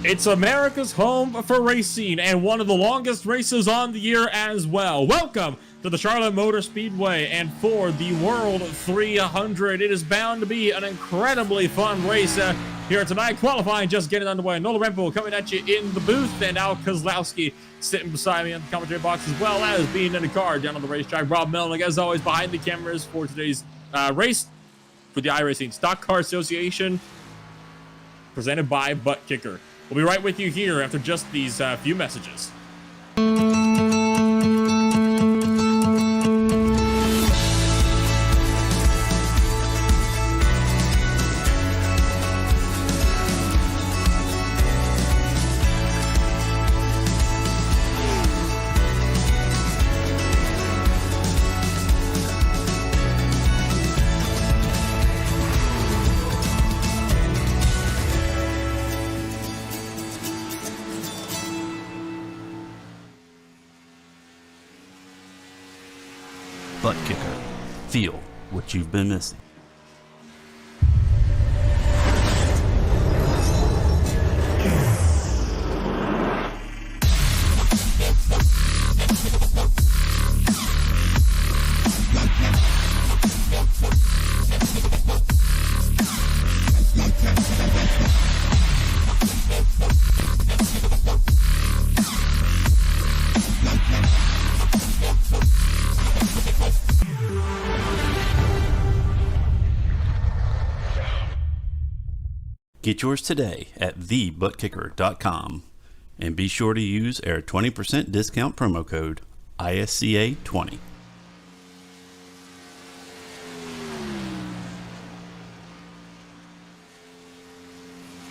It's America's home for racing and one of the longest races on the year as well. Welcome to the Charlotte Motor Speedway, and for the World 300, it is bound to be an incredibly fun race here tonight. Qualifying just getting underway. Nola Rempo coming at you in the booth, and Al Kozlowski sitting beside me in the commentary box, as well as being in the car down on the racetrack. Rob Melnick, as always, behind the cameras for today's race for the iRacing Stock Car Association, presented by ButtKicker. We'll be right with you here after just these few messages. ButtKicker. Feel what you've been missing. Get yours today at thebuttkicker.com and be sure to use our 20% discount promo code ISCA20.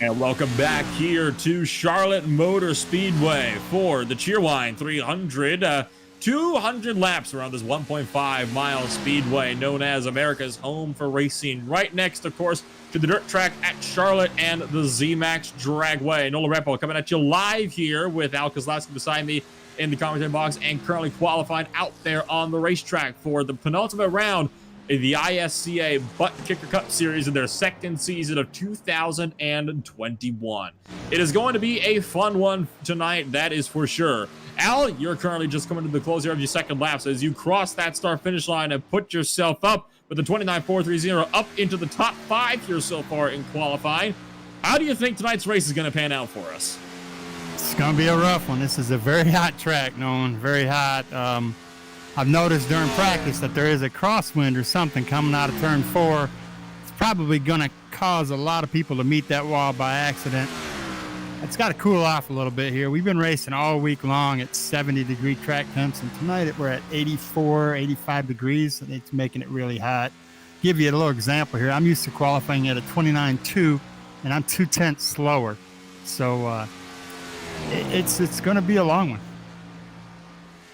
And welcome back here to Charlotte Motor Speedway for the Cheerwine 300. 200 laps around this 1.5 mile speedway known as America's home for racing, right next, of course, to the dirt track at Charlotte and the ZMAX Dragway. Nola Rempo coming at you live here with Al Kozlowski beside me in the commentary box, and currently qualified out there on the racetrack for the penultimate round of the ISCA ButtKicker Cup Series in their second season of 2021. It is going to be a fun one tonight, that is for sure. Al, you're currently just coming to the close here of your second lap, so as you cross that start-finish line and put yourself up with the 29.430 up into the top 5 here so far in qualifying, how do you think tonight's race is going to pan out for us? It's going to be a rough one. This is a very hot track, Nolan, very hot. I've noticed during practice that there is a crosswind or something coming out of turn 4. It's probably going to cause a lot of people to meet that wall by accident. It's got to cool off a little bit here. We've been racing all week long at 70-degree track temps, and tonight we're at 84, 85 degrees. And it's making it really hot. Give you a little example here. I'm used to qualifying at a 29.2, and I'm 2/10 slower. So it's going to be a long one.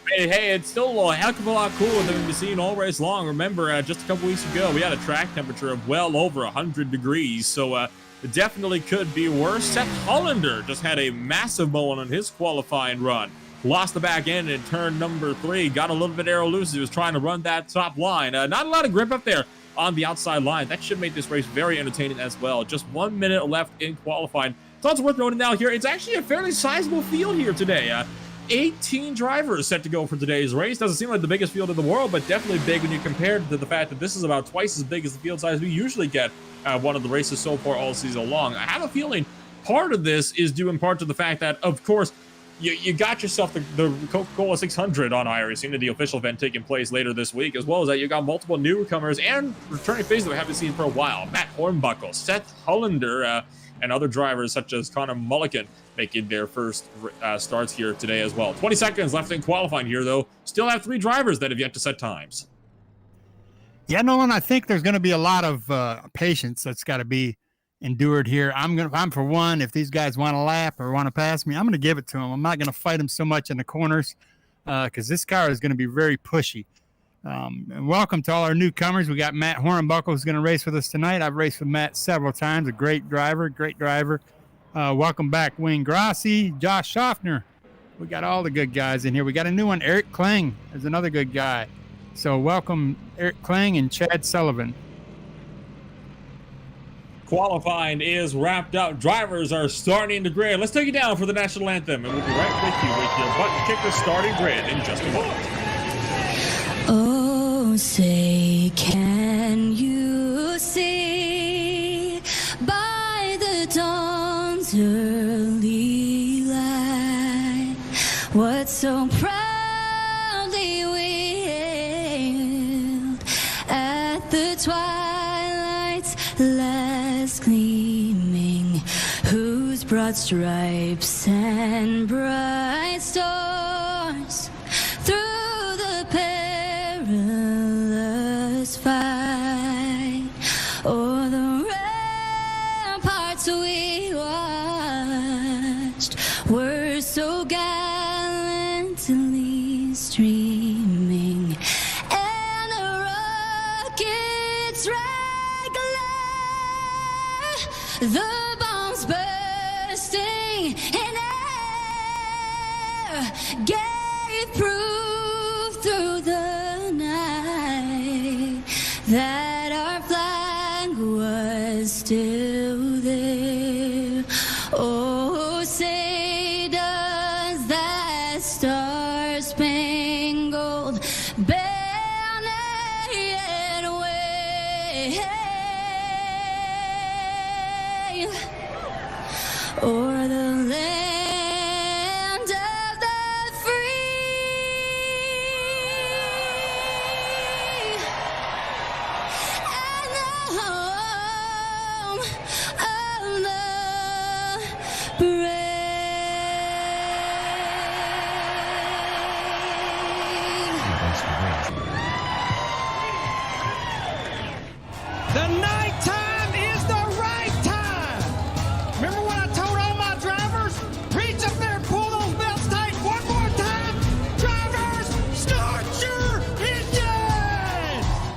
Hey, it's still a heck of a lot cooler than we've seen all race long. Remember, just a couple weeks ago, we had a track temperature of well over 100 degrees, so it definitely could be worse. Seth Hollander just had a massive moment on his qualifying run. Lost the back end in turn number 3, got a little bit arrow loose as he was trying to run that top line. Not a lot of grip up there on the outside line. That should make this race very entertaining as well. Just 1 minute left in qualifying. It's also worth noting now here, it's actually a fairly sizable field here today. 18 drivers set to go for today's race. Doesn't seem like the biggest field in the world, but definitely big when you compare it to the fact that this is about twice as big as the field size we usually get one of the races so far all season long. I have a feeling part of this is due in part to the fact that, of course, you got yourself the Coca-Cola 600 on iRacing, the official event taking place later this week, as well as that you got multiple newcomers and returning faces that we haven't seen for a while. Matt Hornbuckle, Seth Hollander, and other drivers such as Connor Mulligan making their first starts here today as well. 20 seconds left in qualifying here, though. Still have 3 drivers that have yet to set times. Yeah, Nolan, I think there's going to be a lot of patience that's got to be endured here. I'm for one, if these guys want to lap or want to pass me, I'm going to give it to them. I'm not going to fight them so much in the corners because this car is going to be very pushy. And welcome to all our newcomers. We got Matt Hornbuckle who's going to race with us tonight. I've raced with Matt several times. A great driver. Welcome back, Wayne Grassi, Josh Schaffner. We got all the good guys in here. We got a new one, Eric Kling is another good guy. So welcome Eric Kling and Chad Sullivan. Qualifying is wrapped up. Drivers are starting to grid. Let's take you down for the national anthem, and we'll be right with you with your ButtKicker starting grid in just a moment. Oh, say, can you see by the dawn's early light what so proudly we hailed at the twilight's last gleaming, whose broad stripes and bright stars through the perilous fight o'er the ramparts we watched were so gallantly streaming, and the rockets regular, the bombs bursting in air gave proof through the night that our flag was still there. Oh, say does that star-spangled banner yet wave o'er the land of the free and the home of the The night time is the right time. Remember what I told all my drivers? Reach up there and pull those belts tight. One more time. Drivers, start your engines.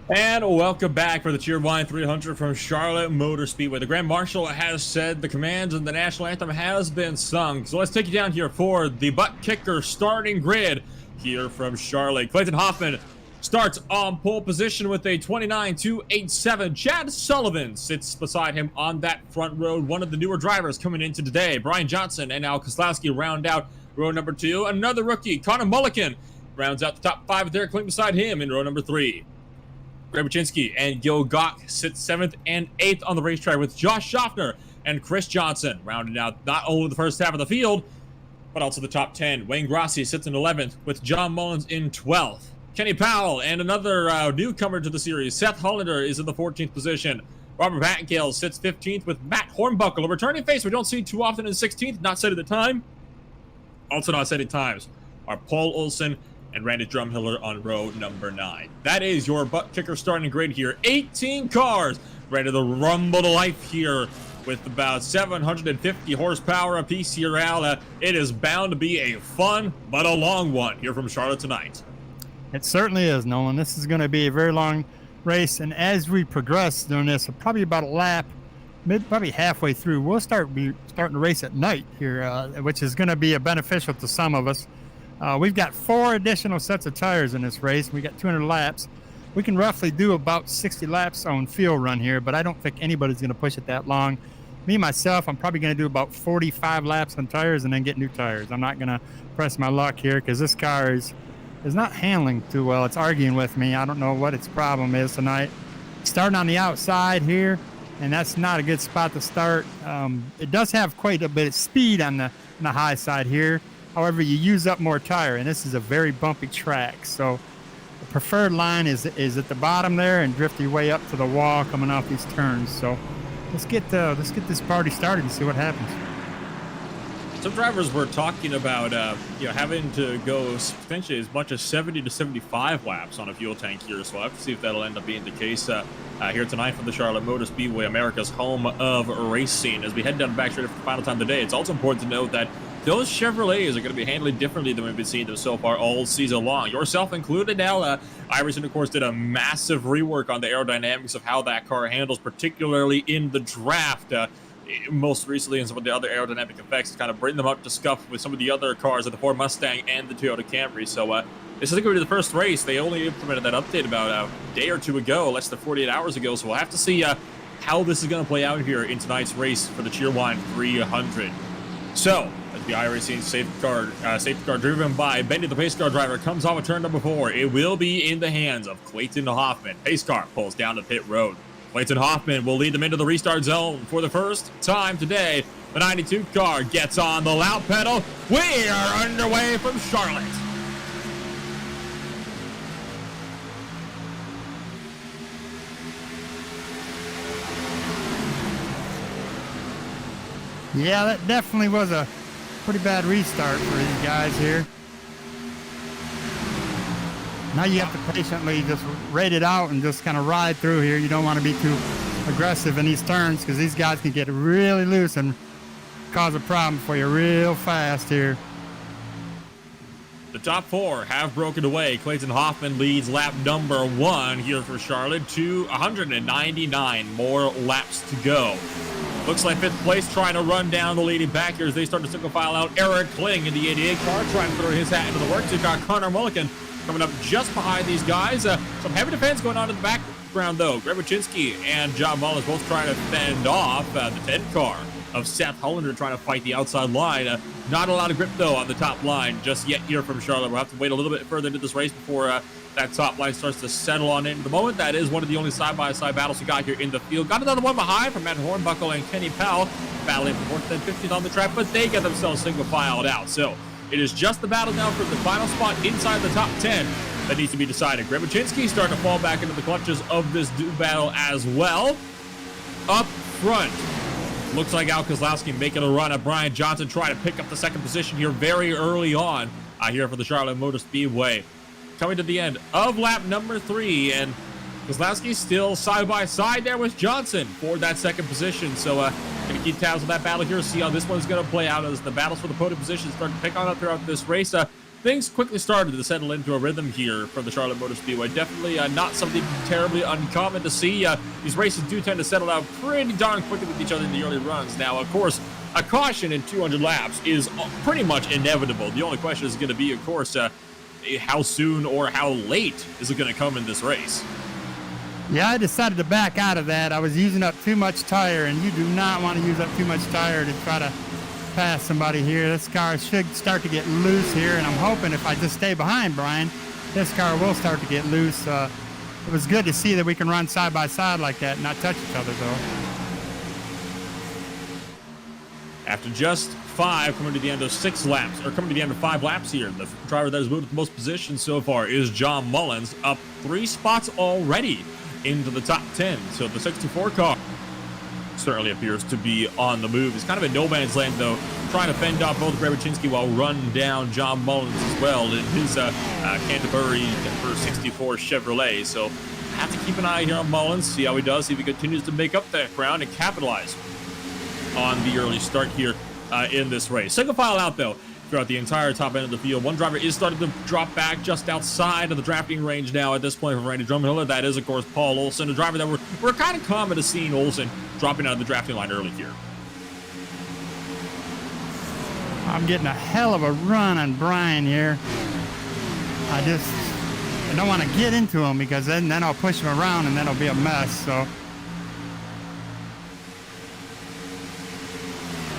And welcome back for the Cheerwine 300 from Charlotte Motor Speedway. The Grand Marshal has said the commands and the national anthem has been sung. So let's take you down here for the ButtKicker starting grid here from Charlotte. Clayton Hoffman starts on pole position with a 29.287. Chad Sullivan sits beside him on that front row. One of the newer drivers coming into today. Brian Johnson and Al Koslowski round out row number 2. Another rookie, Connor Mullican, rounds out the top 5 with Derek Klink beside him in row number 3. Greg Baczynski and Gil Gach sit 7th and 8th on the racetrack with Josh Schaffner and Chris Johnson rounding out not only the first half of the field, but also the top 10. Wayne Grassi sits in 11th with John Mullins in 12th. Kenny Powell and another newcomer to the series, Seth Hollander, is in the 14th position. Robert Batgale sits 15th with Matt Hornbuckle, a returning face we don't see too often in 16th, not set at the time. Also not set at times are Paul Olson and Randy Drumhiller on row number 9. That is your ButtKicker starting grid here. 18 cars ready to rumble to life here with about 750 horsepower apiece here, Al. It is bound to be a fun but a long one here from Charlotte tonight. It certainly is, Nolan. This is going to be a very long race, and as we progress during this, probably about a lap, probably halfway through, we'll starting to race at night here, which is going to be beneficial to some of us. We've got 4 additional sets of tires in this race. We got 200 laps. We can roughly do about 60 laps on field run here, but I don't think anybody's going to push it that long. Me, myself, I'm probably going to do about 45 laps on tires and then get new tires. I'm not going to press my luck here because this car is not handling too well. It's arguing with me. I don't know what its problem is tonight. Starting on the outside here, and that's not a good spot to start. It does have quite a bit of speed on the high side here. However, you use up more tire, and this is a very bumpy track. So the preferred line is at the bottom there and drift your way up to the wall coming off these turns. So let's get this party started and see what happens. Some drivers were talking about having to go potentially as much as 70 to 75 laps on a fuel tank here. So I'll have to see if that'll end up being the case here tonight from the Charlotte Motor Speedway, America's home of racing. As we head down the back straight for the final time today, it's also important to note that those Chevrolets are going to be handled differently than we've been seeing them so far all season long, yourself included. Now, Iverson, of course, did a massive rework on the aerodynamics of how that car handles, particularly in the draft. most recently, and some of the other aerodynamic effects to kind of bring them up to scuff with some of the other cars of the Ford Mustang and the Toyota Camry. So this is going to be the first race. They only implemented that update about a day or two ago, less than 48 hours ago. So we'll have to see how this is going to play out here in tonight's race for the Cheerwine 300. So, as the iRacing safety car driven by Bendy, the pace car driver, comes off of turn number 4. It will be in the hands of Clayton Hoffman. Pace car pulls down the pit road. Clayton Hoffman will lead them into the restart zone for the first time today. The 92 car gets on the loud pedal. We are underway from Charlotte. Yeah, that definitely was a pretty bad restart for these guys here. Now you have to patiently just rate it out and just kind of ride through here. You don't want to be too aggressive in these turns because these guys can get really loose and cause a problem for you real fast here. The top 4 have broken away. Clayton Hoffman leads lap number 1 here for Charlotte. 199 more laps to go. Looks like 5th place trying to run down the leading back here as they start to single file out. Eric Kling in the 88 car trying to throw his hat into the works. You've got Connor Mulligan coming up just behind these guys. Some heavy defense going on in the background though. Greg Wyszynski and John Mullins both trying to fend off the 10 car of Seth Hollander trying to fight the outside line. Not a lot of grip though on the top line just yet here from Charlotte. We'll have to wait a little bit further into this race before that top line starts to settle on in. At the moment, that is one of the only side-by-side battles we got here in the field. Got another one behind from Matt Hornbuckle and Kenny Powell, battling for 4th and 15th on the track, but they get themselves single-filed out. So it is just the battle now for the final spot inside the top 10 that needs to be decided. Greg Wyszynski starting to fall back into the clutches of this battle as well. Up front, looks like Al Kozlowski making a run at Brian Johnson, trying to pick up the 2nd position here very early on here for the Charlotte Motor Speedway. Coming to the end of lap number 3, and Kozlowski still side by side there with Johnson for that 2nd position. So gonna keep tabs on that battle here, see how this one's gonna play out as the battles for the podium position start to pick on up throughout this race. Things quickly started to settle into a rhythm here for the Charlotte Motor Speedway. Definitely not something terribly uncommon to see. These races do tend to settle out pretty darn quickly with each other in the early runs. Now, of course, a caution in 200 laps is pretty much inevitable. The only question is going to be, of course, how soon or how late is it going to come in this race? Yeah, I decided to back out of that. I was using up too much tire, and you do not want to use up too much tire to try to pass somebody here. This car should start to get loose here, and I'm hoping if I just stay behind Brian, this car will start to get loose. It was good to see that we can run side by side like that and not touch each other, though. After just 5, coming to the end of 6 laps, or coming to the end of 5 laps here, the driver that has moved to the most positions so far is John Mullins, up 3 spots already into the top 10. So the 64 car certainly appears to be on the move. It's kind of in no man's land, though, trying to fend off both Greg Wyszynski while running down John Mullins as well in his Canterbury number 64 Chevrolet. So have to keep an eye here on Mullins, see how he does, see if he continues to make up that ground and capitalize on the early start here in this race. Single file out, though, throughout the entire top end of the field. One driver is starting to drop back just outside of the drafting range now at this point for Randy Drumhiller. That is, of course, Paul Olson, a driver that we're kind of common to seeing Olson dropping out of the drafting line early here. I'm getting a hell of a run on Brian here. I don't want to get into him because then I'll push him around and then it'll be a mess. So.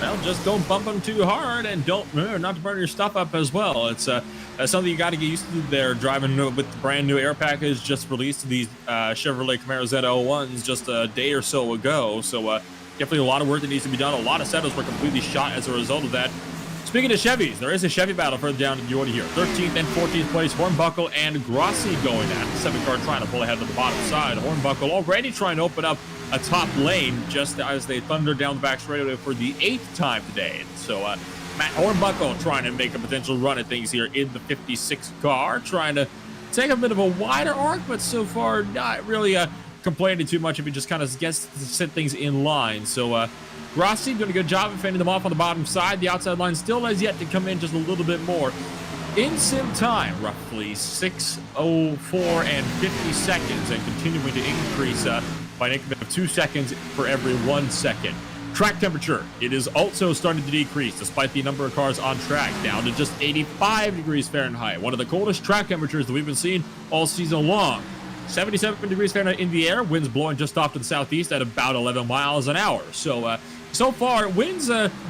Well, just don't bump them too hard, and don't remember not to burn your stuff up as well. It's something you got to get used to there, driving with the brand new air package just released these Chevrolet Camaro Z01s just a day or so ago. So definitely a lot of work that needs to be done. A lot of setups were completely shot as a result of that. Speaking of Chevys, there is a Chevy battle further down in the order here. 13th and 14th place, Hornbuckle and Grossi going at the 7 car trying to pull ahead to the bottom side. Hornbuckle already trying to open up a top lane just as they thunder down the back straightaway for the 8th time today. So Matt Hornbuckle trying to make a potential run at things here in the 56 car, trying to take a bit of a wider arc, but so far not really complaining too much if he just kind of gets to set things in line. So Grossi doing a good job of fending them off on the bottom side. The outside line still has yet to come in just a little bit more. In sim time, roughly 6:04 and 50 seconds, and continuing to increase by an increment of 2 seconds for every 1 second. Track temperature, it is also starting to decrease despite the number of cars on track, down to just 85 degrees Fahrenheit, one of the coldest track temperatures that we've been seeing all season long. 77 degrees Fahrenheit in the air, winds blowing just off to the southeast at about 11 miles an hour. So far, winds,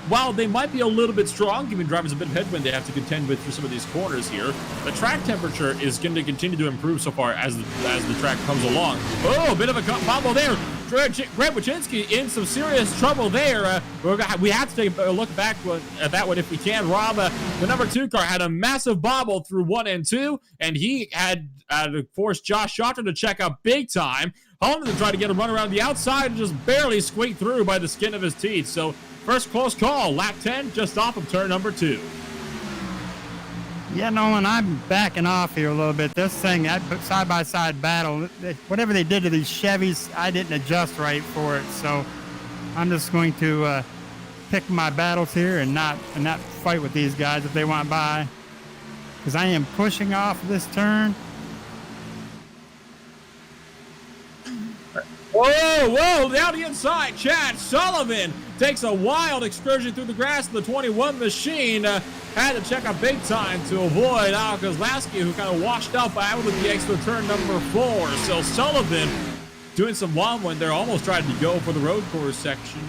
while they might be a little bit strong, giving drivers a bit of headwind they have to contend with through some of these corners here, the track temperature is going to continue to improve so far as the track comes along. Oh, a bit of a bobble there. Greg Wyszynski in some serious trouble there. We have to take a look back at that one if we can. Rob, the number 2 car had a massive bobble through 1 and 2, and he had forced Josh Schotter to check out big time. Hollander tried to get a run around the outside and just barely squeaked through by the skin of his teeth. So first close call, lap 10, just off of turn number 2. Yeah, Nolan, I'm backing off here a little bit. This thing, I put side-by-side battle. Whatever they did to these Chevys, I didn't adjust right for it. So I'm just going to pick my battles here and not fight with these guys if they want by, because I am pushing off this turn. Whoa, down the inside, Chad Sullivan takes a wild excursion through the grass of the 21 machine. Had to check out big time to avoid Al Kozlowski, who kind of washed up out of the extra turn number 4. So Sullivan doing some wild one there, almost tried to go for the road course section.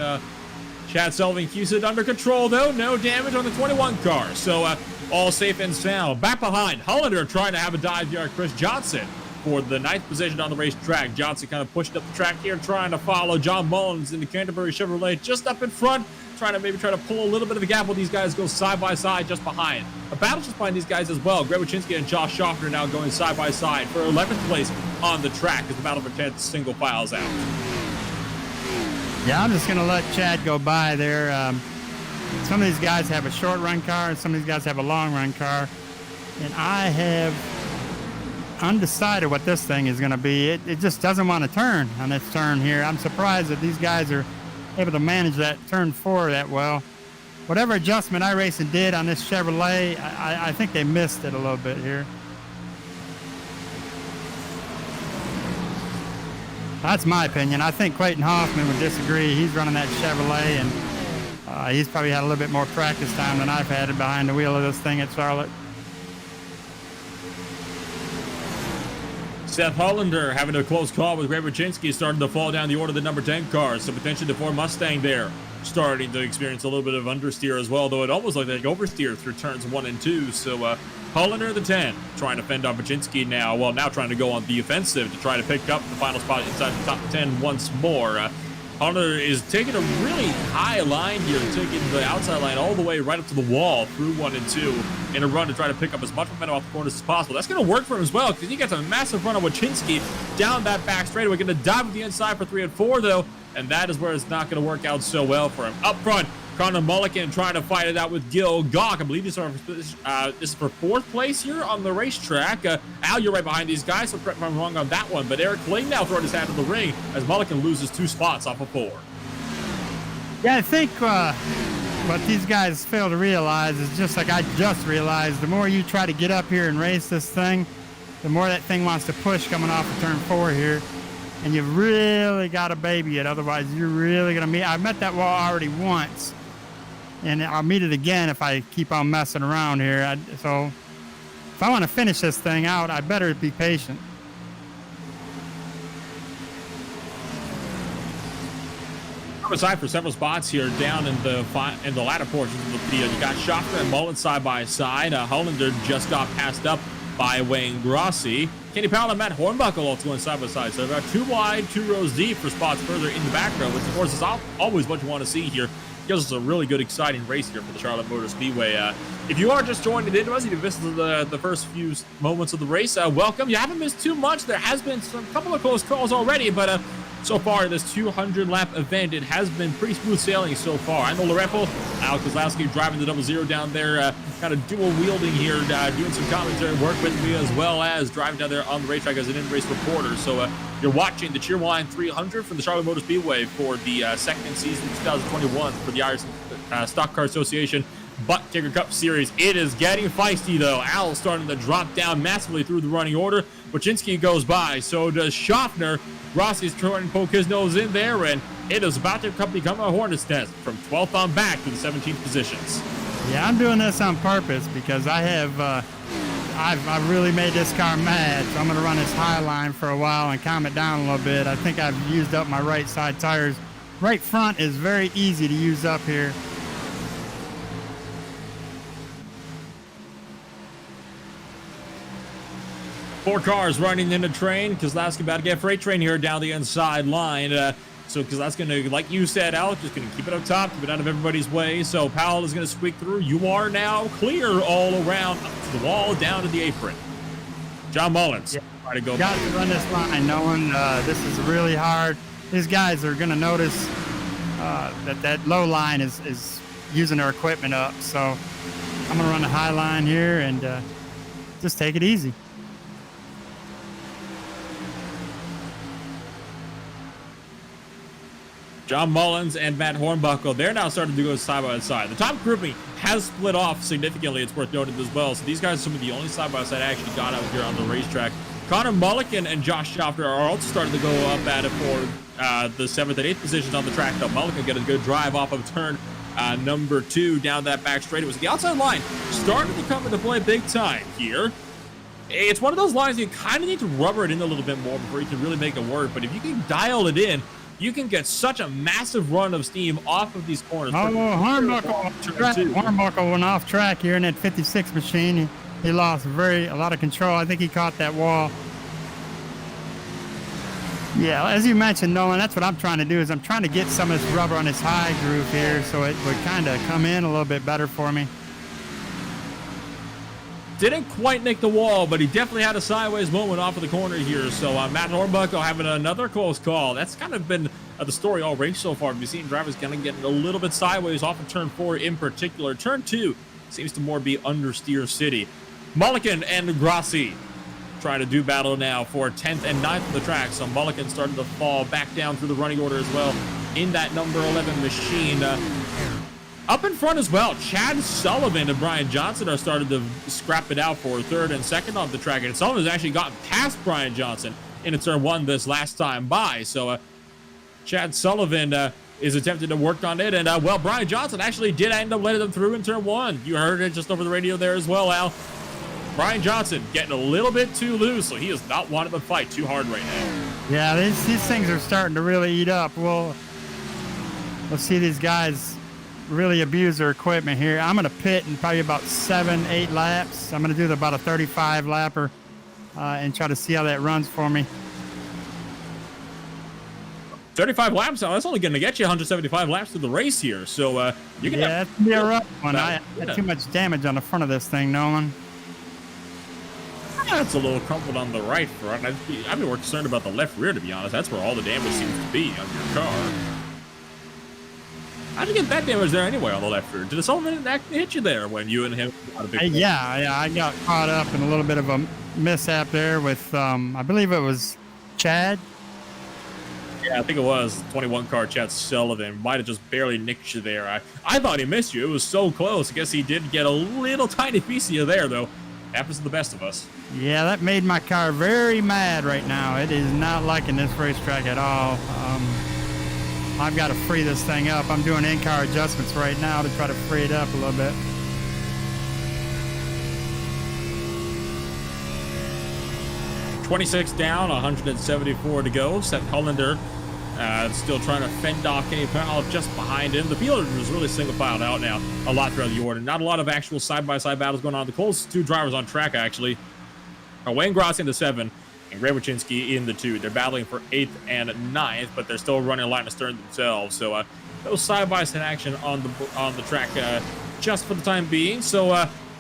Chad Sullivan keeps it under control, though. No damage on the 21 car. So all safe and sound. Back behind, Hollander trying to have a dive here at Chris Johnson for the 9th position on the racetrack. Johnson kind of pushed up the track here, trying to follow John Mullins in the Canterbury Chevrolet just up in front, trying to pull a little bit of a gap while these guys go side by side just behind. A battle just behind these guys as well. Greg Wyszynski and Josh Schotter now going side by side for 11th place on the track as the battle for 10th single files out. Yeah, I'm just going to let Chad go by there. Some of these guys have a short run car and some of these guys have a long run car. And I have undecided what this thing is going to be. It just doesn't want to turn on this turn here. I'm surprised that these guys are able to manage that turn 4 that well. Whatever adjustment iRacing did on this Chevrolet, I think they missed it a little bit here. That's my opinion. I think Clayton Hoffman would disagree. He's running that Chevrolet, and he's probably had a little bit more practice time than I've had behind the wheel of this thing at Charlotte. Seth Hollander having a close call with Greg Wyszynski, starting to fall down the order of the number 10 cars. So potentially the Ford Mustang there starting to experience a little bit of understeer as well, though it almost looked like oversteer through turns 1 and 2. So Hollander the 10 trying to fend off Wyszynski now. Well, now trying to go on the offensive to try to pick up the final spot inside the top 10 once more. Hollander is taking a really high line here, taking the outside line all the way right up to the wall through 1 and 2 in a run to try to pick up as much momentum off the corners as possible. That's going to work for him as well, because he gets a massive run on Wyszynski down that back straightaway. Going to dive with the inside for 3 and 4, though, and that is where it's not going to work out so well for him. Up front, Connor Mulligan trying to fight it out with Gil Gawk. I believe this is for 4th place here on the racetrack. Al, you're right behind these guys, so correct me if I'm wrong on that one. But Eric Clayton now throwing his hat in the ring as Mulligan loses 2 spots off of 4. Yeah, I think what these guys fail to realize is, just like I just realized, the more you try to get up here and race this thing, the more that thing wants to push coming off of turn 4 here. And you've really got to baby it, otherwise you're really going to meet. I've met that wall already once, and I'll meet it again if I keep on messing around here. So if I want to finish this thing out, I better be patient. Aside for several spots here down in the latter portions of the field. You got Schotter and Mullins side by side. Hollander just got passed up by Wayne Grossi. Kenny Powell and Matt Hornbuckle also going side by side. So about 2 wide, 2 rows deep for spots further in the back row, which of course is always what you want to see here. Gives us a really good, exciting race here for the Charlotte Motor Speedway. If you are just joining in to us, if you missed the first few moments of the race, welcome. You haven't missed too much. There has been a couple of close calls already, but so far, this 200-lap event, it has been pretty smooth sailing so far. I know Lorepple, Al Kozlowski driving the 00 down there, kind of dual-wielding here, doing some commentary work with me, as well as driving down there on the racetrack as an in-race reporter. So you're watching the Cheerwine 300 from the Charlotte Motor Speedway for the second season 2021 for the Irish Stock Car Association ButtKicker Cup Series. It is getting feisty, though. Al starting to drop down massively through the running order. Wojcinski goes by. So does Schaffner. Rossi's trying to poke his nose in there, and it is about to become a hornet's nest from 12th on back to the 17th positions. Yeah, I'm doing this on purpose because I've really made this car mad, so I'm going to run this high line for a while and calm it down a little bit. I think I've used up my right side tires. Right front is very easy to use up here. Four cars running in the train. Kozlowski about to get freight train here down the inside line. So Kozlowski's going to, like you said, Alex, just going to keep it up top, keep it out of everybody's way. So Powell is going to squeak through. You are now clear all around, up to the wall, down to the apron. John Mullins, try to go. Got to run this line, knowing this is really hard. These guys are going to notice that low line is using their equipment up. So I'm going to run the high line here and just take it easy. John Mullins and Matt Hornbuckle, they're now starting to go side by side. The top grouping has split off significantly, it's worth noting as well. So these guys are some of the only side by side actually got out here on the racetrack. Connor Mulligan and Josh Schaffner are also starting to go up at it for the 7th and 8th positions on the track. Though Mulligan got a good drive off of turn number 2 down that back straight. It was the outside line starting to come into play big time here. It's one of those lines you kind of need to rubber it in a little bit more before you can really make it work. But if you can dial it in, you can get such a massive run of steam off of these corners. Hornbuckle went off track here in that 56 machine. He lost a lot of control. I think he caught that wall. Yeah, as you mentioned, Nolan, that's what I'm trying to do is I'm trying to get some of this rubber on this high groove here so it would kind of come in a little bit better for me. Didn't quite nick the wall, but he definitely had a sideways moment off of the corner here. So Matt Hornbuckle having another close call. That's kind of been the story all race so far. We've seen drivers kind of getting a little bit sideways off of turn 4 in particular. Turn 2 seems to more be understeer city. Mulligan and Grassi trying to do battle now for 10th and 9th of the track. So Mulligan starting to fall back down through the running order as well in that number 11 machine. Up in front as well, Chad Sullivan and Brian Johnson are starting to scrap it out for 3rd and 2nd on the track. And Sullivan has actually gotten past Brian Johnson in turn 1 this last time by. So Chad Sullivan is attempting to work on it. And, well, Brian Johnson actually did end up letting them through in turn 1. You heard it just over the radio there as well, Al. Brian Johnson getting a little bit too loose, so he is not wanting to fight too hard right now. Yeah, these things are starting to really eat up. We'll see these guys really abuse their equipment here. I'm going to pit in probably about 7-8 laps. I'm going to do about a 35 lapper and try to see how that runs for me. 35 laps now, that's only going to get you 175 laps through the race here. So you can that's going to be a rough one. I had too much damage on the front of this thing, Nolan. That's a little crumpled on the right front. I'd be more concerned about the left rear, to be honest. That's where all the damage seems to be on your car. How'd you get that damage there anyway on the left rear? Did someone actually hit you there when you and him got a big yeah, I got caught up in a little bit of a mishap there with, I believe it was Chad. Yeah, I think it was 21 car Chad Sullivan. Might have just barely nicked you there. I thought he missed you. It was so close. I guess he did get a little tiny piece of you there, though. Happens to the best of us. Yeah, that made my car very mad right now. It is not liking this racetrack at all. I've got to free this thing up. I'm doing in-car adjustments right now to try to free it up a little bit. $26 down, 174 to go. Seth Hollander still trying to fend off Kenny Powell just behind him. The field is really single filed out now a lot throughout the order. Not a lot of actual side-by-side battles going on. The closest 2 drivers on track, actually, are Wayne Grossi in the 7 and Greg Wojcinski in the 2. They're battling for 8th and 9th, but they're still running a line astern themselves. So no side-by-side action on the track just for the time being. So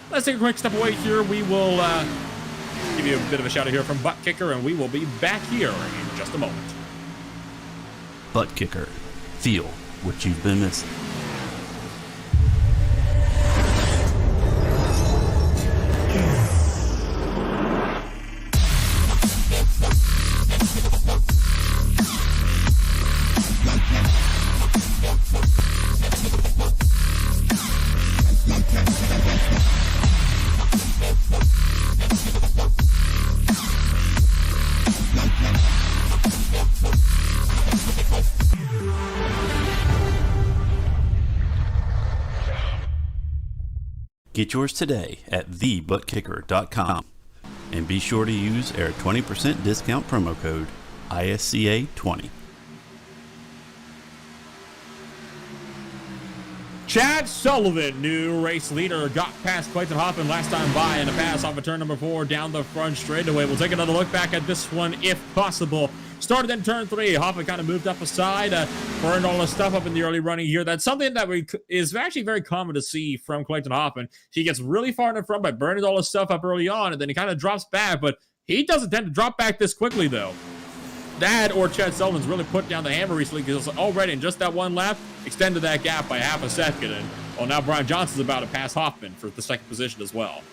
let's take a quick step away here. We will give you a bit of a shout out here from ButtKicker, and we will be back here in just a moment. ButtKicker. Feel what you've been missing. Get yours today at TheButtKicker.com and be sure to use our 20% discount promo code ISCA20. Chad Sullivan, new race leader, got past Clayton Hoffman last time by in a pass off of turn number 4 down the front straightaway. We'll take another look back at this one if possible. Started in turn 3. Hoffman kind of moved up aside, burned all his stuff up in the early running here. That's something that is actually very common to see from Clayton Hoffman. He gets really far in the front by burning all his stuff up early on, and then he kind of drops back, but he doesn't tend to drop back this quickly, though. That or Chad Sullivan's really put down the hammer recently because already in just that one lap, extended that gap by half a second. And well, now Brian Johnson's about to pass Hoffman for the second position as well.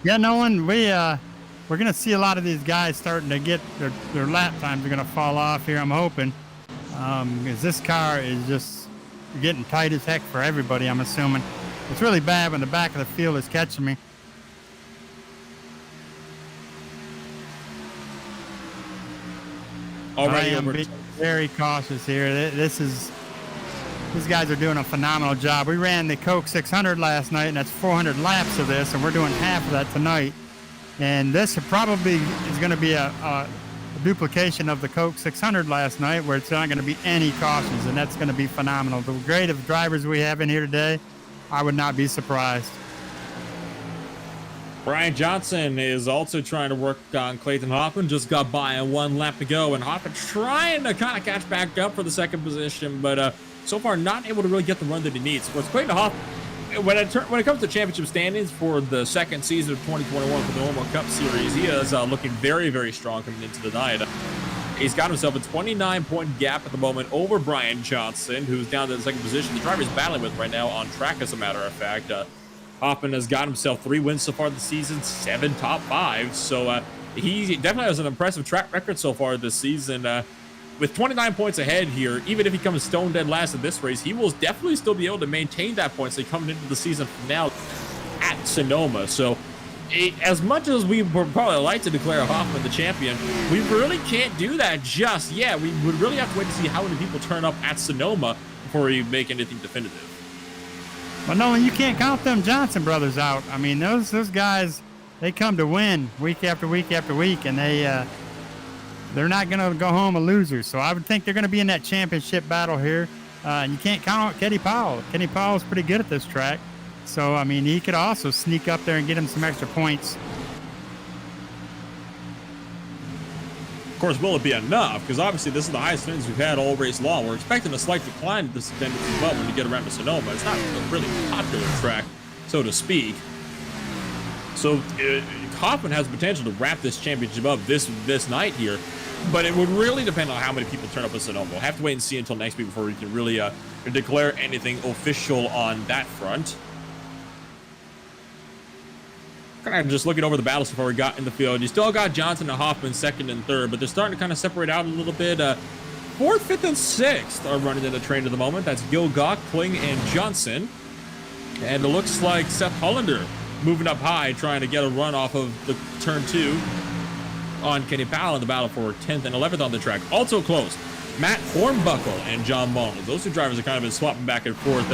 Yeah, Nolan, we're going to see a lot of these guys starting to get their lap times are going to fall off here, I'm hoping. Because this car is just getting tight as heck for everybody, I'm assuming. It's really bad when the back of the field is catching me. I am being very cautious here. These guys are doing a phenomenal job. We ran the Coke 600 last night, and that's 400 laps of this, and we're doing half of that tonight. And this probably is going to be a duplication of the Coke 600 last night, where it's not going to be any cautions, and that's going to be phenomenal. The grade of drivers we have in here today, I would not be surprised. Brian Johnson is also trying to work on Clayton Hoffman. Just got by and 1 lap to go, and Hoffman trying to kind of catch back up for the second position, but so far not able to really get the run that he needs. Of course, Clayton Hoffman, when it comes to championship standings for the second season of 2021 for the Normal Cup Series, he is looking very, very strong coming into the night. He's got himself a 29-point gap at the moment over Brian Johnson, who's down to the second position. The driver he's battling with right now on track, as a matter of fact. Hoffman has got himself 3 wins so far this season, 7 top 5. So he definitely has an impressive track record so far this season. With 29 points ahead here, even if he comes stone dead last in this race, he will definitely still be able to maintain that point coming into the season from now at Sonoma. So as much as we would probably like to declare Hoffman the champion, we really can't do that just yet. We would really have to wait to see how many people turn up at Sonoma before we make anything definitive. But no, you can't count them Johnson brothers out. I mean, those guys, they come to win week after week after week, and they're not going to go home a loser. So I would think they're going to be in that championship battle here. And you can't count out Kenny Powell. Kenny Powell's pretty good at this track. So, I mean, he could also sneak up there and get him some extra points. Of course, will it be enough? Because obviously this is the highest attendance we've had all race long. We're expecting a slight decline in this attendance as well when we get around to Sonoma. It's not a really popular track, so to speak. So Hoffman has potential to wrap this championship up this night here, but it would really depend on how many people turn up at Sonoma. We'll have to wait and see until next week before we can really declare anything official on that front. Kind of just looking over the battle so far we got in the field. You still got Johnson and Hoffman second and third, but they're starting to kind of separate out a little bit. Fourth, fifth, and sixth are running in the train at the moment. That's Gil Gach, Kling, and Johnson. And it looks like Seth Hollander moving up high, trying to get a run off of the turn 2 on Kenny Powell in the battle for 10th and 11th on the track. Also close, Matt Hornbuckle and John Mullins. Those two drivers have kind of been swapping back and forth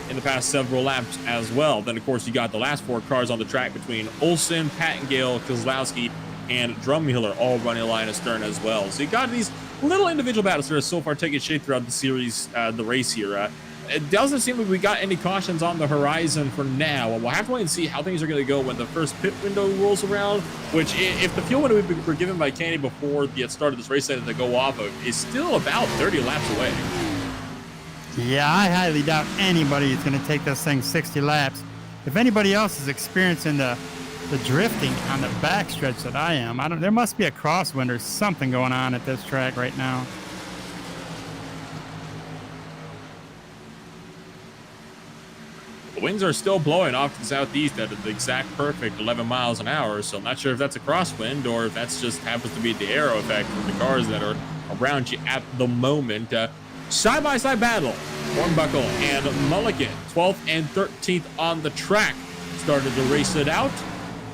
in the past several laps as well. Then, of course, you got the last 4 cars on the track between Olsen, Pattengale, Kozlowski, and Drummuller all running line astern as well. So you got these little individual battles that are so far taking shape throughout the series, the race here. It doesn't seem like we got any cautions on the horizon for now. We'll have to wait and see how things are going to go when the first pit window rolls around, which if the fuel window we were given by Kenny before the start of this race that they go off of is still about 30 laps away. Yeah, I highly doubt anybody is going to take this thing 60 laps. If anybody else is experiencing the drifting on the backstretch that I am, there must be a crosswind or something going on at this track right now. The winds are still blowing off to the southeast at the exact perfect 11 miles an hour, so I'm not sure if that's a crosswind or if that's just happens to be the aero effect from the cars that are around you at the moment. Side-by-side battle, Hornbuckle and Mulligan, 12th and 13th on the track, started to race it out.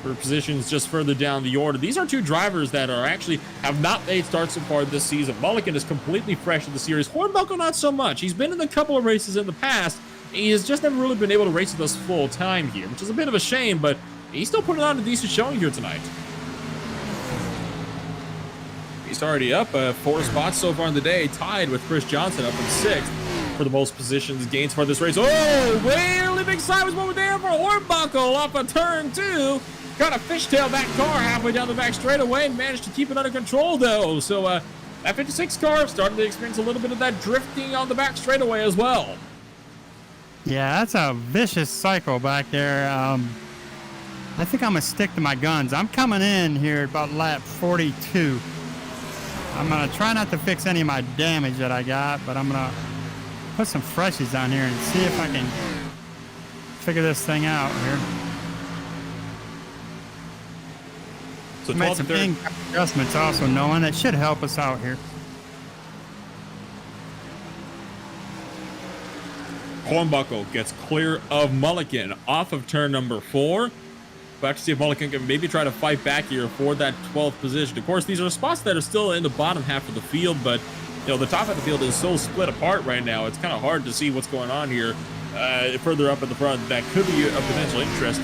for positions just further down the order. These are two drivers that are actually have not made starts so far this season. Mulligan is completely fresh in the series. Hornbuckle, not so much. He's been in a couple of races in the past. He has just never really been able to race with us full time here, which is a bit of a shame, but he's still putting on a decent showing here tonight. He's already up 4 spots so far in the day, tied with Chris Johnson up in 6th for the most positions gained for this race. Oh, really big sideways moment there for Hornbuckle off of turn 2. Got a fishtail that car halfway down the back straightaway and managed to keep it under control, though. So that 56 car starting to experience a little bit of that drifting on the back straightaway as well. Yeah, that's a vicious cycle back there. I think I'm going to stick to my guns. I'm coming in here at about lap 42. I'm going to try not to fix any of my damage that I got, but I'm going to put some freshies on here and see if I can figure this thing out here. So made some big adjustments also, knowing it should help us out here. Hornbuckle gets clear of Mulligan off of turn number 4. Back to see if Mulligan can maybe try to fight back here for that 12th position. Of course, these are spots that are still in the bottom half of the field, but you know the top half of the field is so split apart right now. It's kind of hard to see what's going on here further up at the front. That could be of potential interest.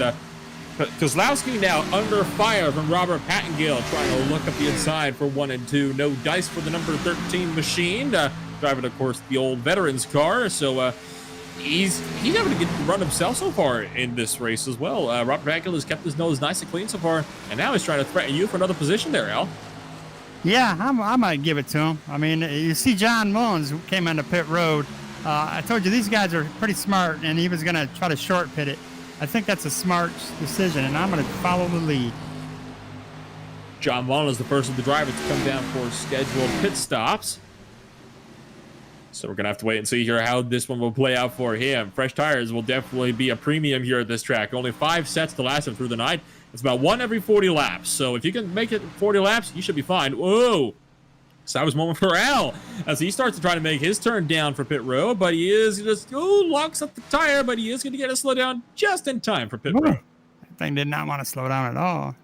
Kozlowski now under fire from Robert Pattengale, trying to look up the inside for 1 and 2. No dice for the number 13 machine. Driving, of course, the old veteran's car. So he's having to get the run himself so far in this race as well. Robert Pattengale has kept his nose nice and clean so far, and now he's trying to threaten you for another position there, Al. Yeah, I might give it to him. I mean, you see John Mullins who came into pit road. I told you these guys are pretty smart, and he was going to try to short pit it. I think that's a smart decision, and I'm going to follow the lead. John Mullins is the first of the drivers to come down for scheduled pit stops. So we're going to have to wait and see here how this one will play out for him. Fresh tires will definitely be a premium here at this track. Only 5 sets to last him through the night. It's about 1 every 40 laps. So if you can make it 40 laps, you should be fine. Whoa. Sideways moment for Al as he starts to try to make his turn down for pit road, but he is just locks up the tire, but he is going to get a slow down just in time for pit road. That thing did not want to slow down at all.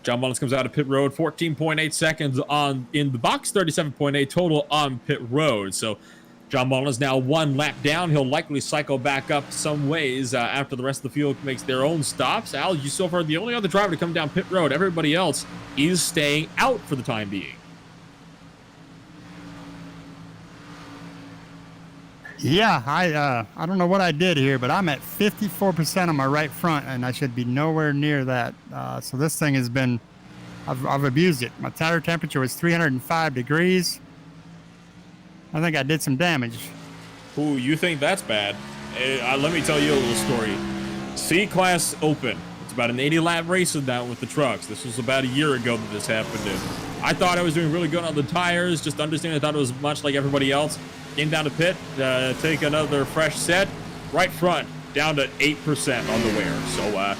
John Mullins comes out of pit road, 14.8 seconds in the box, 37.8 total on pit road. So John Mullins now 1 lap down. He'll likely cycle back up some ways after the rest of the field makes their own stops. Al, you so far the only other driver to come down pit road. Everybody else is staying out for the time being. Yeah, I don't know what I did here, but I'm at 54% on my right front, and I should be nowhere near that. So this thing has been, I've abused it. My tire temperature was 305 degrees. I think I did some damage. Ooh, you think that's bad? Let me tell you a little story. C-Class Open. It's about an 80-lap race down with the trucks. This was about a year ago that this happened. I thought I was doing really good on the tires, just understanding I thought it was much like everybody else. Came down to pit, take another fresh set. Right front, down to 8% on the wear. So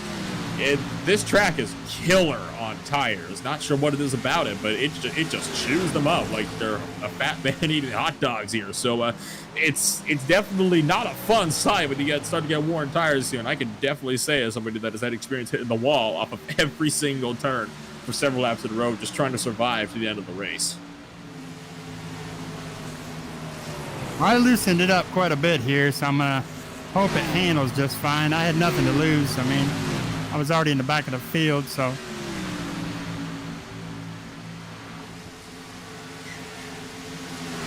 this track is killer on tires. Not sure what it is about it, but it just chews them up like they're a fat man eating hot dogs here. So it's definitely not a fun sight when you start to get worn tires here. And I can definitely say, as somebody that has had experience hitting the wall off of every single turn for several laps of the road, just trying to survive to the end of the race. I loosened it up quite a bit here, so I'm going to hope it handles just fine. I had nothing to lose. I mean, I was already in the back of the field, so.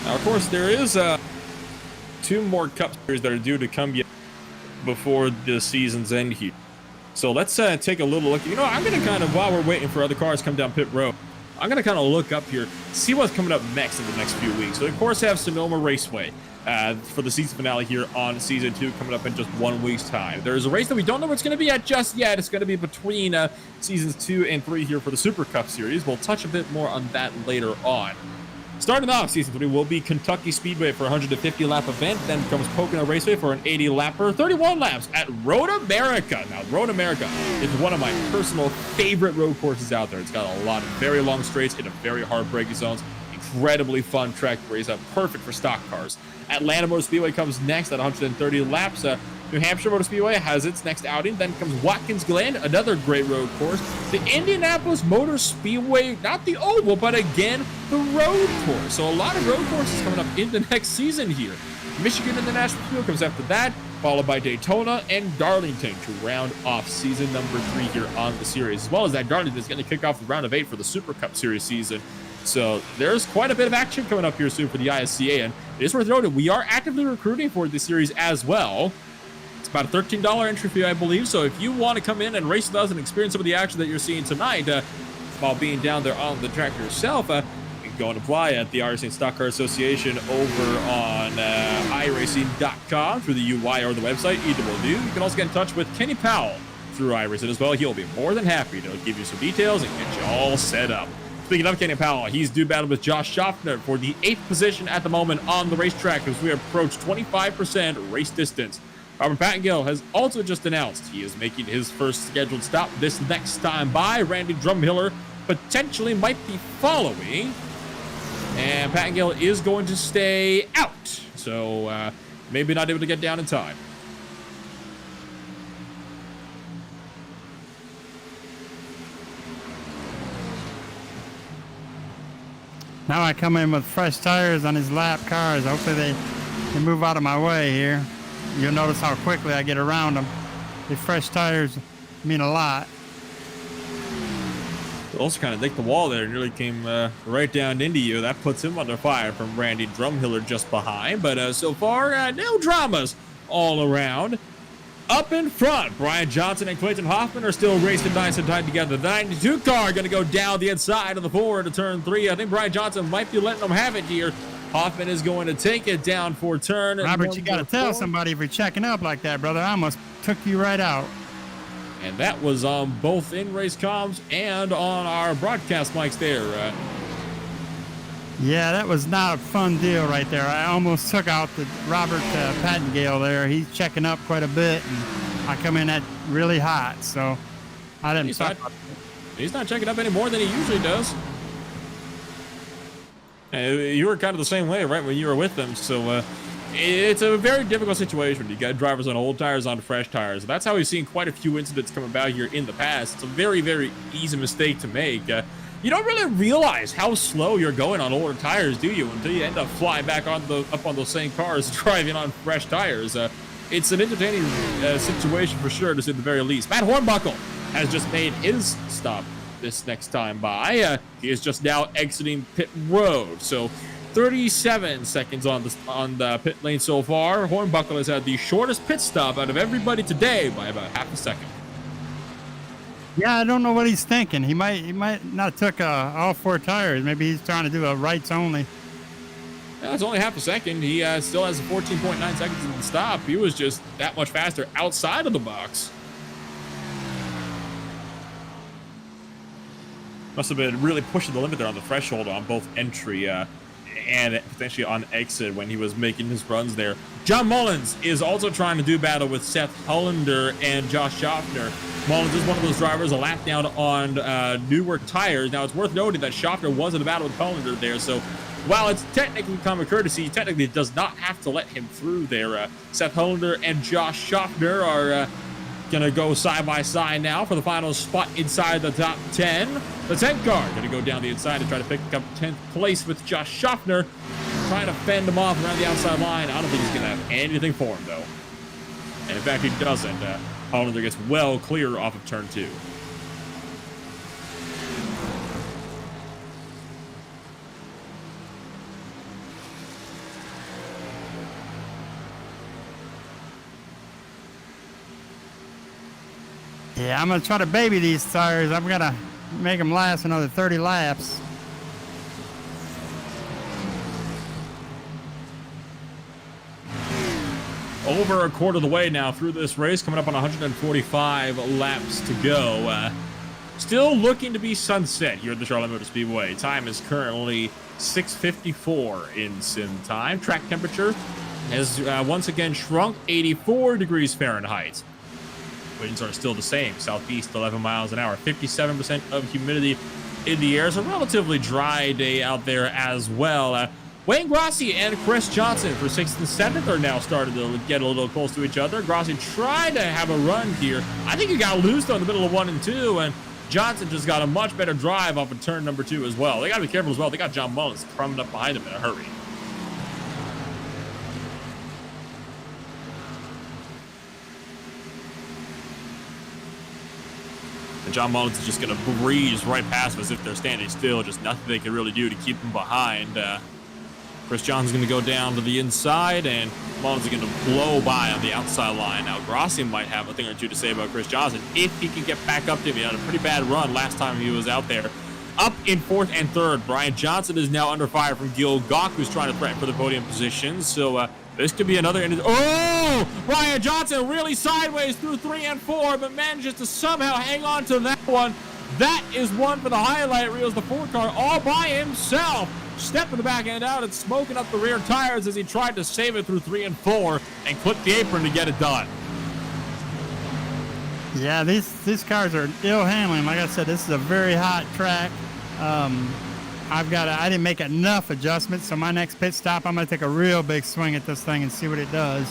Now, of course, there is 2 more Cup Series that are due to come yet before the season's end here. So let's take a little look. You know, I'm going to kind of, while we're waiting for other cars to come down pit road, I'm going to kind of look up here, see what's coming up next in the next few weeks. So, of course, have Sonoma Raceway for the season finale here on Season 2 coming up in just 1 week's time. There's a race that we don't know where it's going to be at just yet. It's going to be between Seasons 2 and 3 here for the Super Cup Series. We'll touch a bit more on that later on. Starting off, Season 3 will be Kentucky Speedway for a 150-lap event. Then comes Pocono Raceway for an 80-lapper, 31 laps at Road America. Now, Road America is one of my personal favorite road courses out there. It's got a lot of very long straights in a very hard braking zones. Incredibly fun track to race up, perfect for stock cars. Atlanta Motor Speedway comes next at 130 laps. New Hampshire Motor Speedway has its next outing. Then comes Watkins Glen, another great road course. The Indianapolis Motor Speedway, not the oval, but again, the road course. So a lot of road courses coming up in the next season here. Michigan International Field comes after that, followed by Daytona and Darlington to round off season number 3 here on the series. As well as that, Darlington is going to kick off the round of 8 for the Super Cup Series season. So there's quite a bit of action coming up here soon for the ISCA, and it is worth noting we are actively recruiting for this series as well. It's about a $13 entry fee, I believe. So if you want to come in and race with us and experience some of the action that you're seeing tonight, while being down there on the track yourself, you can go and apply at the iRacing Stock Car Association over on iRacing.com through the UI or the website. Either will do. You can also get in touch with Kenny Powell through iRacing as well. He'll be more than happy to give you some details and get you all set up. Speaking of Kenny Powell, he's due battle with Josh Schaffner for the 8th position at the moment on the racetrack as we approach 25% race distance. Robert Pattengill has also just announced he is making his first scheduled stop this next time by. Randy Drumhiller potentially might be following. And Pattengill is going to stay out. So maybe not able to get down in time. Now I come in with fresh tires on his lap cars. Hopefully they move out of my way here. You'll notice how quickly I get around them. The fresh tires mean a lot. Also kind of nicked the wall there, nearly came right down into you. That puts him under fire from Randy Drumhiller just behind. But so far, no dramas all around. Up in front, Brian Johnson and Clayton Hoffman are still racing nice and tight together. The 92 car going to go down the inside of the forward to turn 3. I think Brian Johnson might be letting them have it here. Hoffman is going to take it down for turn. Robert, you got to tell somebody if you're checking up like that, brother. I almost took you right out. And that was on both in-race comms and on our broadcast mics there. Yeah, that was not a fun deal right there. I almost took out the Robert Pattengill there. He's checking up quite a bit, and I come in at really hot, so I didn't. He's not checking up any more than he usually does. You were kind of the same way, right, when you were with them. So it's a very difficult situation. You got drivers on old tires on fresh tires. That's how we've seen quite a few incidents come about here in the past. It's a very, very easy mistake to make. You don't really realize how slow you're going on older tires, do you? Until you end up flying back up on those same cars, driving on fresh tires. It's an entertaining situation for sure, to say the very least. Matt Hornbuckle has just made his stop this next time by. He is just now exiting pit road. So 37 seconds on the pit lane so far. Hornbuckle has had the shortest pit stop out of everybody today by about half a second. Yeah, I don't know what he's thinking. He might not took all 4 tires. Maybe he's trying to do a rights only. Yeah, it's only half a second. He still has 14.9 seconds in the stop. He was just that much faster outside of the box. Must have been really pushing the limit there on the threshold on both entry and potentially on exit when he was making his runs there. John Mullins is also trying to do battle with Seth Hollander and Josh Schaffner. Mullins is one of those drivers a lap down on newer tires. Now, it's worth noting that Schaffner was in a battle with Hollander there, so while it's technically common courtesy, technically it does not have to let him through there. Seth Hollander and Josh Schaffner are going to go side by side now for the final spot inside the top 10. The 10th car going to go down the inside to try to pick up 10th place with Josh Schaffner, trying to fend him off around the outside line. I don't think he's going to have anything for him, though. And in fact, he doesn't. Hollander gets well clear off of turn 2. Yeah, I'm going to try to baby these tires. I'm going to make them last another 30 laps. Over a quarter of the way now through this race, coming up on 145 laps to go. Still looking to be sunset here at the Charlotte Motor Speedway. Time is currently 6:54 in sim time. Track temperature has once again shrunk, 84 degrees Fahrenheit. Winds are still the same, southeast 11 miles an hour, 57% of humidity in the air. It's a relatively dry day out there as well. Wayne Grossi and Chris Johnson for 6th and 7th are now starting to get a little close to each other. Grossi tried to have a run here. I think he got loose though in the middle of 1 and 2, and Johnson just got a much better drive off of turn number 2 as well. They got to be careful as well. They got John Mullins coming up behind him in a hurry. And John Mullins is just going to breeze right past them as if they're standing still. Just nothing they can really do to keep them behind. Chris Johnson's going to go down to the inside, and Mullins is going to blow by on the outside line. Now, Grossi might have a thing or two to say about Chris Johnson if he can get back up to him. He had a pretty bad run last time he was out there. Up in 4th and 3rd, Brian Johnson is now under fire from Gil Gawk, who's trying to threaten for the podium position. So this could be another. Oh! Brian Johnson really sideways through 3 and 4, but manages to somehow hang on to that one. That is one for the highlight reels. The 4 car all by himself. Stepping the back end out and smoking up the rear tires as he tried to save it through 3 and 4 and clip the apron to get it done. Yeah, these cars are ill handling. Like I said, this is a very hot track. I didn't make enough adjustments, so my next pit stop, I'm going to take a real big swing at this thing and see what it does.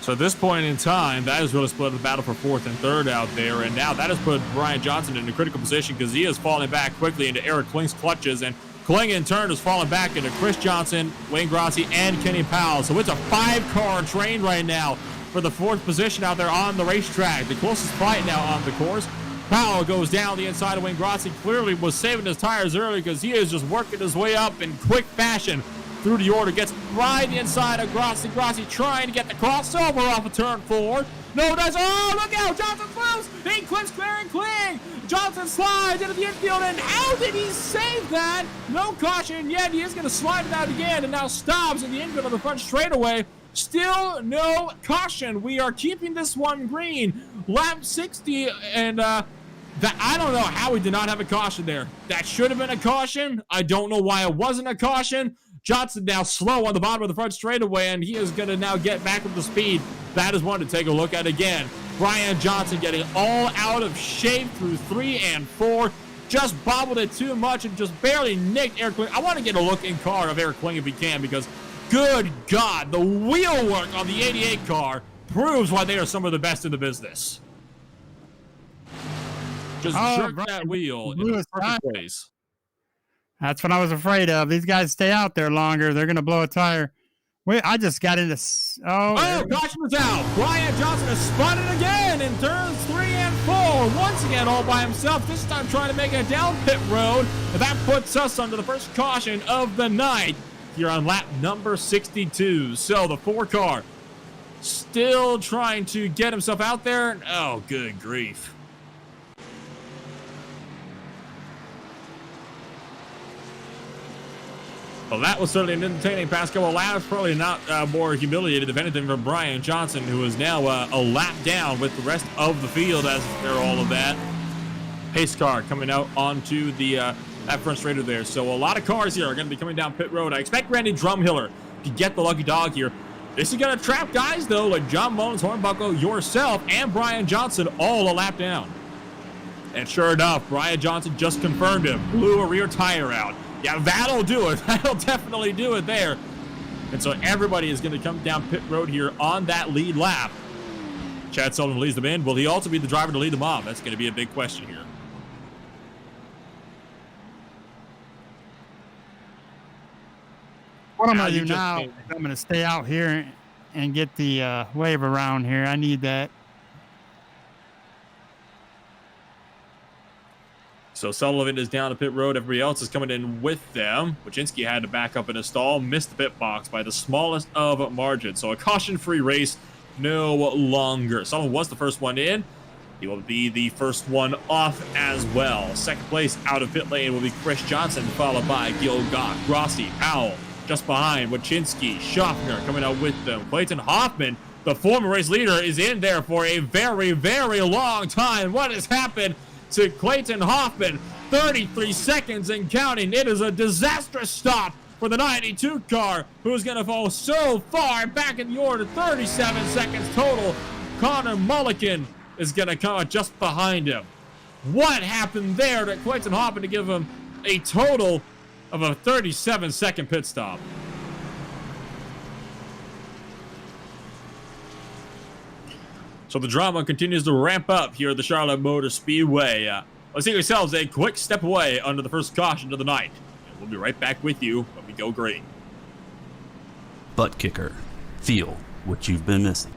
So at this point in time, that has really split the battle for 4th and 3rd out there, and now that has put Brian Johnson in a critical position because he is falling back quickly into Eric Kling's clutches, and Kling in turn is falling back into Chris Johnson, Wayne Grossi, and Kenny Powell. So it's a 5-car train right now for the 4th position out there on the racetrack. The closest fight now on the course. Powell goes down the inside of Wayne Grossi. Clearly was saving his tires early because he is just working his way up in quick fashion through the order. Gets right inside of Grossi. Grossi trying to get the crossover off of turn 4. No, does. Oh, look out. Johnson's loose. He clips clearing Kling. Johnson slides into the infield, and how did he save that? No caution yet. He is going to slide it out again and now stops in the infield of the front straightaway. Still no caution. We are keeping this one green. Lap 60, and I don't know how we did not have a caution there. That should have been a caution. I don't know why it wasn't a caution. Johnson now slow on the bottom of the front straightaway, and he is going to now get back up to speed. That is one to take a look at again. Brian Johnson getting all out of shape through 3 and 4. Just bobbled it too much and just barely nicked Eric Kling. I want to get a look in car of Eric Kling if he can, because good God, the wheel work on the 88 car proves why they are some of the best in the business. Just jerk that wheel in the perfect ways. That's what I was afraid of. These guys stay out there longer. They're going to blow a tire. I just got into... caution is out. Brian Johnson has spun it again in turns 3 and 4. Once again, all by himself. This time trying to make it down pit road. That puts us under the first caution of the night here on lap number 62. So the 4 car still trying to get himself out there. Oh, good grief. Well, that was certainly an entertaining past couple of laps. Probably not more humiliated, if anything, for Brian Johnson, who is now a lap down with the rest of the field as they're all of that. Pace car coming out onto the that front straighter there. So a lot of cars here are going to be coming down pit road. I expect Randy Drumhiller to get the lucky dog here. This is going to trap guys, though, like John Mullins, Hornbuckle, yourself, and Brian Johnson all a lap down. And sure enough, Brian Johnson just confirmed him. Blew a rear tire out. Yeah, that'll do it. That'll definitely do it there. And so everybody is going to come down pit road here on that lead lap. Chad Sullivan leads them in. Will he also be the driver to lead them off? That's going to be a big question here. What I'm going to do now is I'm going to stay out here and get the wave around here. I need that. So Sullivan is down to pit road. Everybody else is coming in with them. Wojcinski had to back up in a stall. Missed the pit box by the smallest of margins. So a caution-free race no longer. Sullivan was the first one in. He will be the first one off as well. Second place out of pit lane will be Chris Johnson, followed by Gil Gawk, Grossi, Powell. Just behind, Wojcinski, Schaffner coming out with them. Clayton Hoffman, the former race leader, is in there for a very, very long time. What has happened to Clayton Hoffman? 33 seconds and counting. It is a disastrous stop for the 92 car, who's going to fall so far back in the order. 37 seconds total. Connor Mulligan is going to come out just behind him. What happened there to Quentin Hoffman to give him a total of a 37-second pit stop? So the drama continues to ramp up here at the Charlotte Motor Speedway. Let's see ourselves a quick step away under the first caution of the night. And we'll be right back with you when we go green. ButtKicker. Feel what you've been missing.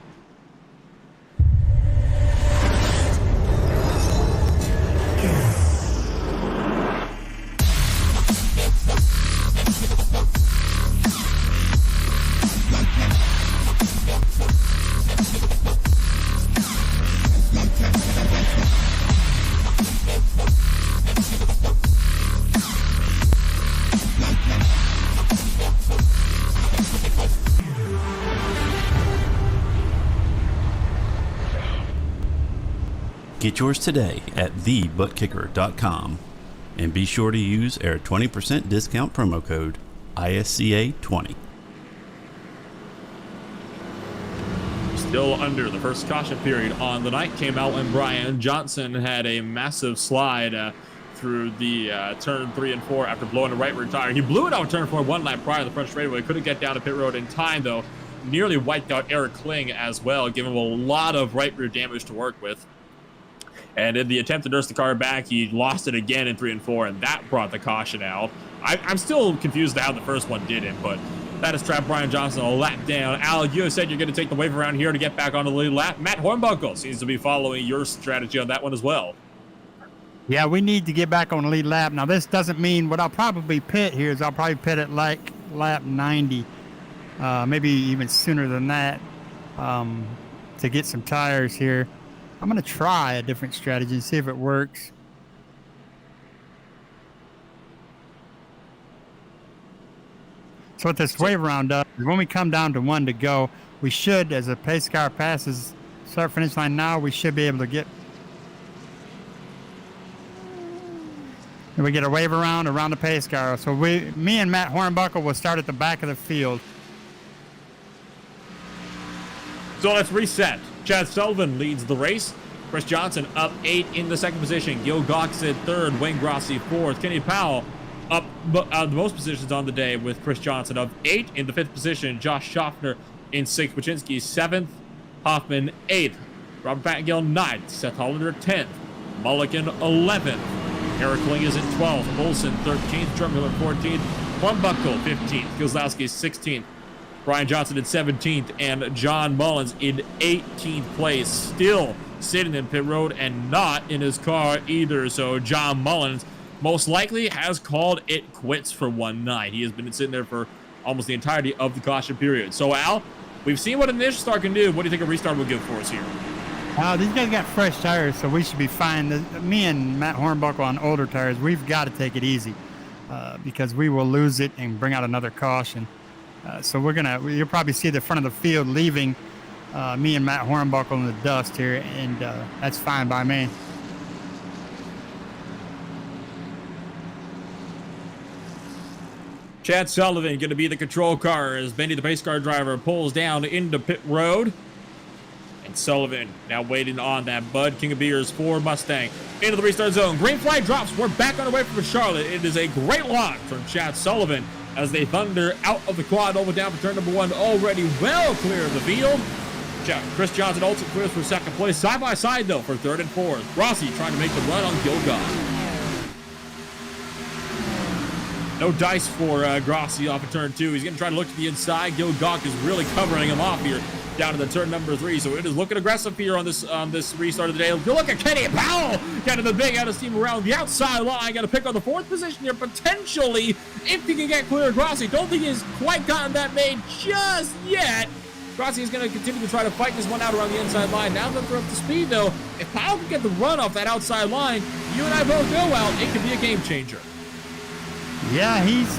Get yours today at TheButtKicker.com and be sure to use our 20% discount promo code ISCA20. Still under the first caution period on the night came out when Brian Johnson had a massive slide through the turn 3 and 4 after blowing a right rear tire. He blew it out turn 4 one lap prior to the front straightaway. Couldn't get down to pit road in time though. Nearly wiped out Eric Kling as well, giving him a lot of right rear damage to work with. And in the attempt to nurse the car back, he lost it again in 3 and 4, and that brought the caution out. I'm still confused how the first one didn't, but that has trapped Brian Johnson a lap down. Al, you have said you're going to take the wave around here to get back on the lead lap. Matt Hornbuckle seems to be following your strategy on that one as well. Yeah, we need to get back on the lead lap. Now, this doesn't mean what I'll probably pit here is I'll probably pit at like lap 90, maybe even sooner than that, to get some tires here. I'm going to try a different strategy and see if it works. So what this wave around does is when we come down to 1 to go, we should, as a pace car passes start finish line now, we should be able to get. And we get a wave around the pace car. So me and Matt Hornbuckle will start at the back of the field. So let's reset. Chad Sullivan leads the race. Chris Johnson up 8 in the second position. Gil Goxid third. Wayne Grossi fourth. Kenny Powell up the most positions on the day with Chris Johnson up 8 in the 5th position. Josh Schaffner in 6th. Pachinski 7th. Hoffman 8th. Robert Pattengill 9th. Seth Hollander 10th. Mulligan 11th. Eric Kling is in 12th. Olson 13th. Drumiller 14th. Hornbuckle 15th. Kozlowski 16th. Brian Johnson in 17th, and John Mullins in 18th place, still sitting in pit road and not in his car either. So John Mullins most likely has called it quits for one night. He has been sitting there for almost the entirety of the caution period. So Al, we've seen what an initial start can do. What do you think a restart will give for us here? These guys got fresh tires, so we should be fine. Me and Matt Hornbuckle on older tires, we've got to take it easy because we will lose it and bring out another caution. So you'll probably see the front of the field leaving me and Matt Hornbuckle in the dust here, and that's fine by me. Chad Sullivan going to be the control car as Benny, the pace car driver, pulls down into pit road. And Sullivan now waiting on that Bud King of Beers Ford Mustang into the restart zone. Green flag drops. We're back on the way from Charlotte. It is a great launch from Chad Sullivan as they thunder out of the quad over down for turn number 1, already well clear of the field. Chris Johnson also clears for second place. Side by side, though, for 3rd and 4th. Rossi trying to make the run on Gilgoff. No dice for Grossi off of turn 2. He's going to try to look to the inside. Gil Gawk is really covering him off here down to the turn number 3. So it is looking aggressive here on this restart of the day. Look at Kenny Powell getting the big out of steam around the outside line. Got to pick on the 4th position here potentially if he can get clear of Grossi. Don't think he's quite gotten that made just yet. Grossi is going to continue to try to fight this one out around the inside line. Now that they're up to speed, though, if Powell can get the run off that outside line, you and I both know, Al, it could be a game changer. Yeah, he's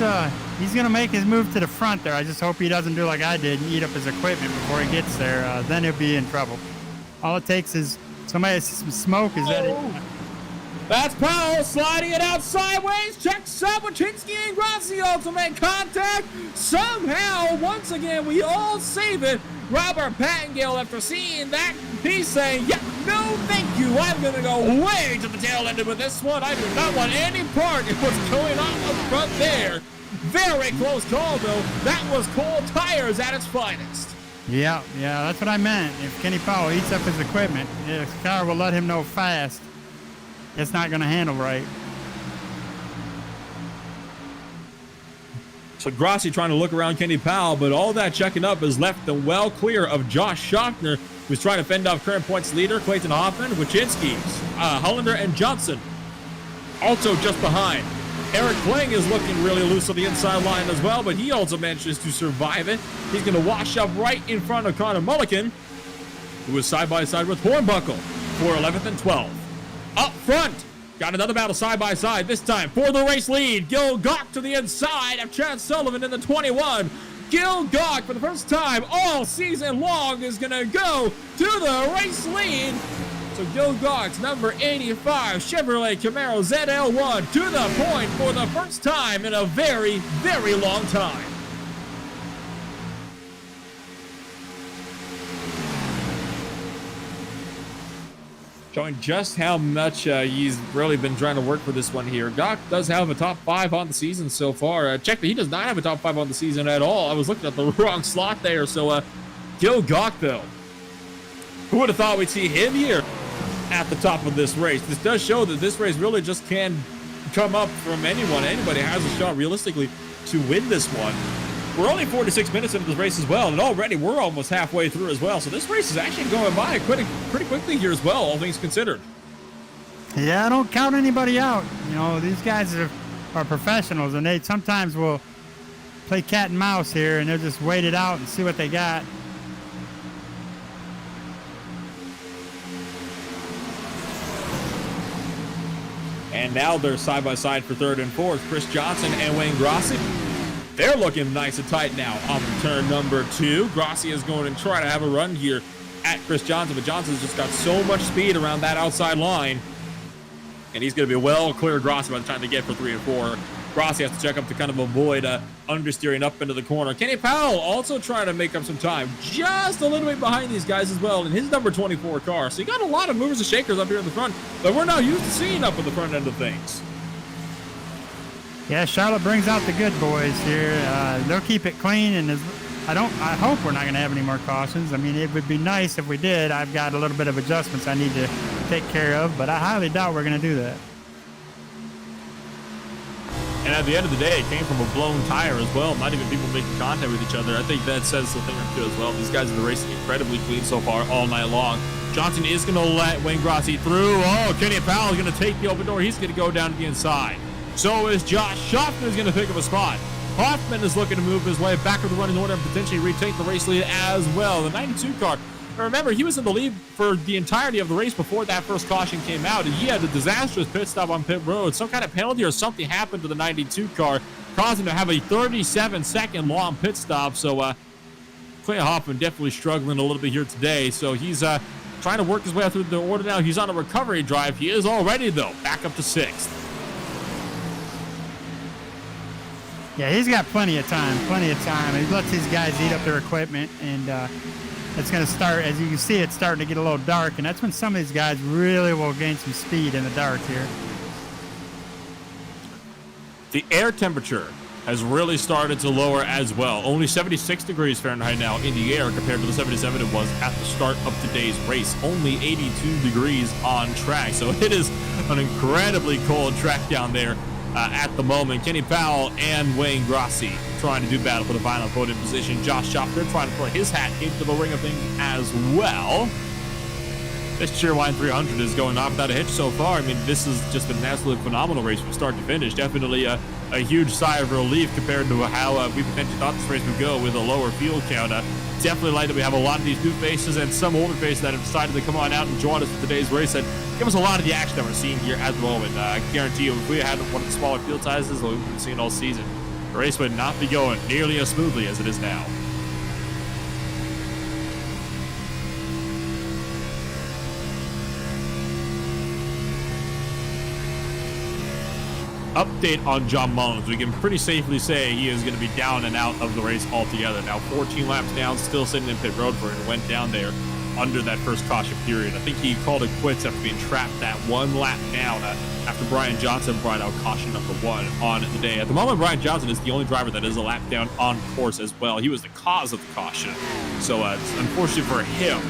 going to make his move to the front there. I just hope he doesn't do like I did and eat up his equipment before he gets there. Then he'll be in trouble. All it takes is somebody sees some smoke. Is that it? That's Powell sliding it out sideways. Checks up. Wachinski and Grossi also make contact. Somehow, once again, we all save it. Robert Pattengill, after seeing that, he's saying, yep, no thank you. I'm going to go way to the tail end with this one. I do not want any part in what's going on up front there. Very close call, though. That was cold tires at its finest. Yeah, that's what I meant. If Kenny Powell eats up his equipment, his car will let him know fast it's not going to handle right. So Grossi trying to look around Kenny Powell, but all that checking up has left them well clear of Josh Schaffner, who's trying to fend off current points leader Clayton Hoffman, Wachinski, Hollander, and Johnson. Also just behind. Eric Kling is looking really loose on the inside line as well, but he also manages to survive it. He's going to wash up right in front of Connor Mulligan, who is side by side with Hornbuckle for 11th and 12th. Up front, got another battle side by side, this time for the race lead. Gil Gawk to the inside of Chad Sullivan in the 21. Gil Gawk, for the first time all season long, is going to go to the race lead. So Gil Gawk's number 85 Chevrolet Camaro ZL1 to the point for the first time in a very, very long time. Showing just how much he's really been trying to work for this one here. Gawk does have a top 5 on the season so far. Check that he does not have a top 5 on the season at all. I was looking at the wrong slot there. So Gil Gawk, though, who would have thought we'd see him here at the top of this race? This does show that this race really just can come up from anyone. Anybody has a shot realistically to win this one. We're only 46 minutes into this race as well, and already we're almost halfway through as well. So this race is actually going by pretty quickly here as well, all things considered. Yeah, I don't count anybody out. You know, these guys are professionals, and they sometimes will play cat and mouse here, and they'll just wait it out and see what they got. And now they're side by side for 3rd and 4th. Chris Johnson and Wayne Grossi. They're looking nice and tight now on turn number 2. Grossi is going to try to have a run here at Chris Johnson, but Johnson's just got so much speed around that outside line. And he's going to be well clear of Grossi by the time they get for 3 and 4. Grossi has to check up to kind of avoid understeering up into the corner. Kenny Powell also trying to make up some time, just a little bit behind these guys as well in his number 24 car. So you got a lot of movers and shakers up here in the front that we're not used to seeing up at the front end of things. Yeah, Charlotte brings out the good boys here. They'll keep it clean, and I hope we're not going to have any more cautions. I mean, it would be nice if we did. I've got a little bit of adjustments I need to take care of, but I highly doubt we're going to do that. And at the end of the day, it came from a blown tire as well. Not even people making contact with each other. I think that says the thing or two as well. These guys are racing incredibly clean so far all night long. Johnson is going to let Wayne Grossi through. Oh, Kenny Powell is going to take the open door. He's going to go down to the inside. So is Josh Schaffner is going to pick up a spot. Hoffman is looking to move his way back to the running order and potentially retake the race lead as well. The 92 car, remember, he was in the lead for the entirety of the race before that first caution came out, and he had a disastrous pit stop on pit road. Some kind of penalty or something happened to the 92 car, causing him to have a 37-second long pit stop. So Clay Hoffman definitely struggling a little bit here today. So he's trying to work his way through the order now. He's on a recovery drive. He is already, though, back up to 6th. Yeah, he's got plenty of time. He lets these guys eat up their equipment, and it's going to start, as you can see, it's starting to get a little dark, and that's when some of these guys really will gain some speed in the dark here. The air temperature has really started to lower as well. Only 76 degrees Fahrenheit now in the air compared to the 77 it was at the start of today's race. Only 82 degrees on track, so it is an incredibly cold track down there. At the moment, Kenny Powell and Wayne Grossi trying to do battle for the final podium position. Josh Schaffner trying to throw his hat into the ring of things as well. This Cheerwine 300 is going off without a hitch so far. I mean, this has just been an absolutely phenomenal race from start to finish. Definitely a huge sigh of relief compared to how we potentially thought this race would go with a lower field count. Definitely like that we have a lot of these new faces and some older faces that have decided to come on out and join us for today's race and give us a lot of the action that we're seeing here at the moment. I guarantee you, if we had one of the smaller field sizes that we've been seeing all season, the race would not be going nearly as smoothly as it is now. Update on John Mullins. We can pretty safely say he is going to be down and out of the race altogether. Now 14 laps down, still sitting in pit road for it. Went down there under that first caution period. I think he called it quits after being trapped that one lap down after Brian Johnson brought out caution number 1 on the day. At the moment, Brian Johnson is the only driver that is a lap down on course as well. He was the cause of the caution, so it's unfortunate for him.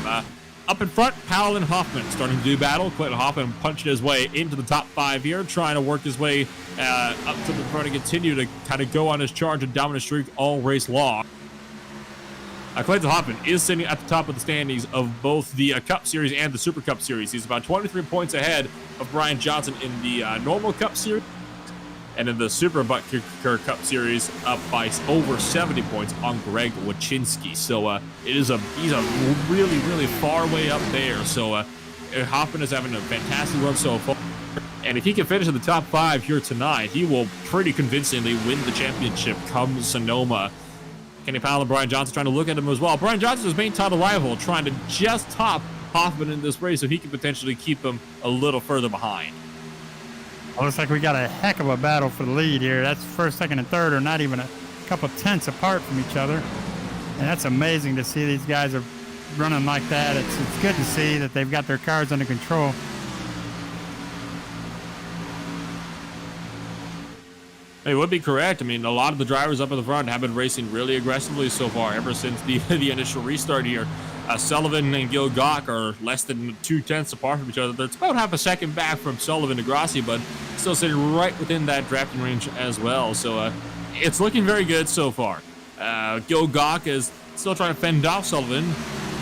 Up in front, Powell and Hoffman starting to do battle. Clinton Hoffman punching his way into the top 5 here, trying to work his way up to the front and continue to kind of go on his charge and dominant streak all race long. Clayton Hoffman is sitting at the top of the standings of both the Cup Series and the Super Cup Series. He's about 23 points ahead of Brian Johnson in the normal Cup Series, and in the Super ButtKicker Cup Series up by over 70 points on Greg Wachinski. So he's a really, really far way up there. So Hoffman is having a fantastic run so far. And if he can finish in the top 5 here tonight, he will pretty convincingly win the championship come Sonoma. Kenny Powell and Brian Johnson trying to look at him as well. Brian Johnson's main title rival trying to just top Hoffman in this race so he can potentially keep him a little further behind. Well, looks like we got a heck of a battle for the lead here. That's first, second, and third are not even a couple tenths apart from each other. And that's amazing to see these guys are running like that. It's good to see that they've got their cars under control. It would be correct. I mean, a lot of the drivers up at the front have been racing really aggressively so far ever since the initial restart here. Sullivan and Gil Gach are less than 2 tenths apart from each other. It's about half a second back from Sullivan to Grassi, but still sitting right within that drafting range as well. So it's looking very good so far. Gil Gach is still trying to fend off Sullivan.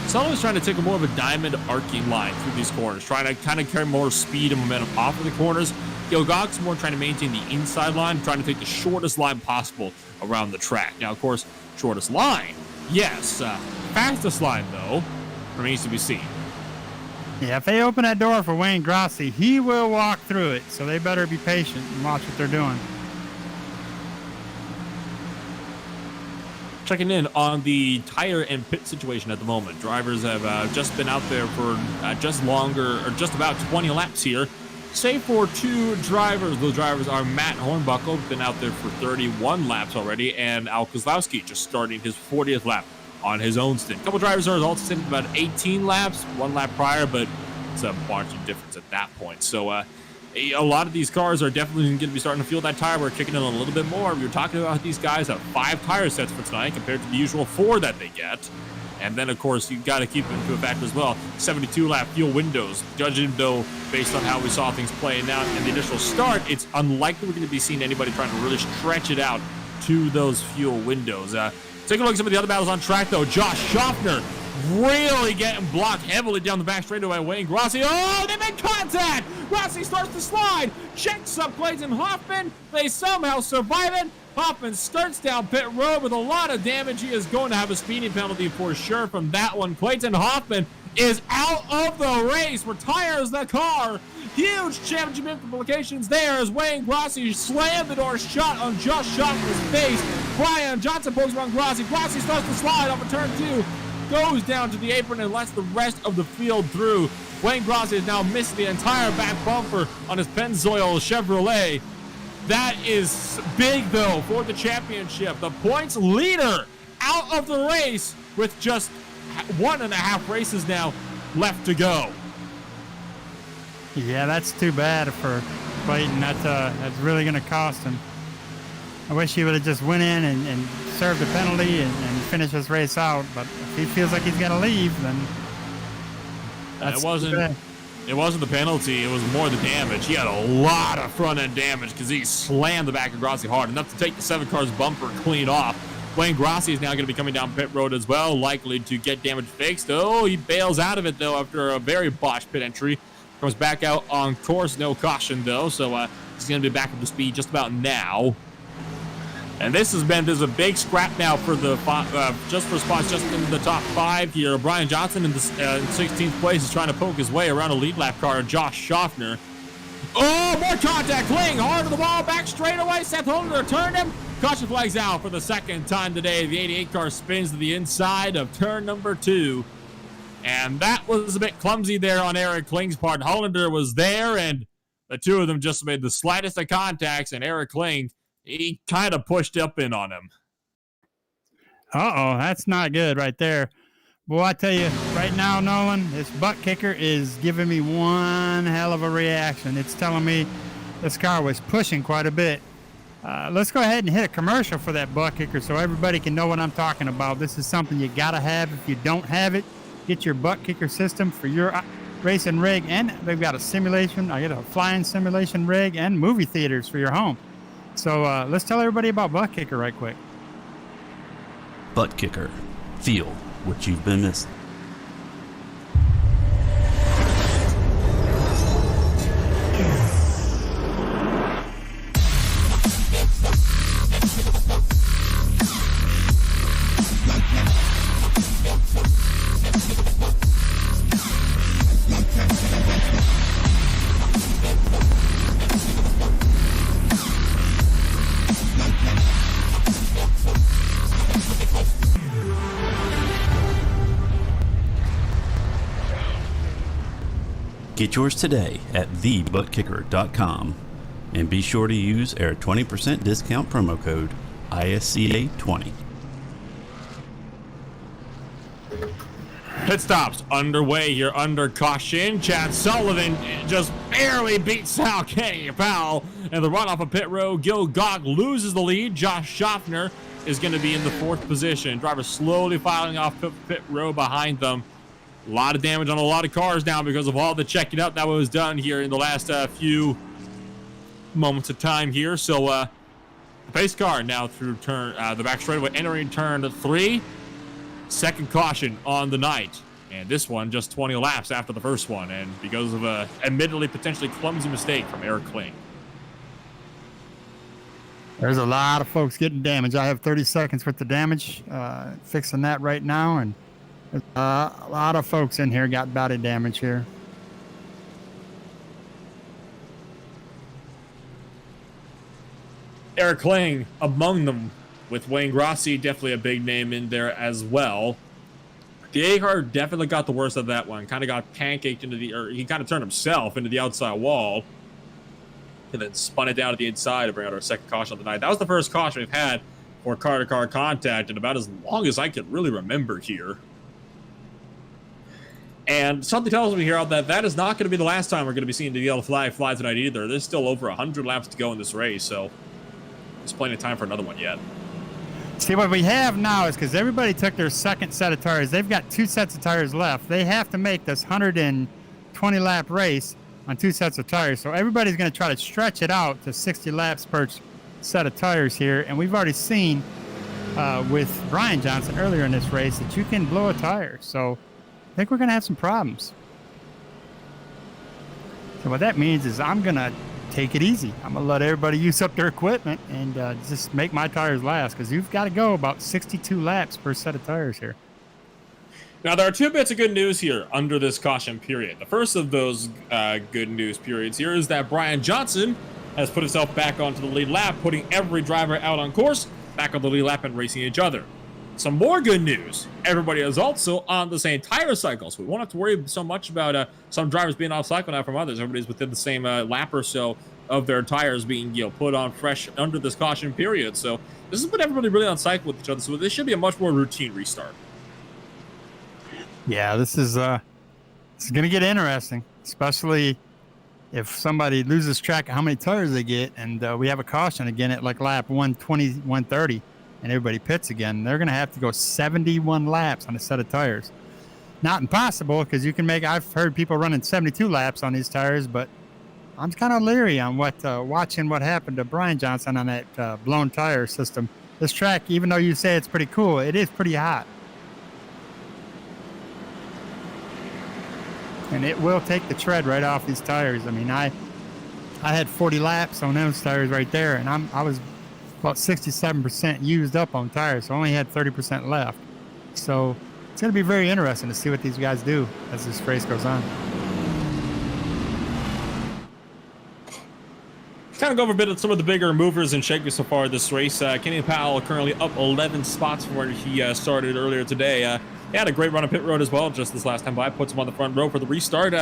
Sullivan's trying to take a more of a diamond arcing line through these corners, trying to kind of carry more speed and momentum off of the corners. Gil Gach's more trying to maintain the inside line, trying to take the shortest line possible around the track. Now, of course, shortest line, yes. Fastest line, though, remains to be seen. Yeah, if they open that door for Wayne Grassi, he will walk through it. So they better be patient and watch what they're doing. Checking in on the tire and pit situation at the moment. Drivers have just been out there for just about 20 laps here. Save for 2 drivers. Those drivers are Matt Hornbuckle, been out there for 31 laps already, and Al Kozlowski just starting his 40th lap on his own stint. A couple drivers are also sitting about 18 laps, 1 lap prior, but it's a margin difference at that point. So a lot of these cars are definitely going to be starting to feel that tire. We're kicking in a little bit more. We were talking about these guys have 5 tire sets for tonight compared to the usual 4 that they get. And then, of course, you've got to keep into a factor as well. 72-lap fuel windows. Judging, though, based on how we saw things playing out in the initial start, it's unlikely we're going to be seeing anybody trying to really stretch it out to those fuel windows. Take a look at some of the other battles on track, though. Josh Schaffner really getting blocked heavily down the back straightaway. Wayne Grassi. Oh, they make contact! Grassi starts to slide. Checks up Clayton Hoffman. They somehow survive it. Hoffman skirts down pit road with a lot of damage. He is going to have a speeding penalty for sure from that one. Clayton Hoffman is out of the race, retires the car. Huge championship implications there as Wayne Grassi slammed the door shut on Josh Schaffner's face. Brian Johnson pokes around Grassi. Grassi starts to slide off of turn 2, goes down to the apron and lets the rest of the field through. Wayne Grassi is now missing the entire back bumper on his Pennzoil Chevrolet. That is big, though, for the championship. The points leader out of the race with just 1.5 races now left to go. Yeah, that's too bad for Clayton. That's really going to cost him. I wish he would have just went in and served the penalty and finished his race out. But if he feels like he's going to leave, then that's It wasn't the penalty, it was more the damage. He had a lot of front-end damage because he slammed the back of Grassi hard, enough to take the 7 car's bumper clean off. Wayne Grassi is now going to be coming down pit road as well, likely to get damage fixed. Oh, he bails out of it, though, after a very botched pit entry. Comes back out on course, no caution, though, so he's going to be back up to speed just about now. And there's a big scrap now for the just for spots just in the top 5 here. Brian Johnson in 16th place is trying to poke his way around a lead lap car, Josh Schaffner. Oh, more contact. Kling hard to the wall, back straight away. Seth Holder turned him. Caution flags out for the 2nd time today. The 88 car spins to the inside of turn number 2. And that was a bit clumsy there on Eric Kling's part. Hollander was there, and the 2 of them just made the slightest of contacts, and Eric Kling, he kind of pushed up in on him. Uh-oh, that's not good right there. Boy, I tell you, right now, Nolan, this ButtKicker is giving me one hell of a reaction. It's telling me this car was pushing quite a bit. Let's go ahead and hit a commercial for that ButtKicker so everybody can know what I'm talking about. This is something you got to have. If you don't have it, get your ButtKicker system for your racing rig. And they've got a simulation. I get a flying simulation rig and movie theaters for your home. So let's tell everybody about ButtKicker right quick. ButtKicker. Feel what you've been missing. Get yours today at thebutkicker.com and be sure to use our 20% discount promo code ISCA20. Pit stops underway here under caution. Chad Sullivan just barely beats Sal Kenny Powell. And the run off of pit road, Gil Gog loses the lead. Josh Schaffner is going to be in the 4th position. Driver slowly filing off pit road behind them. A lot of damage on a lot of cars now because of all the checking out that was done here in the last few moments of time here. So the pace car now through turn the back straightaway entering turn 3. Second caution on the night, and this one just 20 laps after the first one, and because of a admittedly potentially clumsy mistake from Eric Kling. There's a lot of folks getting damage. I have 30 seconds worth of damage, fixing that right now, and a lot of folks in here got body damage here. Eric Kling among them, with Wayne Grossi definitely a big name in there as well. The A-car definitely got the worst of that one. Kind of got pancaked into the, or he kind of turned himself into the outside wall, and then spun it down to the inside to bring out our second caution of the night. That was the first caution we've had for car-to-car contact in about as long as I can really remember here. And something tells me here that that is not going to be the last time we're going to be seeing the yellow flag fly tonight either. There's still over 100 laps to go in this race, so there's plenty of time for another one yet. See, what we have now is because everybody took their second set of tires. They've got 2 sets of tires left. They have to make this 120 lap race on 2 sets of tires. So everybody's going to try to stretch it out to 60 laps per set of tires here. And we've already seen with Brian Johnson earlier in this race that you can blow a tire. So I think we're going to have some problems. So what that means is I'm going to take it easy. I'm going to let everybody use up their equipment and just make my tires last, because you've got to go about 62 laps per set of tires here. Now, there are 2 bits of good news here under this caution period. The first of those good news periods here is that Brian Johnson has put himself back onto the lead lap, putting every driver out on course, back on the lead lap and racing each other. Some more good news. Everybody is also on the same tire cycle, so we won't have to worry so much about some drivers being off cycle now from others. Everybody's within the same lap or so of their tires being put on fresh under this caution period. So this has put everybody really on cycle with each other. So this should be a much more routine restart. Yeah, this is going to get interesting, especially if somebody loses track of how many tires they get, and we have a caution again at like lap 120, 130. And everybody pits again. They're going to have to go 71 laps on a set of tires. Not impossible, because you can make, I've heard people running 72 laps on these tires, but I'm kind of leery on watching what happened to Brian Johnson on that blown tire system. This track, even though you say it's pretty cool, it is pretty hot. And it will take the tread right off these tires. I mean, I had 40 laps on those tires right there, and I was about 67% used up on tires, so I only had 30% left. So it's going to be very interesting to see what these guys do as this race goes on. Kind of go over a bit of some of the bigger movers and shakers so far this race. Kenny Powell currently up 11 spots from where he started earlier today. He had a great run on pit road as well just this last time by. Puts him on the front row for the restart.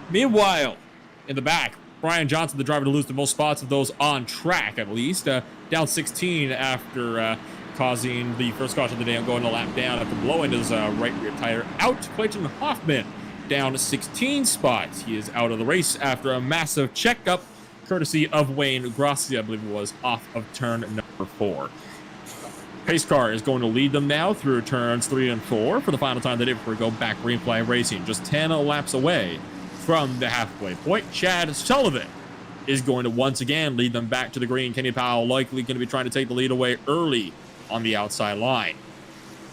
Meanwhile, in the back, Brian Johnson, the driver to lose the most spots of those on track, at least. Down 16 after causing the first caution of the day going a lap down after blowing his right rear tire out. Clayton Hoffman down 16 spots. He is out of the race after a massive checkup, courtesy of Wayne Grossi, I believe it was, off of turn number 4. Pace car is going to lead them now through turns 3 and 4 for the final time today before we go back green flag racing. Just 10 laps away from the halfway point. Chad Sullivan is going to once again lead them back to the green. Kenny Powell likely going to be trying to take the lead away early on the outside line.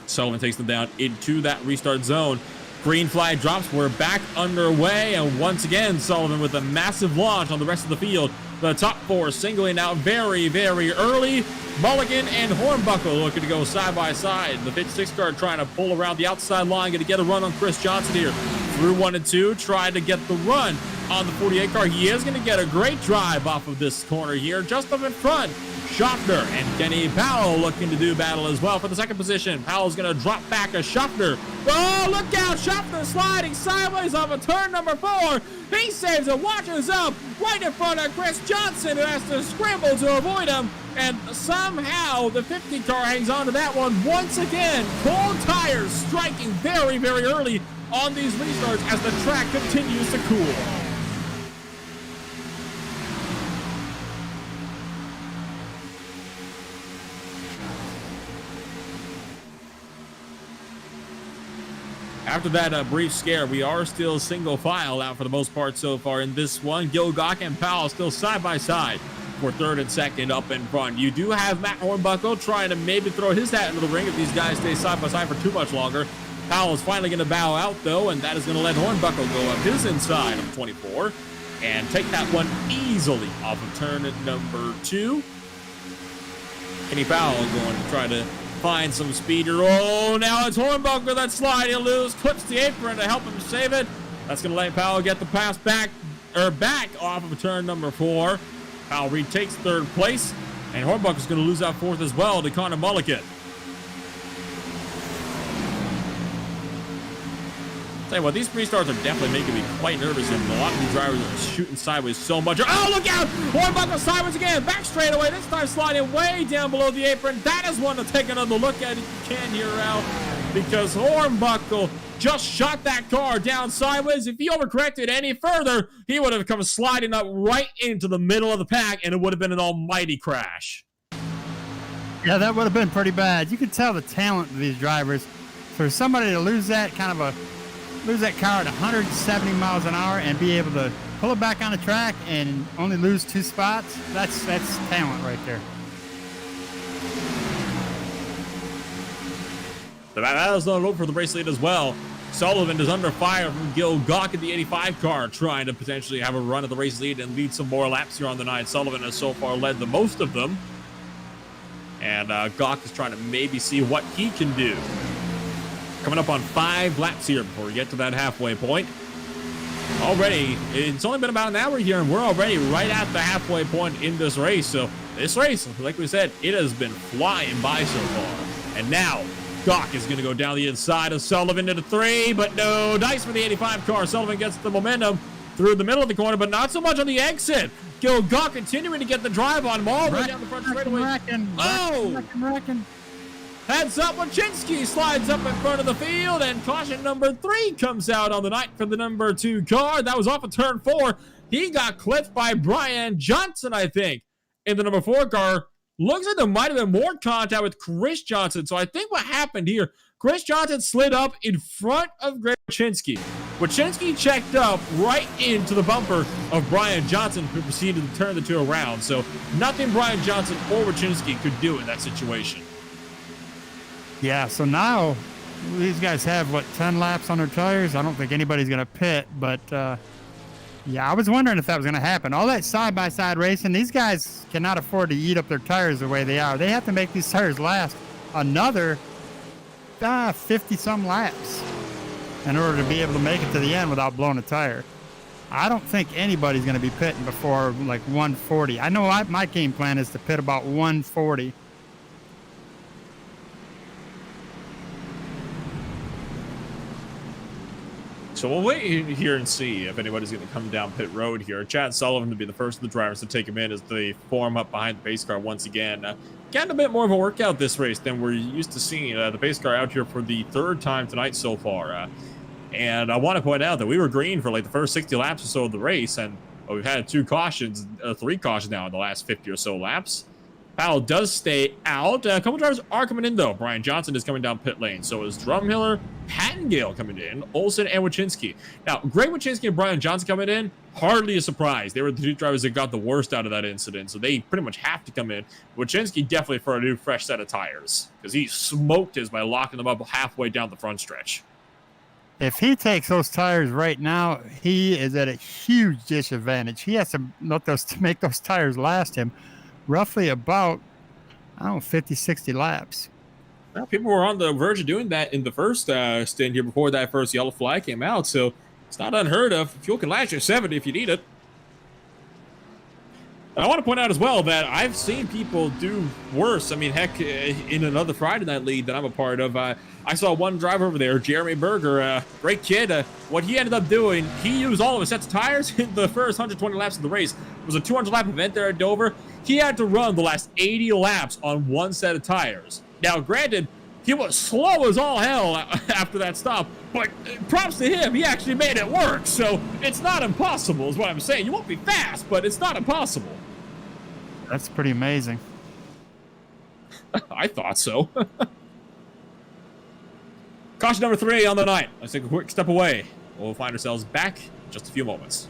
Sullivan takes them down into that restart zone. Green flag drops. We're back underway. And once again, Sullivan with a massive launch on the rest of the field. The top 4 singling out very, very early. Mulligan and Hornbuckle looking to go side by side. The 56 car trying to pull around the outside line. Going to get a run on Chris Johnson here. Through 1 and 2. Trying to get the run on the 48 car. He is going to get a great drive off of this corner here. Just up in front. Schaffner and Kenny Powell looking to do battle as well for the second position. Powell's going to drop back a Schaffner. Oh, look out. Schaffner sliding sideways off of turn number 4. He saves it, watches up right in front of Chris Johnson, who has to scramble to avoid him. And somehow the 50 car hangs on to that one once again. Cold tires striking very, very early on these restarts as the track continues to cool. After that brief scare, we are still single file out for the most part so far in this one. Gilgok and Powell still side by side for third and second up in front. You do have Matt Hornbuckle trying to maybe throw his hat into the ring if these guys stay side by side for too much longer. Powell is finally going to bow out, though, and that is going to let Hornbuckle go up his inside of 24 and take that one easily off of turn number 2. Kenny Powell going to try to find some speed here. Oh, now it's Hornbuckle that's sliding loose, clips the apron to help him save it. That's going to let Powell get the pass back off of turn number 4. Powell retakes third place, and Hornbuckle's going to lose out fourth as well to Connor Mulligan. Tell you what, these restarts are definitely making me quite nervous, and a lot of these drivers are shooting sideways so much. Oh, look out! Hornbuckle sideways again, back straight away, this time sliding way down below the apron. That is one to take another look at if you can here out, because Hornbuckle just shot that car down sideways. If he overcorrected any further, he would have come sliding up right into the middle of the pack, and it would have been an almighty crash. Yeah, that would have been pretty bad. You could tell the talent of these drivers. For somebody to lose that car at 170 miles an hour and be able to pull it back on the track and only lose 2 spots, that's talent right there. The battle's not over for the race lead as well. Sullivan is under fire from Gil Gawk in the 85 car, trying to potentially have a run at the race lead and lead some more laps here on the night. Sullivan has so far led the most of them. And Gawk is trying to maybe see what he can do. Coming up on 5 laps here before we get to that halfway point. Already, it's only been about an hour here, and we're already right at the halfway point in this race. So this race, like we said, it has been flying by so far. And now, Gawk is going to go down the inside of Sullivan into 3, but no dice for the 85 car. Sullivan gets the momentum through the middle of the corner, but not so much on the exit. Gil Gawk continuing to get the drive on him all the way down the front straightaway. Wrecking. Heads up, Wachinski slides up in front of the field, and caution number 3 comes out on the night for the number 2 car. That was off of turn 4. He got clipped by Brian Johnson, I think, in the number 4 car. Looks like there might have been more contact with Chris Johnson. So I think what happened here, Chris Johnson slid up in front of Greg Wachinski. Wachinski checked up right into the bumper of Brian Johnson, who proceeded to turn the 2 around. So nothing Brian Johnson or Wachinski could do in that situation. Yeah, so now these guys have, 10 laps on their tires? I don't think anybody's going to pit, but yeah, I was wondering if that was going to happen. All that side-by-side racing, these guys cannot afford to eat up their tires the way they are. They have to make these tires last another 50-some laps in order to be able to make it to the end without blowing a tire. I don't think anybody's going to be pitting before, 140. I know my game plan is to pit about 140. So we'll wait here and see if anybody's going to come down pit road here. Chad Sullivan to be the first of the drivers to take him in as they form up behind the pace car once again. Getting a bit more of a workout this race than we're used to seeing. The pace car out here for the third time tonight so far. And I want to point out that we were green for like the first 60 laps or so of the race, and we've had 3 cautions now in the last 50 or so laps. Powell does stay out. A couple drivers are coming in, though. Brian Johnson is coming down pit lane. So is Drumhiller, Pattengale coming in, Olsen, and Wachinski. Now, Greg Wachinski and Brian Johnson coming in, hardly a surprise. They were the 2 drivers that got the worst out of that incident, so they pretty much have to come in. Wachinski definitely for a new fresh set of tires, because he smoked his by locking them up halfway down the front stretch. If he takes those tires right now, he is at a huge disadvantage. He has to make those tires last him roughly about, 50, 60 laps. Well, people were on the verge of doing that in the first stint here before that first yellow flag came out, so it's not unheard of. Fuel can last you 70 if you need it. And I want to point out as well that I've seen people do worse. I mean, heck, in another Friday Night League that I'm a part of, I saw one driver over there, Jeremy Berger, great kid. What he ended up doing, he used all of his sets of tires in the first 120 laps of the race. It was a 200-lap event there at Dover. He had to run the last 80 laps on one set of tires. Now, granted, he was slow as all hell after that stop, but props to him, he actually made it work. So it's not impossible is what I'm saying. You won't be fast, but it's not impossible. That's pretty amazing. I thought so. Caution number 3 on the night. Let's take a quick step away. We'll find ourselves back in just a few moments.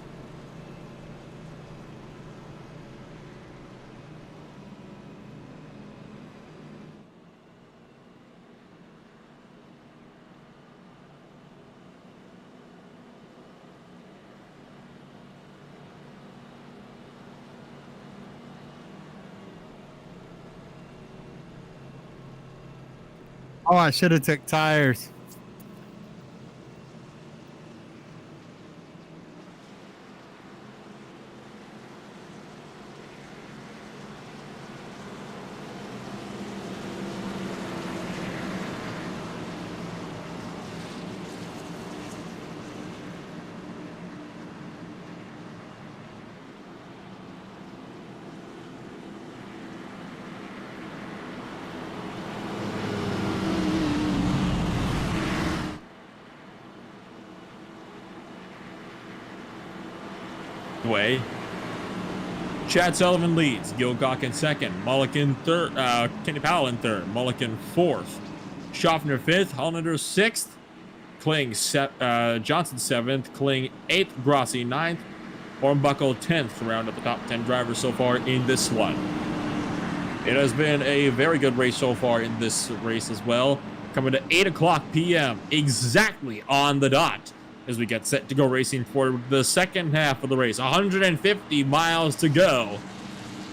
Oh, I should have took tires. Way. Chad Sullivan leads. Gil Gawk in second. Mulligan third. Kenny Powell in third. Mulligan fourth. Schaffner fifth. Hollander sixth. Kling Johnson seventh. Kling eighth. Grossi ninth. Hornbuckle 10th. Round up the top 10 drivers so far in this one. It has been a very good race so far in this race as well. Coming to 8 o'clock p.m. exactly on the dot as we get set to go racing for the second half of the race. 150 miles to go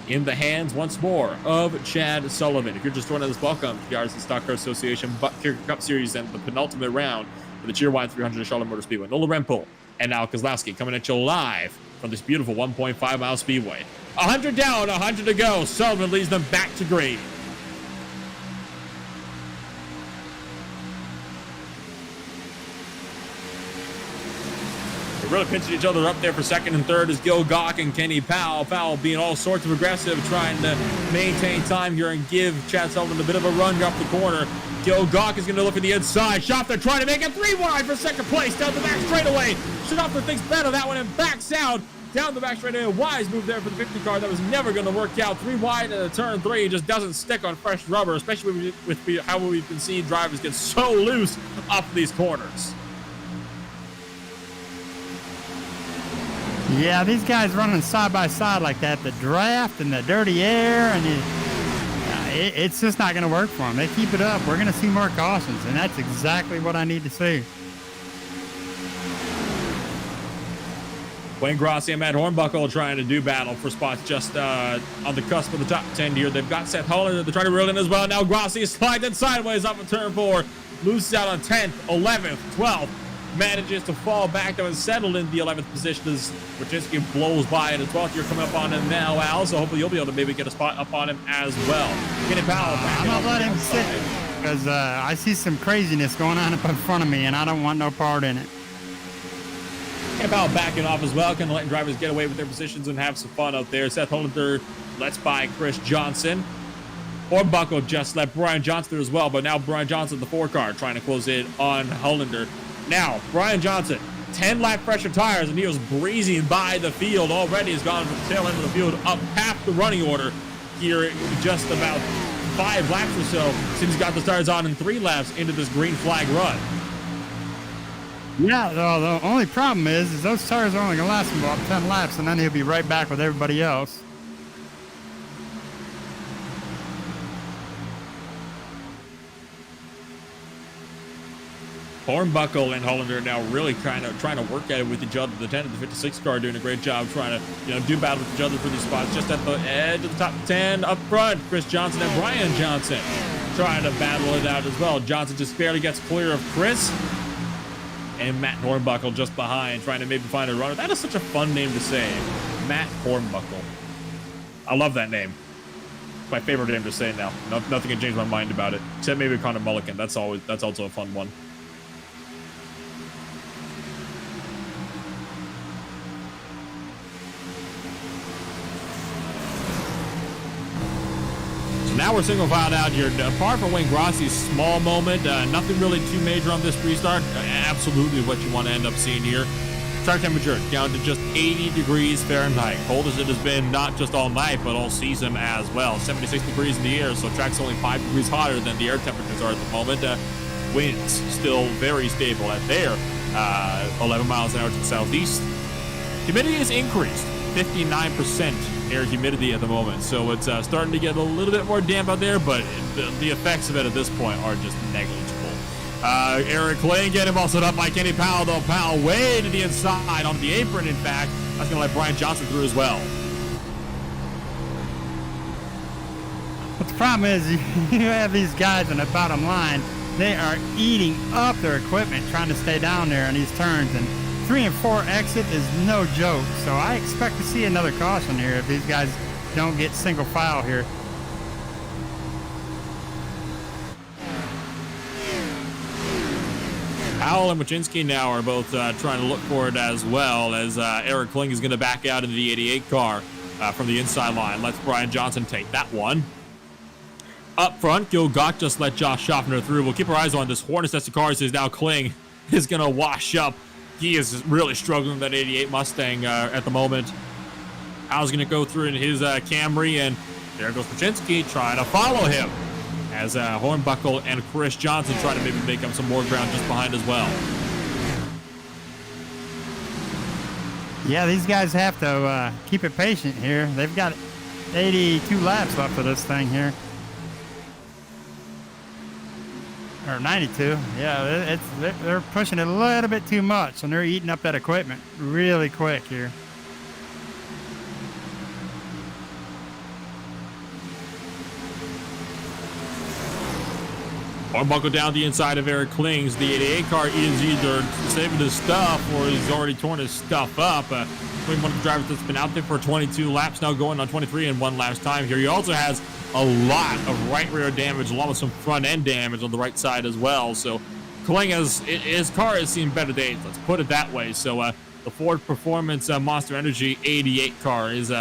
in the hands once more of Chad Sullivan. If you're just joining us, welcome to the RC Stock Car Association ButtKicker Cup Series and the penultimate round for the Cheerwine 300 at Charlotte Motor Speedway. Nola Rempel and Al Kozlowski coming at you live from this beautiful 1.5 mile speedway. 100 down, 100 to go. Sullivan leads them back to green. They're really pinching each other up there for second and third as Gil Gawk and Kenny Powell. Powell being all sorts of aggressive, trying to maintain time here and give Chad Sullivan a bit of a run up the corner. Gil Gawk is going to look at the inside. Schaffner trying to make it 3 wide for second place down the back straightaway. Schaffner thinks better that one and backs out down the back straightaway. Wise move there for the 50 car. That was never going to work out. 3 wide at turn 3 just doesn't stick on fresh rubber, especially with how we've been seeing drivers get so loose off these corners. Yeah, these guys running side by side like that, the draft and the dirty air, and it's just not going to work for them. They keep it up, we're going to see more cautions, and that's exactly what I need to see. Wayne Grossi and Matt Hornbuckle trying to do battle for spots just on the cusp of the top 10 here. They've got Seth Hollander. They're trying to reel in as well. Now Grossi is sliding sideways off of turn 4. Loses out on 10th, 11th, 12th. Manages to fall back and settle in the 11th position as Wachinski blows by in the 12th. You're coming up on him now, Al, so hopefully you'll be able to maybe get a spot up on him as well. Kenny Powell back. I'm going to let him sit because I see some craziness going on up in front of me, and I don't want no part in it. Camp out backing off as well, kind of letting drivers get away with their positions and have some fun out there. Seth Hollander lets by Chris Johnson. Hornbuckle just let Brian Johnson through as well, but now Brian Johnson, the 4 car, trying to close in on Hollander. Now, Brian Johnson, 10 lap pressure tires, and he was breezing by the field already. Has gone from the tail end of the field up half the running order here in just about 5 laps or so since he's got the tires on in 3 laps into this green flag run. Yeah, the only problem is those tires are only going to last him about 10 laps, and then he'll be right back with everybody else. Hornbuckle and Hollander now really trying to work at it with each other. The 10 and the 56 car doing a great job trying to do battle with each other for these spots. Just at the edge of the top 10 up front, Chris Johnson and Brian Johnson trying to battle it out as well. Johnson just barely gets clear of Chris, and Matt Hornbuckle just behind, trying to maybe find a runner. That is such a fun name to say, Matt Hornbuckle. I love that name. It's my favorite name to say now. Nothing can change my mind about it, except maybe Connor Mulligan. That's also a fun one. Now we're single filed out here. Apart from Wayne Grossi's small moment, nothing really too major on this restart. Absolutely what you want to end up seeing here. Track temperature down to just 80 degrees Fahrenheit. Cold as it has been not just all night, but all season as well. 76 degrees in the air, so track's only 5 degrees hotter than the air temperatures are at the moment. Winds still very stable at there. 11 miles an hour to the southeast. Humidity has increased. 59% air humidity at the moment, so it's starting to get a little bit more damp out there, but the effects of it at this point are just negligible. Eric Lane getting busted up by Kenny Powell, though. Powell way to the inside on the apron, in fact. That's going to let Brian Johnson through as well. But the problem is, you have these guys in the bottom line. They are eating up their equipment trying to stay down there on these turns, and 3 and 4 exit is no joke. So I expect to see another caution here if these guys don't get single file here. Powell and Wachinski now are both trying to look for it as well, as Eric Kling is going to back out into the 88 car from the inside line. Lets Brian Johnson take that one. Up front, Gil Gach just let Josh Schaffner through. We'll keep our eyes on this Hornets test of cars. Is now Kling is going to wash up. He is really struggling with that 88 Mustang at the moment. Powell's going to go through in his Camry, and there goes Wachinski trying to follow him, as Hornbuckle and Chris Johnson try to maybe make up some more ground just behind as well. Yeah, these guys have to keep it patient here. They've got 82 laps left of this thing here. Or 92. Yeah, they're pushing it a little bit too much, and they're eating up that equipment really quick here. Hornbuckle down the inside of Eric Kling's. The 88 car is either saving his stuff or he's already torn his stuff up. One of the drivers that's been out there for 22 laps now, going on 23 in 1 lap's time here. He also has a lot of right rear damage, along with some front end damage on the right side as well. So Kling his car has seen better days, let's put it that way. So the Ford Performance Monster Energy 88 car is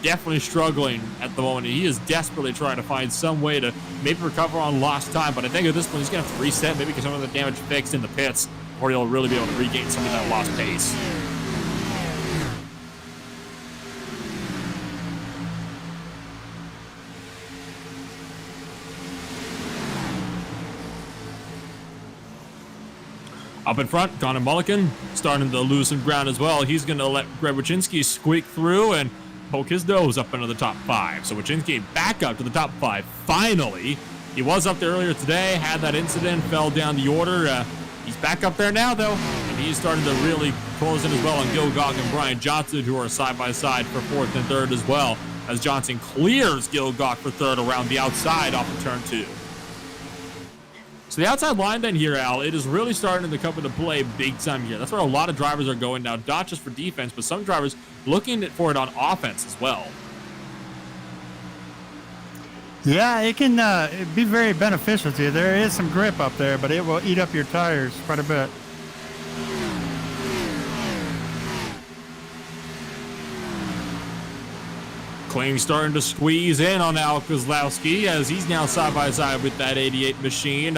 definitely struggling at the moment. He is desperately trying to find some way to maybe recover on lost time, but I think at this point he's going to have to reset, maybe get some of the damage fixed in the pits, or he'll really be able to regain some of that lost pace. Up in front, Connor Mulligan starting to lose some ground as well. He's going to let Greg Wachinski squeak through and poke his nose up into the top 5. So Wachinski back up to the top 5. Finally, he was up there earlier today, had that incident, fell down the order. He's back up there now, though, and he's starting to really close in as well on Gil Gach and Brian Johnson, who are side by side for 4th and 3rd as well, as Johnson clears Gil Gach for 3rd around the outside off of turn 2. So the outside line then here, Al, it is really starting to come into play big time here. That's where a lot of drivers are going now, not just for defense, but some drivers looking for it on offense as well. Yeah, it can be very beneficial to you. There is some grip up there, but it will eat up your tires quite a bit. Kling starting to squeeze in on Al Kozlowski as he's now side by side with that 88 machine.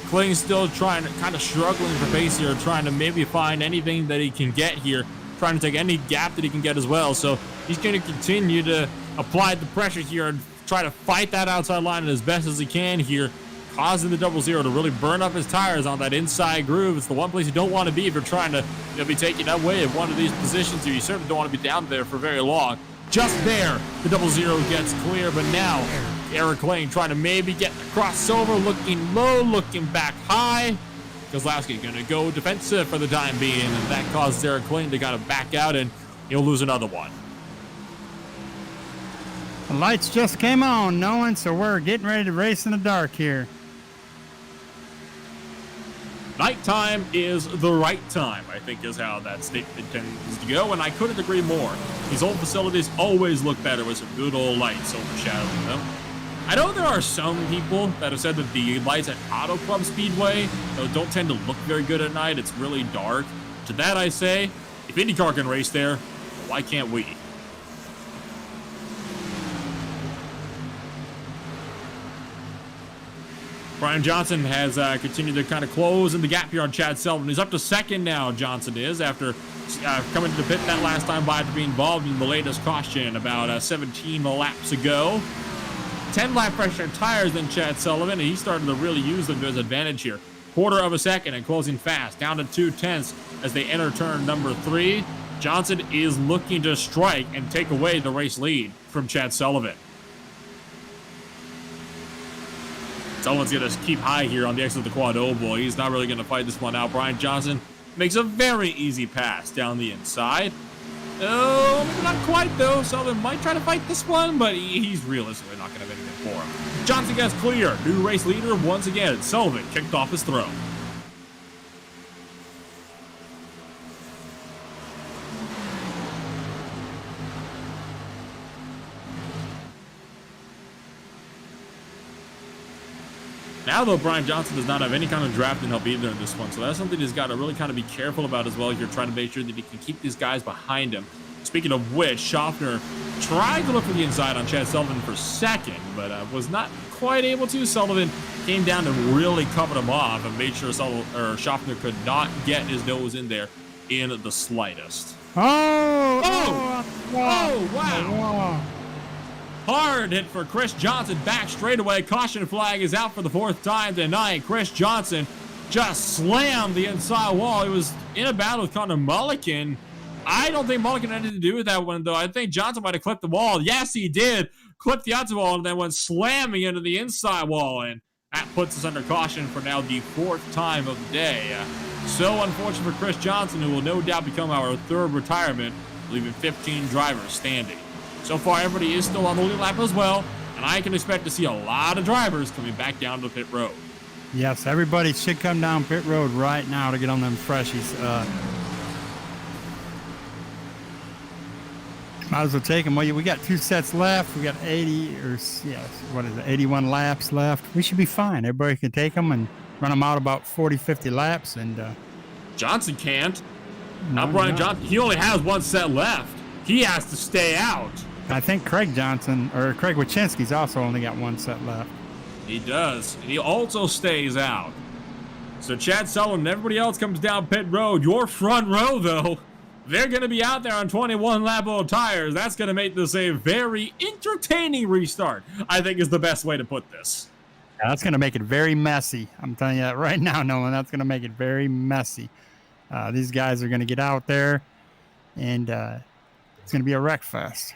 Kling still trying to kind of struggling for pace here, trying to maybe find anything that he can get here, trying to take any gap that he can get as well. So he's going to continue to apply the pressure here and try to fight that outside line as best as he can here, causing the 00 to really burn up his tires on that inside groove. It's the one place you don't want to be if you're trying to be taking away at one of these positions here. You certainly don't want to be down there for very long. Just there, the 00 gets clear, but now Eric Kling trying to maybe get the crossover, looking low, looking back high. Kozlowski going to go defensive for the time being, and that causes Eric Kling to kind of back out, and he'll lose another one. The lights just came on, Nolan, so we're getting ready to race in the dark here. Nighttime is the right time, I think is how that statement tends to go, and I couldn't agree more. These old facilities always look better with some good old lights overshadowing them. I know there are some people that have said that the lights at Auto Club Speedway don't tend to look very good at night. It's really dark. To that I say, if IndyCar can race there, why can't we? Brian Johnson has continued to kind of close in the gap here on Chad Sullivan. He's up to second now, Johnson is, after coming to the pit that last time by to be involved in the latest caution about 17 laps ago. 10 lap fresher tires than Chad Sullivan, and he's starting to really use them to his advantage here. Quarter of a second and closing fast, down to 2/10 as they enter turn number 3. Johnson is looking to strike and take away the race lead from Chad Sullivan. Sullivan's going to keep high here on the exit of the quad oval. He's not really going to fight this one out. Brian Johnson makes a very easy pass down the inside. Oh, not quite though. Sullivan might try to fight this one, but he's realistically not going to have anything for him. Johnson gets clear. New race leader once again. Sullivan kicked off his throw. Now, though, Brian Johnson does not have any kind of drafting help either in this one, so that's something he's got to really kind of be careful about as well. You're trying to make sure that he can keep these guys behind him. Speaking of which, Schaffner tried to look for the inside on Chad Sullivan for second, but was not quite able to. Sullivan came down and really covered him off and made sure Schaffner could not get his nose in there in the slightest. Wow. Wow. Hard hit for Chris Johnson back straightaway. Caution flag is out for the 4th time tonight. Chris Johnson just slammed the inside wall. He was in a battle with Connor Mulligan. I don't think Mulligan had anything to do with that one, though. I think Johnson might have clipped the wall. Yes, he did. Clipped the outside wall and then went slamming into the inside wall. And that puts us under caution for now the 4th time of the day. So unfortunate for Chris Johnson, who will no doubt become our 3rd retirement, leaving 15 drivers standing. So far, everybody is still on the lead lap as well, and I can expect to see a lot of drivers coming back down to the pit road. Yes, everybody should come down pit road right now to get on them freshies. Might as well take them. Well, we got 2 sets left. We got 81 laps left. We should be fine. Everybody can take them and run them out about 40, 50 laps. And Johnson can't. Not Brian Johnson. He only has 1 set left. He has to stay out. I think Craig Wachinski's also only got 1 set left. He does. And he also stays out. So Chad Sullivan and everybody else comes down pit road. Your front row, though, they're going to be out there on 21 lap old tires. That's going to make this a very entertaining restart, I think is the best way to put this. Yeah, that's going to make it very messy. I'm telling you that right now, Nolan. That's going to make it very messy. These guys are going to get out there, and it's going to be a wreck fest.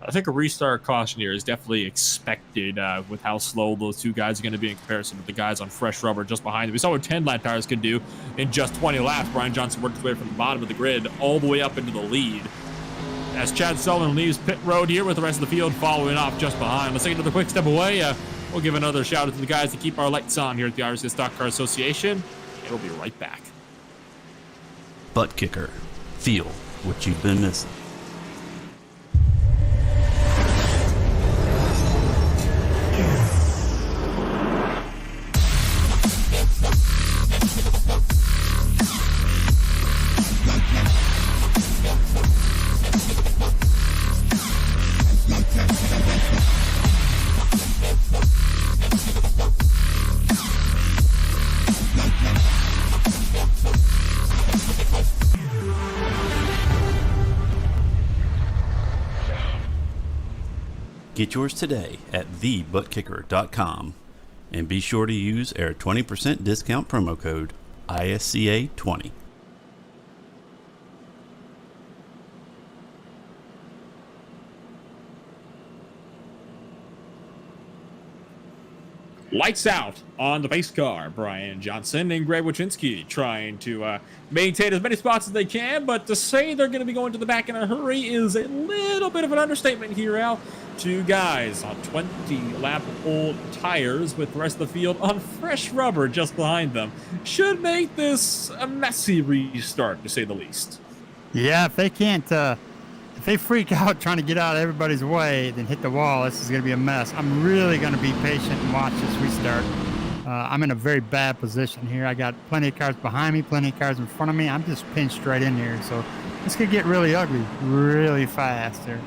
I think a restart caution here is definitely expected with how slow those 2 guys are going to be in comparison to the guys on fresh rubber just behind them. We saw what 10 lap tires could do in just 20 laps. Brian Johnson worked his way from the bottom of the grid all the way up into the lead. As Chad Sullivan leaves pit road here with the rest of the field following off just behind. Let's take another quick step away. We'll give another shout out to the guys that keep our lights on here at the ISCA Stock Car Association. And we'll be right back. ButtKicker. Feel what you've been missing. Get yours today at TheButtKicker.com and be sure to use our 20% discount promo code ISCA20. Lights out on the pace car. Brian Johnson and Greg Wyszynski trying to maintain as many spots as they can, but to say they're going to be going to the back in a hurry is a little bit of an understatement here, Al. Two guys on 20-lap-old tires with the rest of the field on fresh rubber just behind them. Should make this a messy restart, to say the least. Yeah, if they can't, if they freak out trying to get out of everybody's way, then hit the wall, this is going to be a mess. I'm really going to be patient and watch this restart. I'm in a very bad position here. I got plenty of cars behind me, plenty of cars in front of me. I'm just pinched right in here, so this could get really ugly really fast here.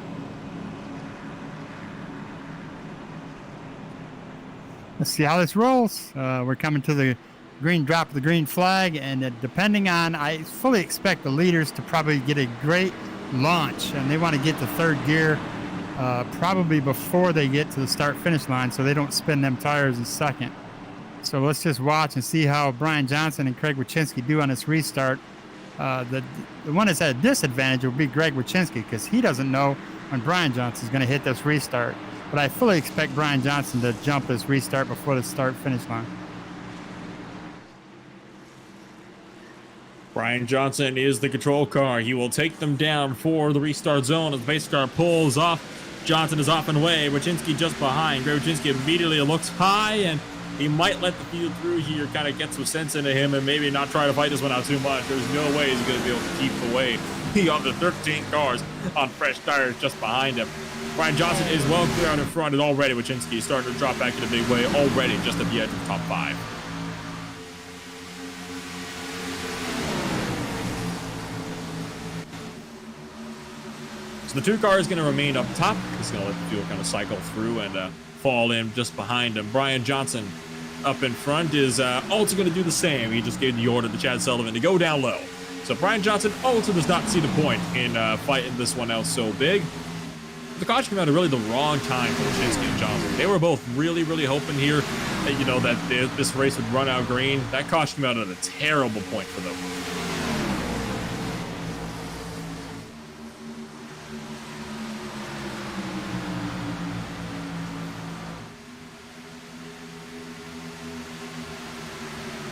Let's see how this rolls. We're coming to the green drop of the green flag, and depending on, I fully expect the leaders to probably get a great launch, and they want to get to third gear probably before they get to the start finish line so they don't spin them tires in second. So let's just watch and see how Brian Johnson and Craig Wyszynski do on this restart. The one that's at a disadvantage will be Greg Wyszynski because he doesn't know when Brian Johnson is going to hit this restart. But I fully expect Brian Johnson to jump this restart before the start finish line. Brian Johnson is the control car. He will take them down for the restart zone as the pace car pulls off. Johnson is off and away. Wyszynski just behind. Greg Wyszynski immediately looks high, and he might let the field through here, kind of get some sense into him, and maybe not try to fight this one out too much. There's no way he's going to be able to keep away the other 13 cars on fresh tires just behind him. Brian Johnson is well clear out in front, and already Wyszynski is starting to drop back in a big way, already just at the edge of the top 5. So the 2 car is going to remain up top. He's going to let the fuel kind of cycle through and fall in just behind him. Brian Johnson up in front is also going to do the same. He just gave the order to Chad Sullivan to go down low. So Brian Johnson also does not see the point in fighting this one out so big. The caution came out at really the wrong time for Wyszynski and Johnson. They were both really hoping here that, you know, that this race would run out green. That caution came out at a terrible point for them.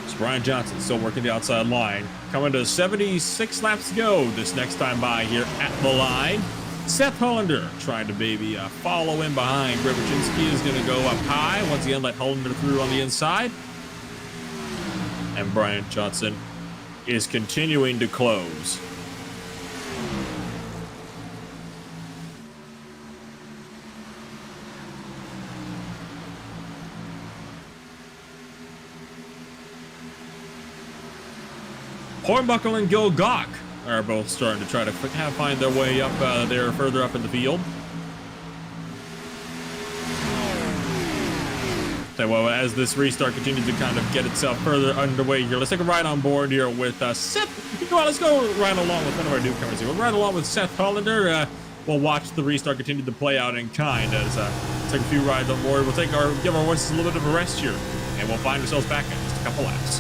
So Brian Johnson still working the outside line. Coming to 76 laps to go this next time by here at the line. Seth Hollander trying to maybe follow in behind. Greg Wyszynski is going to go up high. Once again, let Hollander through on the inside. And Brian Johnson is continuing to close. Hornbuckle and Gil Gawk are both starting to try to find their way up there further up in the field. So, well, as this restart continues to kind of get itself further underway here, let's take a ride on board here with Seth. You know what, let's go right along with one of our newcomers here. We'll ride along with Seth Hollander. We'll watch the restart continue to play out in kind as take a few rides on board. We'll give our horses a little bit of a rest here, and we'll find ourselves back in just a couple laps.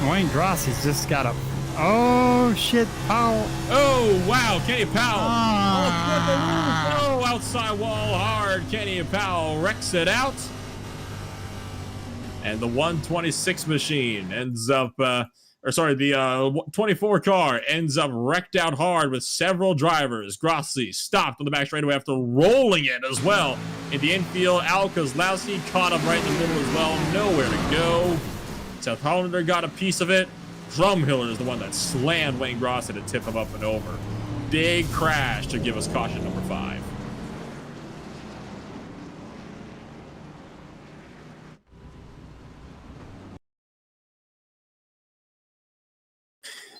Wayne Dross's just got a... Oh, shit, Powell. Oh, wow, Kenny Powell. Oh, outside wall hard. Kenny Powell wrecks it out. And the 126 machine ends up... the 24 car ends up wrecked out hard with several drivers. Grossi stopped on the back straightaway after rolling it as well. In the infield, Al Kozlowski caught him right in the middle as well. Nowhere to go. Seth Hollander got a piece of it. Drumhiller is the one that slammed Wayne Grossi to tip him up and over. Big crash to give us caution number 5.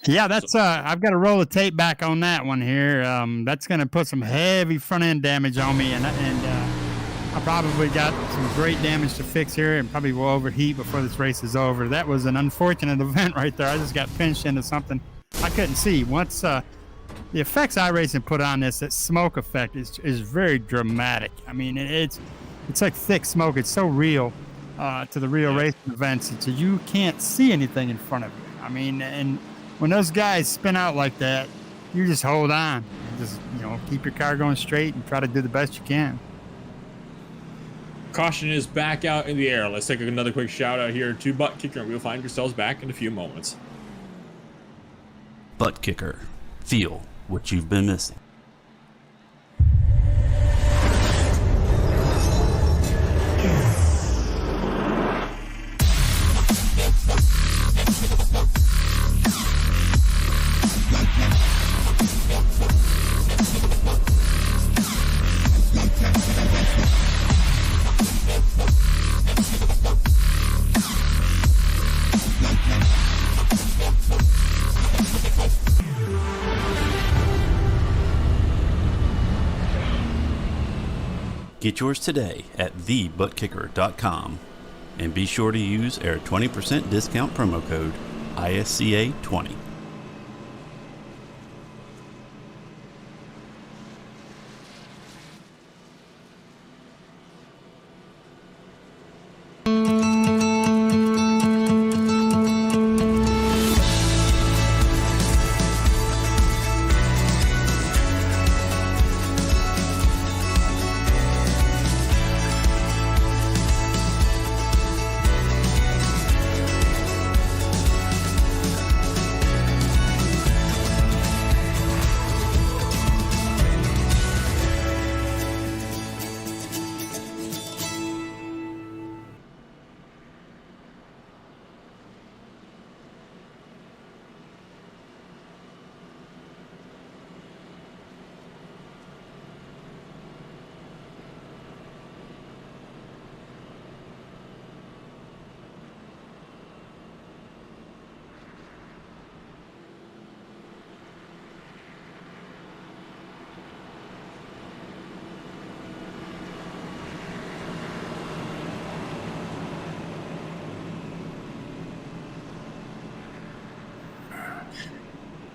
Yeah, that's I've got to roll the tape back on that one here. That's going to put some heavy front end damage on me, and I probably got some great damage to fix here and probably will overheat before this race is over. That was an unfortunate event right there. I just got pinched into something I couldn't see. Once the effects iRacing put on this, that smoke effect is very dramatic. I mean, it's like thick smoke. It's so real to the real racing events. So you can't see anything in front of you. I mean, and when those guys spin out like that, you just hold on. Just, keep your car going straight and try to do the best you can. Caution is back out in the air. Let's take another quick shout out here to ButtKicker, and we'll find yourselves back in a few moments. ButtKicker. Feel what you've been missing. Get yours today at TheButtKicker.com and be sure to use our 20% discount promo code ISCA20.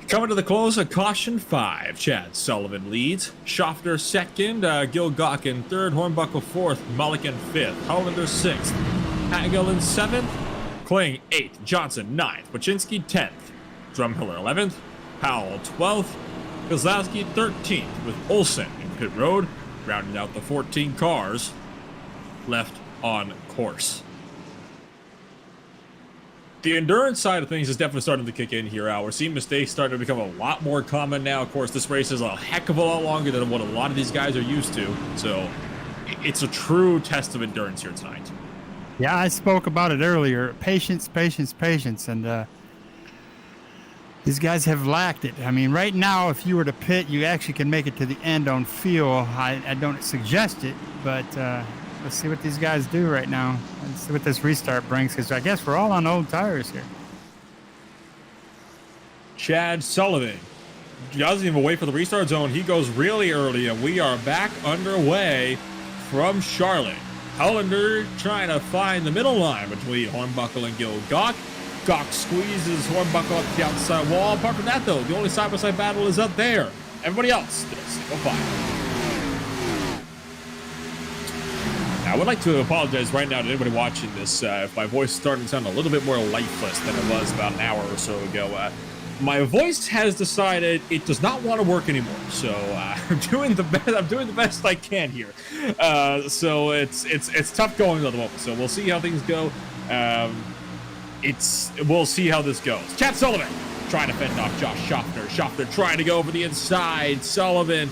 Coming to the close of caution 5, Chad Sullivan leads, Schaffner second, Gil Gawkin third, Hornbuckle fourth, Mulligan fifth, Hollander sixth, Hagel in seventh, Kling eighth, Johnson ninth, Wachinski 10th, Drumhiller 11th, Powell 12th, Kozlowski 13th, with Olsen in pit road, rounding out the 14 cars left on course. The endurance side of things is definitely starting to kick in here. We're seeing mistakes starting to become a lot more common now. Of course, this race is a heck of a lot longer than what a lot of these guys are used to. So it's a true test of endurance here tonight. Yeah, I spoke about it earlier. Patience, patience, patience. And these guys have lacked it. I mean, right now, if you were to pit, you actually can make it to the end on fuel. I don't suggest it, but let's see what these guys do right now. Let's see what this restart brings, because I guess we're all on old tires here. Chad Sullivan doesn't even wait for the restart zone. He goes really early, and we are back underway from Charlotte. Hollander trying to find the middle line between Hornbuckle and Gil Gawk. Gawk squeezes Hornbuckle up the outside wall. Apart from that, though, the only side-by-side battle is up there. Everybody else still single file. Now, I would like to apologize right now to anybody watching this if my voice is starting to sound a little bit more lifeless than it was about an hour or so ago. My voice has decided it does not want to work anymore, so I'm doing the best I can here. So it's tough going at the moment. So we'll see how things go. We'll see how this goes. Chad Sullivan trying to fend off Josh Schaffner. Schaffner trying to go over the inside. Sullivan,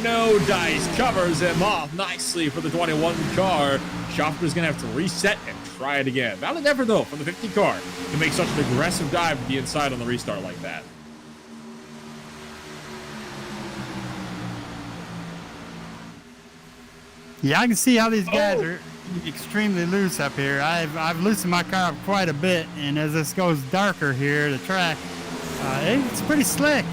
no dice, covers him off nicely for the 21 car. Schaffner's gonna have to reset and try it again. Valid effort though from the 50 car to make such an aggressive dive to the inside on the restart like that. Yeah, I can see how these guys are extremely loose up here. I've loosened my car up quite a bit, and as this goes darker here, the track, it's pretty slick.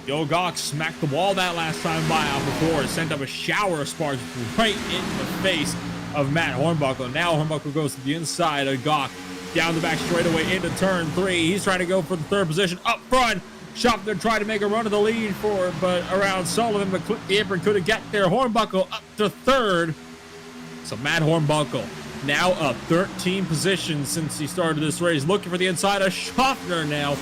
Gil Gawk smacked the wall that last time by out before. Sent up a shower of sparks right in the face of Matt Hornbuckle. Now Hornbuckle goes to the inside of Gawk. down the back straightaway into turn 3. He's trying to go for the 3rd position up front. Schaffner tried to make a run of the lead for it, but around Sullivan, but the apron couldn't get there. Hornbuckle up to 3rd. So Matt Hornbuckle now up 13 positions since he started this race. Looking for the inside of Schaffner now.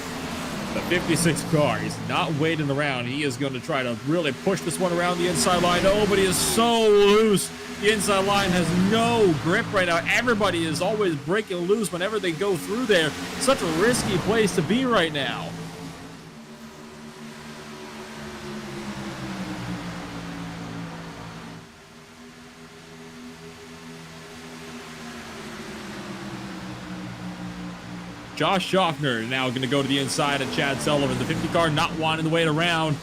The 56 car, he's not waiting around. He is going to try to really push this one around the inside line. Oh, but he is so loose. The inside line has no grip right now. Everybody is always breaking loose whenever they go through there. Such a risky place to be right now. Josh Schaffner now going to go to the inside of Chad Sullivan. The 50 car not wanting to wait around.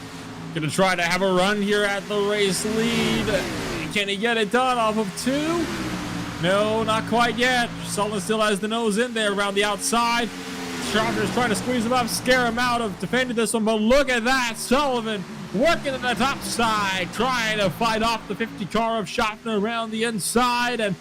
Going to try to have a run here at the race lead. Can he get it done off of 2? No, not quite yet. Sullivan still has the nose in there around the outside. Schaffner's trying to squeeze him up, scare him out of defending this one. But look at that. Sullivan working at the top side, trying to fight off the 50 car of Schaffner around the inside. And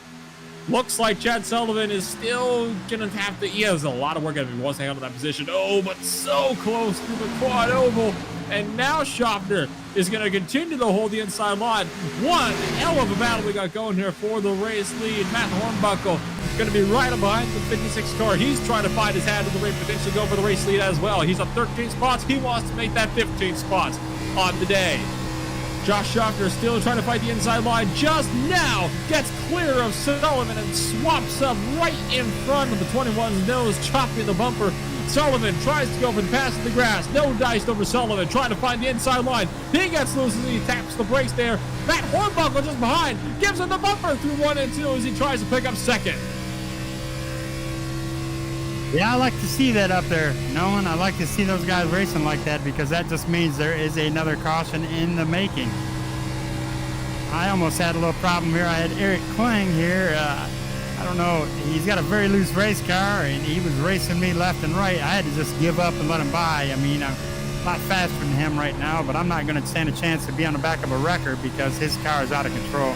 looks like Chad Sullivan is still gonna have to. He has a lot of work if he wants to handle that position. Oh, but so close to the quad oval. And now Schaffner is gonna continue to hold the inside line. One hell of a battle we got going here for the race lead. Matt Hornbuckle gonna be right up behind the 56 car. He's trying to find his hat in the ring, potentially go for the race lead as well. He's up 13 spots. He wants to make that 15 spots on the day. Josh Schaffner still trying to fight the inside line. Just now gets clear of Sullivan and swaps up right in front of the 21's nose, chopping the bumper. Sullivan tries to go for the pass in the grass. No dice over Sullivan, trying to find the inside line. He gets loose as he taps the brakes there. Matt Hornbuckle just behind, gives him the bumper through 1 and 2 as he tries to pick up 2nd. Yeah, I like to see that up there, Nolan. I like to see those guys racing like that because that just means there is another caution in the making. I almost had a little problem here. I had Eric Kling here. I don't know. He's got a very loose race car, and he was racing me left and right. I had to just give up and let him by. I mean, I'm a lot faster than him right now, but I'm not going to stand a chance to be on the back of a wrecker because his car is out of control.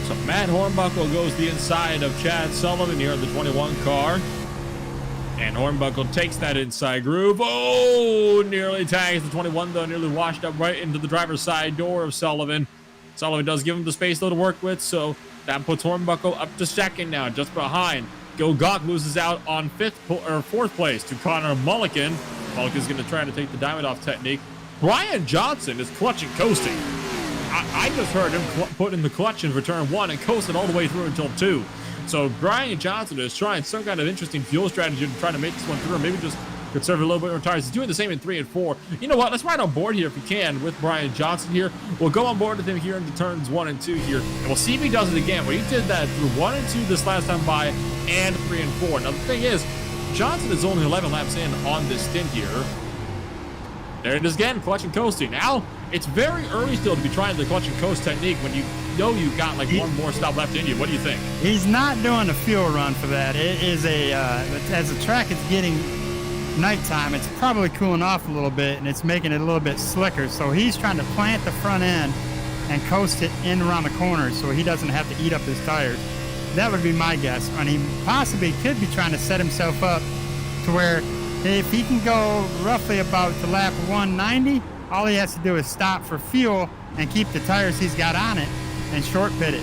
So Matt Hornbuckle goes the inside of Chad Sullivan here in the 21 car. And Hornbuckle takes that inside groove. Oh, nearly tags the 21 though, nearly washed up right into the driver's side door of Sullivan. Sullivan does give him the space though to work with, so that puts Hornbuckle up to 2nd now, just behind. Gil Gawk loses out on 4th place to Connor Mulligan. Mulligan's going to try to take the diamond off technique. Brian Johnson is clutch and coasting. I just heard him put in the clutch in for turn 1 and coasted all the way through until 2. So Brian Johnson is trying some kind of interesting fuel strategy to try to make this one through. Maybe just conserve a little bit more tires. He's doing the same in 3 and 4. You know what? Let's ride on board here if we can with Brian Johnson here. We'll go on board with him here into turns 1 and 2 here. And we'll see if he does it again. But he did that through 1 and 2 this last time by and 3 and 4. Now the thing is, Johnson is only 11 laps in on this stint here. There it is again, clutch and coasting. Now, it's very early still to be trying the clutch and coast technique when you know you've got like one more stop left in you. What do you think? He's not doing a fuel run for that. It is as the track is getting nighttime, it's probably cooling off a little bit and it's making it a little bit slicker. So he's trying to plant the front end and coast it in around the corner so he doesn't have to eat up his tires. That would be my guess. And he possibly could be trying to set himself up to where if he can go roughly about to lap 190, all he has to do is stop for fuel and keep the tires he's got on it and short pit it.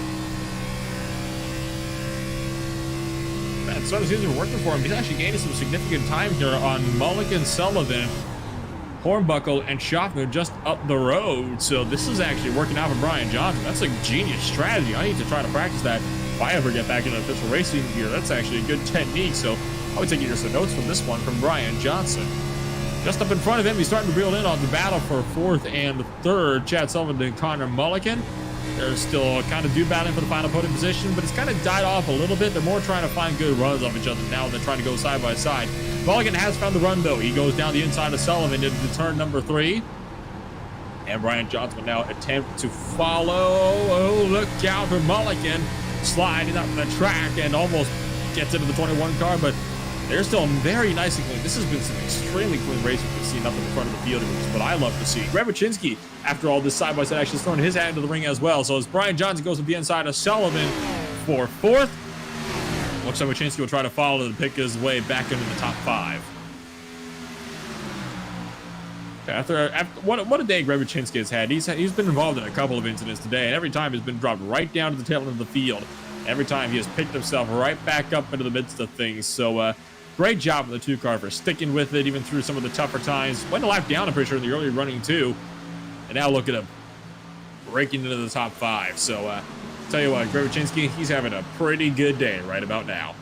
Man, so seems to be working for him. He's actually gaining some significant time here on Mulligan, Sullivan, Hornbuckle, and Schaffner just up the road. So this is actually working out for Brian Johnson. That's a genius strategy. I need to try to practice that if I ever get back into official racing gear. That's actually a good technique. So I would take you some notes from this one from Brian Johnson. Just up in front of him, he's starting to reel in on the battle for 4th and 3rd. Chad Sullivan and Connor Mulligan. They're still kind of battling for the final podium position, but it's kind of died off a little bit. They're more trying to find good runs off each other now than trying to go side by side. Mulligan has found the run, though. He goes down the inside of Sullivan into turn number 3. And Brian Johnson will now attempt to follow. Oh, look out for Mulligan. Sliding up the track and almost gets into the 21 car, but They're still very nicely clean. This has been some extremely clean racing. You can see nothing in front of the field, which is what I love to see. Rebuchinsky, after all this side-by-side action, is throwing his hat into the ring as well. So as Brian Johnson goes to the inside of Sullivan for 4th, looks like Rebuchinsky will try to follow to pick his way back into the top 5. After what a day Rebuchinsky has had. He's been involved in a couple of incidents today, and every time he's been dropped right down to the tail end of the field. Every time he has picked himself right back up into the midst of things. So great job with the 2-car for sticking with it even through some of the tougher times. Went a lap down, I'm pretty sure, in the early running too. And now look at him breaking into the top 5. So tell you what, Rebuchinsky, he's having a pretty good day right about now.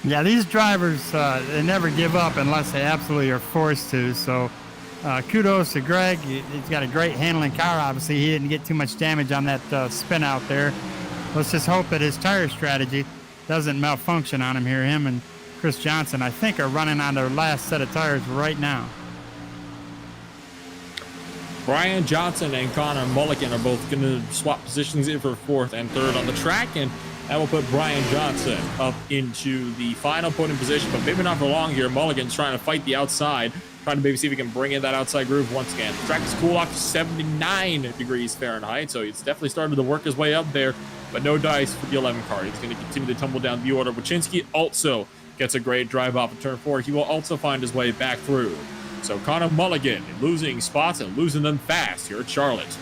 Yeah, these drivers, they never give up unless they absolutely are forced to. So kudos to Greg. He's got a great handling car, obviously. He didn't get too much damage on that spin out there. Let's just hope that his tire strategy doesn't malfunction on him here. Him and Chris Johnson, I think, are running on their last set of tires right now. Brian Johnson and Connor Mulligan are both going to swap positions in for 4th and 3rd on the track, and that will put Brian Johnson up into the final podium position, but maybe not for long here. Mulligan's trying to fight the outside, trying to maybe see if he can bring in that outside groove once again. The track is cool off to 79 degrees Fahrenheit, so he's definitely started to work his way up there, but no dice for the 11 car. He's going to continue to tumble down the order. Wachinski also gets a great drive off of turn 4. He will also find his way back through. So Connor Mulligan losing spots and losing them fast here at Charlotte.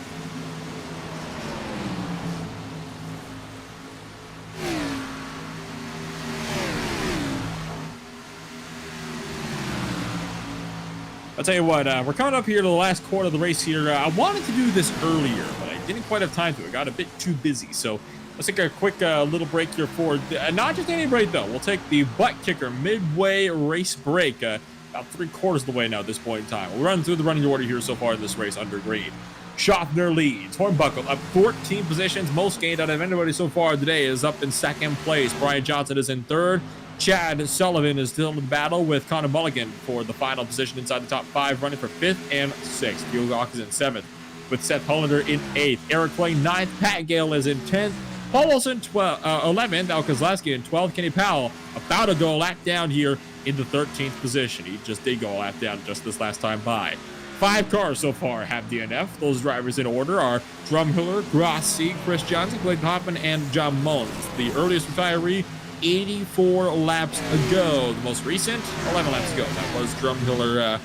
I'll tell you what, we're coming up here to the last quarter of the race here. I wanted to do this earlier, but I didn't quite have time to. It got a bit too busy. So let's take a quick little break here for, not just any break though. We'll take the ButtKicker midway race break. About 3/4 of the way now at this point in time. We'll run through the running order here so far in this race under green. Schaffner leads. Hornbuckle up 14 positions. Most gained out of anybody so far today is up in 2nd place. Brian Johnson is in 3rd. Chad Sullivan is still in battle with Connor Mulligan for the final position inside the top 5, running for 5th and 6th. Gil Gawk is in 7th, with Seth Hollander in 8th. Eric Clay 9th. Pat Gale is in 10th. Paul Wilson 11th. Al Kozlowski in 12th. Kenny Powell about to go a lap down here in the 13th position. He just did go a lap down just this last time by. 5 cars so far have DNF. Those drivers in order are Drumhiller, Grossi, Chris Johnson, Blake Hoffman, and John Mullins. The earliest retiree, 84 laps ago. The most recent, 11 laps ago. That was Drumhiller.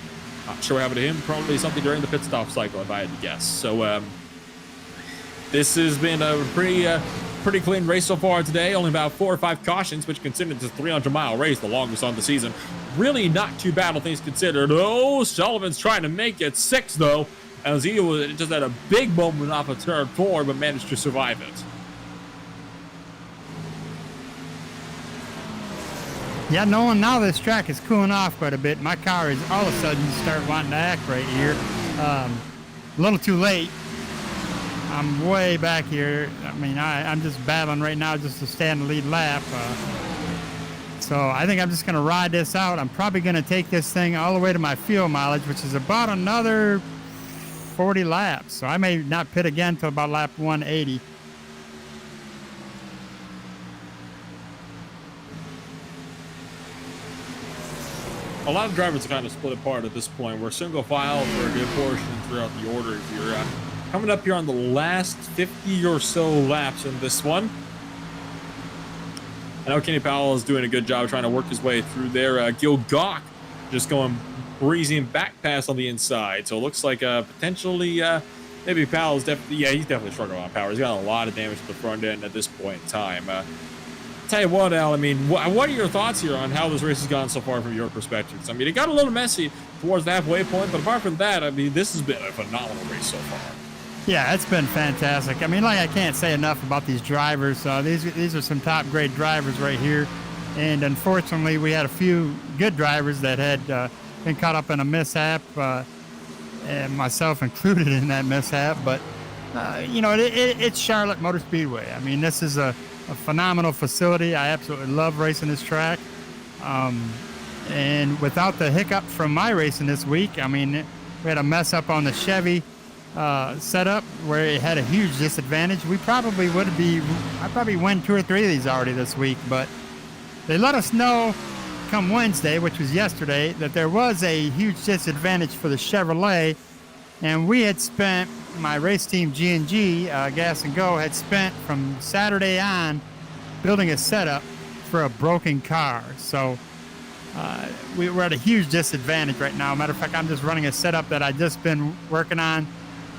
Not sure what happened to him. Probably something during the pit stop cycle, if I had to guess. So this has been a pretty clean race so far today. Only about 4 or 5 cautions, which considered it's a 300-mile race, the longest on the season. Really not too bad, all things considered. Oh, Sullivan's trying to make it 6, though, as he just had a big moment off of turn 4, but managed to survive it. Yeah, knowing now this track is cooling off quite a bit, my car is all of a sudden start wanting to act right here. A little too late. I'm way back here. I mean, I'm just battling right now just to stay on the lead lap. So I think I'm just going to ride this out. I'm probably going to take this thing all the way to my fuel mileage, which is about another 40 laps. So I may not pit again until about lap 180. A lot of drivers are kind of split apart at this point. We're single file for a good portion throughout the order. If you're coming up here on the last 50 or so laps in this one. I know Kenny Powell is doing a good job trying to work his way through there. Gil Gawk just going breezing back pass on the inside. So it looks like potentially maybe Powell's definitely, he's definitely struggling on power. He's got a lot of damage to the front end at this point in time. Tell you what, Al, I mean, what are your thoughts here on how this race has gone so far from your perspectives? I mean, it got a little messy towards the halfway point, but apart from that, I mean, this has been a phenomenal race so far. Yeah, it's been fantastic. I mean, like, I can't say enough about these drivers. These are some top grade drivers right here. And unfortunately, we had a few good drivers that had been caught up in a mishap, and myself included in that mishap. But, you know, it's Charlotte Motor Speedway. I mean, this is a phenomenal facility. I absolutely love racing this track. And without the hiccup from my racing this week, I mean, we had a mess up on the Chevy setup where it had a huge disadvantage, we probably would be. I probably win 2 or 3 of these already this week, but they let us know come Wednesday, which was yesterday, that there was a huge disadvantage for the Chevrolet, and we had spent, my race team G&G, Gas and Go, had spent from Saturday on building a setup for a broken car. So we're at a huge disadvantage right now. Matter of fact, I'm just running a setup that I've just been working on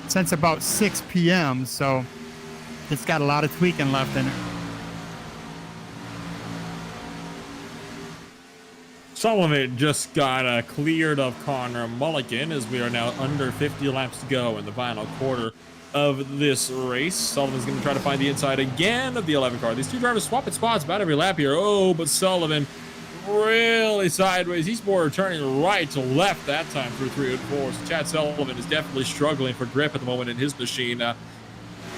since about 6 p.m., so it's got a lot of tweaking left in it. Sullivan just got cleared of Connor Mulligan as we are now under 50 laps to go in the final quarter of this race. Sullivan's going to try to find the inside again of the 11 car. These two drivers swapping spots about every lap here. Oh, but Sullivan really sideways. He's more turning right to left that time through 3 and 4. So Chad Sullivan is definitely struggling for grip at the moment in his machine.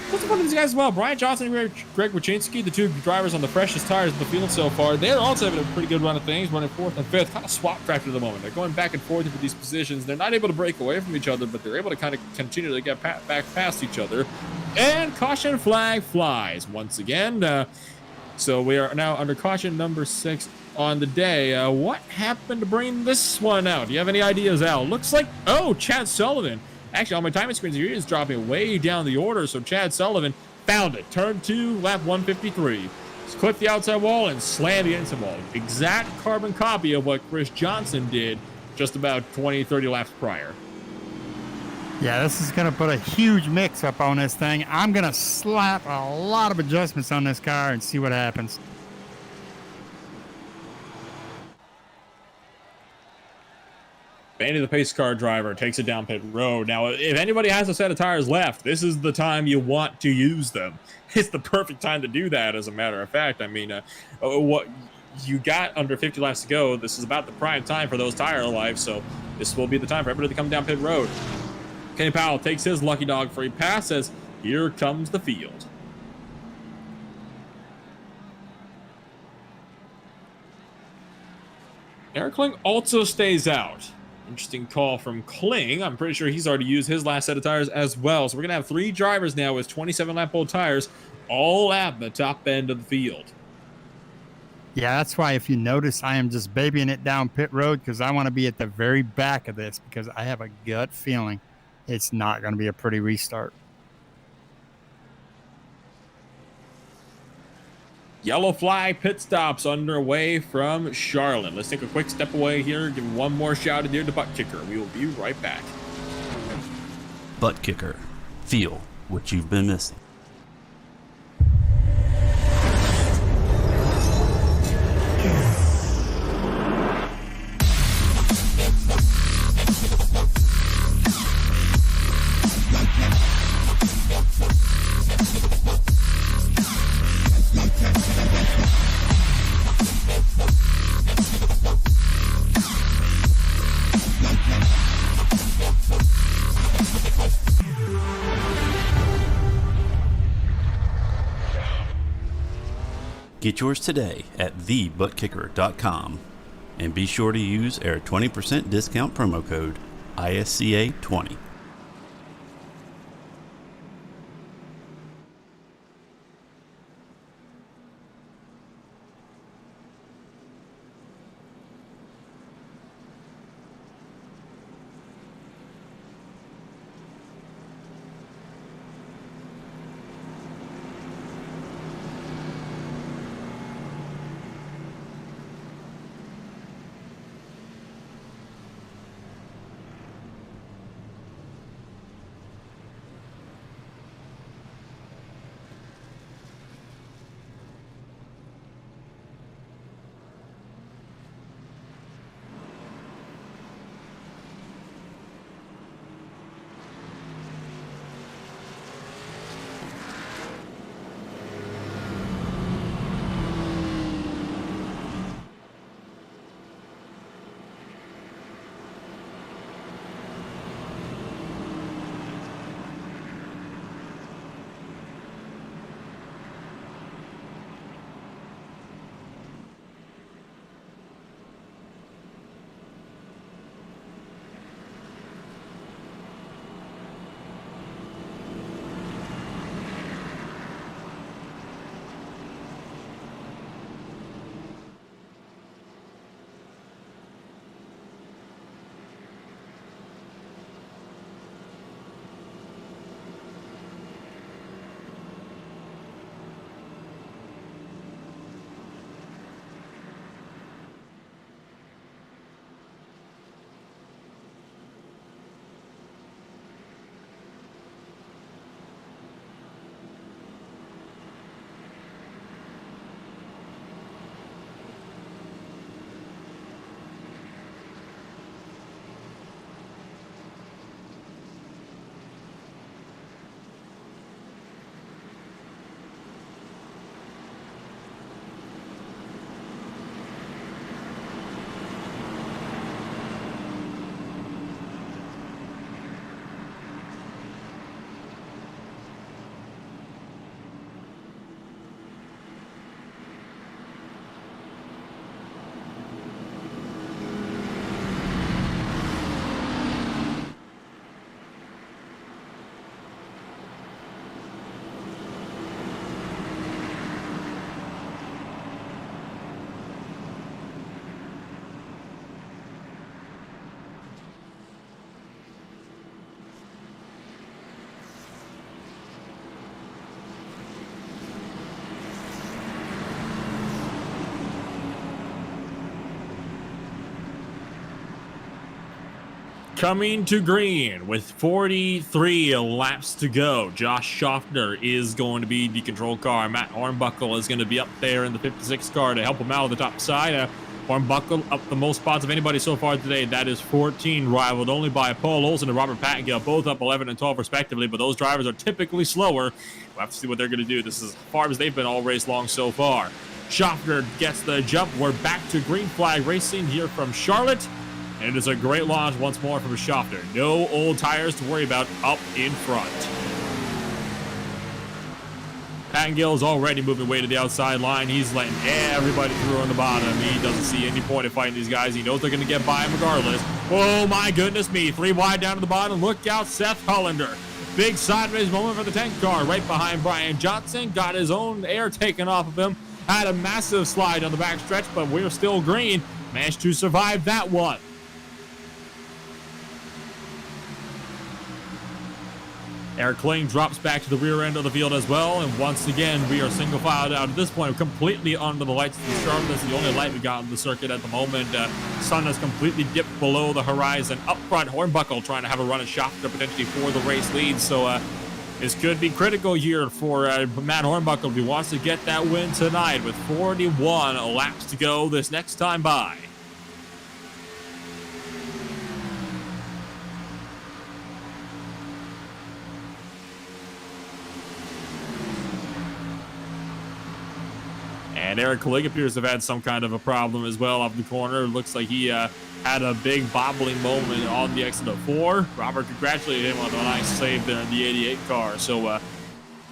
What's the fun of these guys as well? Brian Johnson and Greg Wachinski, the two drivers on the freshest tires in the field so far. They're also having a pretty good run of things, running 4th and 5th. Kind of swap tractor at the moment. They're going back and forth into these positions. They're not able to break away from each other, but they're able to kind of continue to get back past each other. And caution flag flies once again. So we are now under caution number 6 on the day. What happened to bring this one out? Do you have any ideas, Al? Looks like, oh, Chad Sullivan. Actually, on my timing screens here, he is dropping way down the order. So Chad Sullivan found it. Turn 2, lap 153. Just clipped the outside wall and slammed the inside wall. Exact carbon copy of what Chris Johnson did just about 20, 30 laps prior. Yeah, this is going to put a huge mix-up on this thing. I'm going to slap a lot of adjustments on this car and see what happens. Vandy, the pace car driver, takes it down pit road. Now, if anybody has a set of tires left, this is the time you want to use them. It's the perfect time to do that, as a matter of fact. I mean, what you got under 50 laps to go, this is about the prime time for those tire lives, so this will be the time for everybody to come down pit road. Kenny Powell takes his lucky dog for a pass as here comes the field. Eric Kling also stays out. Interesting call from Kling. I'm pretty sure he's already used his last set of tires as well. So we're going to have 3 drivers now with 27 lap old tires, all at the top end of the field. Yeah, that's why if you notice, I am just babying it down pit road because I want to be at the very back of this because I have a gut feeling it's not going to be a pretty restart. Yellow flag pit stops underway from Charlotte. Let's take a quick step away here. Give one more shout out here to ButtKicker. We will be right back. ButtKicker. Feel what you've been missing. Get yours today at TheButtKicker.com and be sure to use our 20% discount promo code ISCA20. Coming to green with 43 laps to go. Josh Schaffner is going to be the control car. Matt Hornbuckle is going to be up there in the 56 car to help him out on the top side. Hornbuckle up the most spots of anybody so far today. That is 14, rivaled only by Paul Olsen and Robert Pattingill, both up 11 and 12 respectively, but those drivers are typically slower. We'll have to see what they're going to do. This is as far as they've been all race long so far. Schaffner gets the jump. We're back to green flag racing here from Charlotte. And it is a great launch once more from Schaffner. No old tires to worry about up in front. Pattingill is already moving way to the outside line. He's letting everybody through on the bottom. He doesn't see any point in fighting these guys. He knows they're going to get by him regardless. Oh my goodness me. 3 wide down to the bottom. Look out, Seth Hollander. Big sideways moment for the 10 car. Right behind Brian Johnson. Got his own air taken off of him. Had a massive slide on the back stretch, but we're still green. Managed to survive that one. Eric Kling drops back to the rear end of the field as well, and once again, we are single filed out at this point, completely under the lights of the start. That's the only light we got on the circuit at the moment. Sun has completely dipped below the horizon. Up front, Hornbuckle trying to have a run at Schaffner potentially for the race lead, so this could be critical here for Matt Hornbuckle if he wants to get that win tonight with 41 laps to go this next time by. And Eric Kling appears to have had some kind of a problem as well off the corner. It looks like he had a big bobbling moment on the exit of 4. Robert congratulated him on a nice save there in the 88 car. So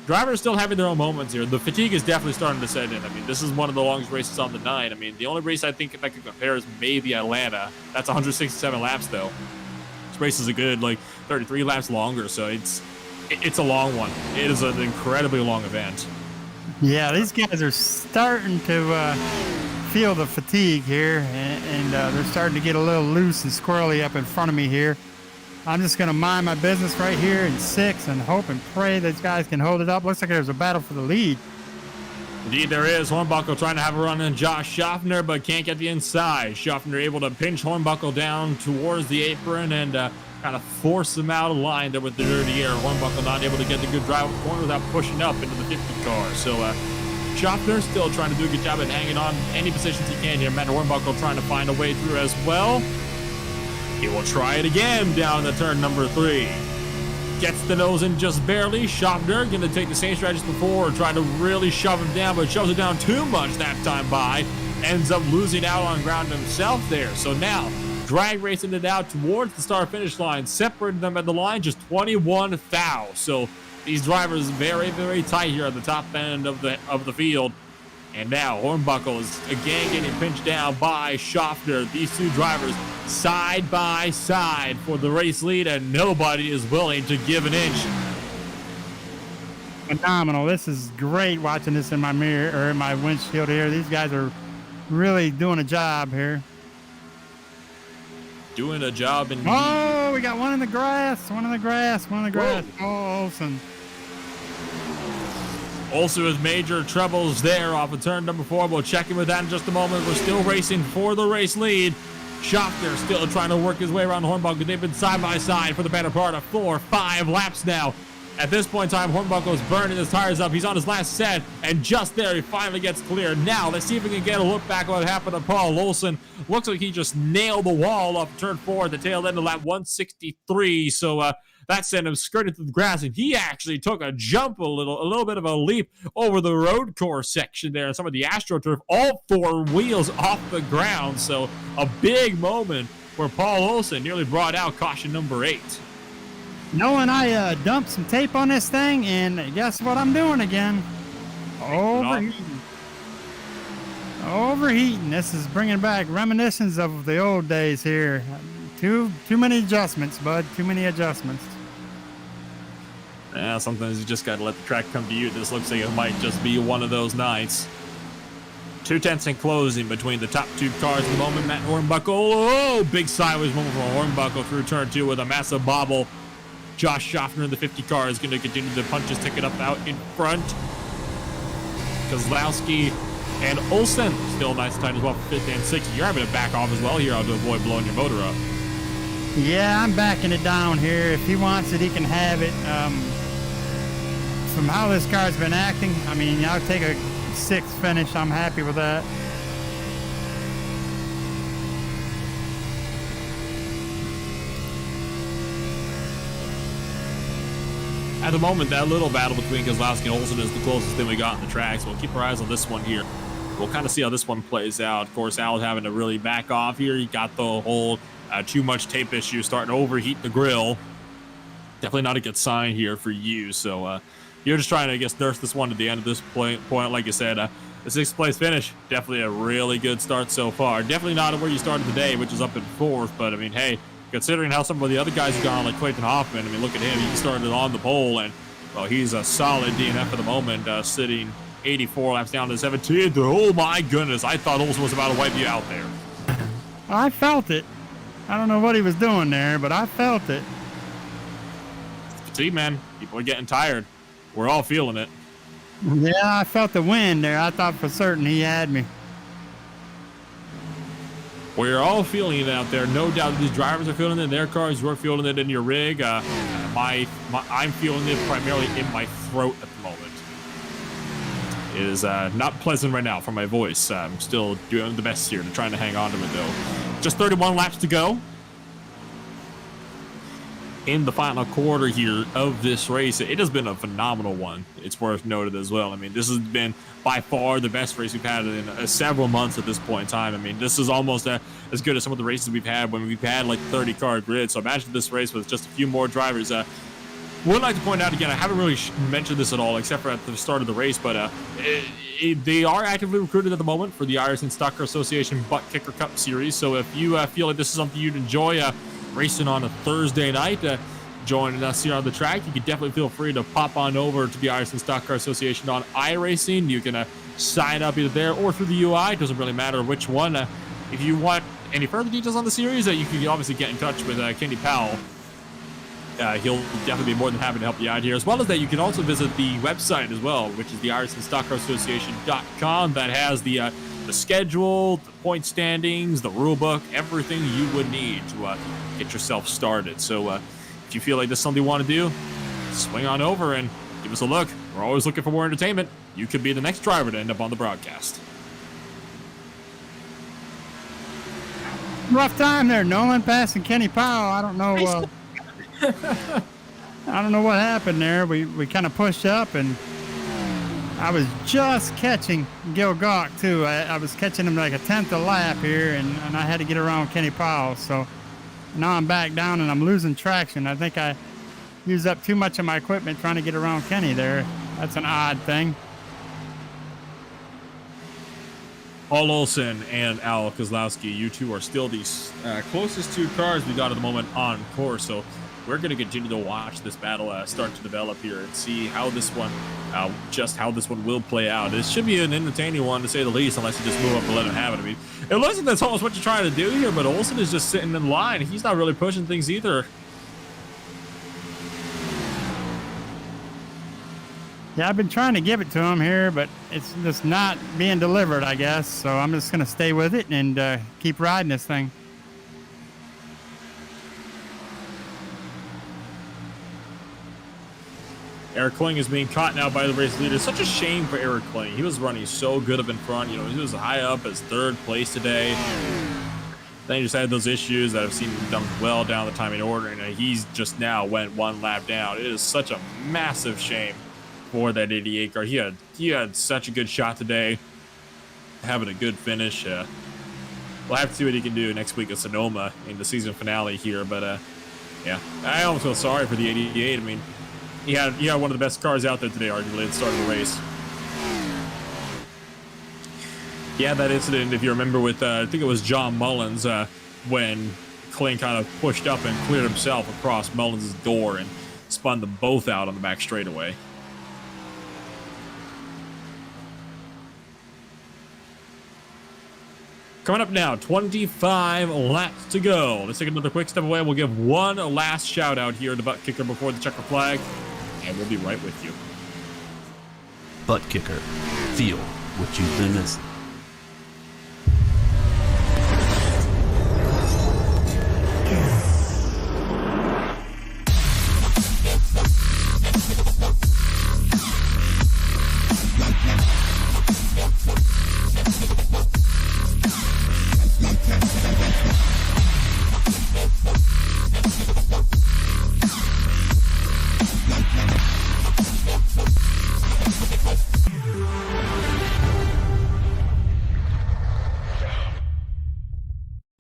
drivers still having their own moments here. The fatigue is definitely starting to set in. I mean, this is one of the longest races on the night. I mean, the only race I think that could compare is maybe Atlanta. That's 167 laps though. This race is a good like 33 laps longer, so it's a long one. It is an incredibly long event. Yeah, these guys are starting to feel the fatigue here, and they're starting to get a little loose and squirrely up in front of me here. I'm just going to mind my business right here in 6 and hope and pray these guys can hold it up. Looks like there's a battle for the lead. Indeed there is. Hornbuckle trying to have a run on Josh Schaffner, but can't get the inside. Schaffner able to pinch Hornbuckle down towards the apron and kind of force him out of line there with the dirty air. Hornbuckle not able to get the good drive up the corner without pushing up into the 50 car. So Schaffner still trying to do a good job at hanging on any positions he can here. Matt Hornbuckle trying to find a way through as well. He will try it again down the turn number 3. Gets the nose in just barely. Schaffner going to take the same strategy as before, trying to really shove him down, but shoves it down too much that time by. Ends up losing out on ground himself there. So now drag racing it out towards the start finish line, separating them at the line just 21 thou. So these drivers very, very tight here at the top end of the field. And now Hornbuckle is again getting pinched down by Schaffner. These two drivers side by side for the race lead, and nobody is willing to give an inch. Phenomenal. This is great watching this in my mirror or in my windshield here. These guys are really doing a job here. Doing a job in. Oh, we got one in the grass. One in the grass. One in the grass. Whoa. Oh, Olsen. Also with major troubles there off of turn number 4. We'll check in with that in just a moment. We're still racing for the race lead. Schaffner still trying to work his way around Hornbuckle. They've been side by side for the better part of 4-5 laps now. At this point in time, Hornbuckle is burning his tires up. He's on his last set, and just there, he finally gets clear. Now, let's see if we can get a look back at what happened to Paul Olsen. Looks like he just nailed the wall off turn 4 at the tail end of lap 163. So that sent him skirting through the grass, and he actually took a jump, a little bit of a leap over the road course section there, and some of the AstroTurf, all 4 wheels off the ground. So a big moment where Paul Olsen nearly brought out caution number 8. Knowing I dumped some tape on this thing, and guess what I'm doing again? Overheating. Overheating. This is bringing back reminiscence of the old days here. Too many adjustments, bud. Too many adjustments. Yeah, sometimes you just got to let the track come to you. This looks like it might just be one of those nights. 2 tenths in closing between the top 2 cars at the moment. Matt Hornbuckle. Oh, big sideways moment for Hornbuckle through turn 2 with a massive bobble. Josh Schaffner in the 50 car is going to continue to punch his ticket up out in front. Kozlowski and Olsen still nice and tight as well for 5th and 6th. You're having to back off as well here to avoid blowing your motor up. Yeah, I'm backing it down here. If he wants it, he can have it. From how this car's been acting, I mean, I'll take a 6th finish. I'm happy with that. At the moment, that little battle between Keselowski and Olsen is the closest thing we got in the track, so we'll keep our eyes on this one here. We'll kind of see how this one plays out. Of course, Al's having to really back off here. You got the whole too much tape issue starting to overheat the grill. Definitely not a good sign here for you. So you're just trying to, I guess, nurse this one to the end of this point. Like I said, the 6th place finish, definitely a really good start so far. Definitely not where you started today, which is up in 4th. But, I mean, hey, considering how some of the other guys have gone, like Clayton Hoffman, I mean, look at him. He started on the pole, and, well, he's a solid DNF at the moment, sitting 84 laps down to 17th. Oh, my goodness. I thought Olsen was about to wipe you out there. I felt it. I don't know what he was doing there, but I felt it. Fatigue, man. People are getting tired. We're all feeling it. Yeah, I felt the wind there. I thought for certain he had me. We're all feeling it out there. No doubt these drivers are feeling it in their cars. You're feeling it in your rig. I'm feeling it primarily in my throat at the moment. It is not pleasant right now for my voice. I'm still doing the best here to trying to hang on to it, though. Just 31 laps to go in the final quarter here of this race. It has been a phenomenal one. It's worth noted as well. I mean, this has been by far the best race we've had in several months at this point in time. I mean, this is almost as good as some of the races we've had when we've had like 30-car grid. So imagine this race with just a few more drivers. Would like to point out again, I haven't really mentioned this at all except for at the start of the race, but they are actively recruited at the moment for the Ireland Stock Car Association ButtKicker Cup Series. So if you feel like this is something you'd enjoy racing on a Thursday night, joining us here on the track, you can definitely feel free to pop on over to the Ireland Stock Car Association on iRacing. You can sign up either there or through the UI. It doesn't really matter which one. If you want any further details on the series, you can obviously get in touch with Kenny Powell. He'll definitely be more than happy to help you out here. As well as that, you can also visit the website as well, which is the IRCStockCarAssociation.com. That has the schedule, the point standings, the rule book, everything you would need to get yourself started. So if you feel like this is something you want to do, swing on over and give us a look. We're always looking for more entertainment. You could be the next driver to end up on the broadcast. Rough time there, Nolan, passing Kenny Powell. I don't know. I don't know what happened there. We kind of pushed up, and I was just catching Gil Gawk too. I was catching him like a 10th a lap here, and I had to get around Kenny Powell. So now I'm back down and I'm losing traction. I think I used up too much of my equipment trying to get around Kenny there. That's an odd thing. Paul Olsen and Al Keselowski, you two are still the closest two cars we got at the moment on course. So we're going to continue to watch this battle start to develop here and see how this one, how this one will play out. It should be an entertaining one, to say the least, unless you just move up and let him have it. I mean, it looks like that's almost what you're trying to do here, but Olsen is just sitting in line. He's not really pushing things either. Yeah, I've been trying to give it to him here, but it's just not being delivered, I guess. So I'm just going to stay with it and keep riding this thing. Eric Kling is being caught now by the race leader. Such a shame for Eric Kling. He was running so good up in front. You know, he was high up as 3rd place today. Then he just had those issues that I've seen him done well down the timing order, and he's just now went 1 lap down. It is such a massive shame for that 88 car. He had such a good shot today, having a good finish. We'll have to see what he can do next week at Sonoma in the season finale here. But yeah, I almost feel sorry for the 88. I mean, he had one of the best cars out there today, arguably, at the start of the race. Yeah, that incident, if you remember, with I think it was John Mullins, when Kling kind of pushed up and cleared himself across Mullins' door and spun them both out on the back straightaway. Coming up now, 25 laps to go. Let's take another quick step away. We'll give one last shout out here to ButtKicker before the checker flag, and we'll be right with you. ButtKicker. Feel what you've been missing.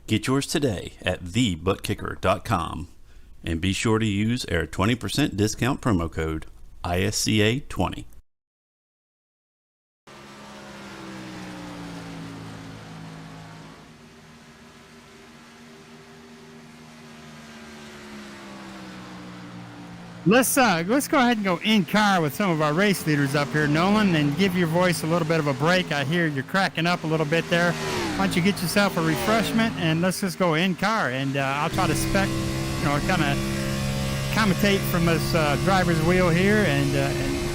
Get yours today at TheButtKicker.com and be sure to use our 20% discount promo code ISCA20. Let's go ahead and go in car with some of our race leaders up here, Nolan, and give your voice a little bit of a break. I hear you're cracking up a little bit there. Why don't you get yourself a refreshment and let's just go in car, and I'll try to kind of commentate from this driver's wheel here and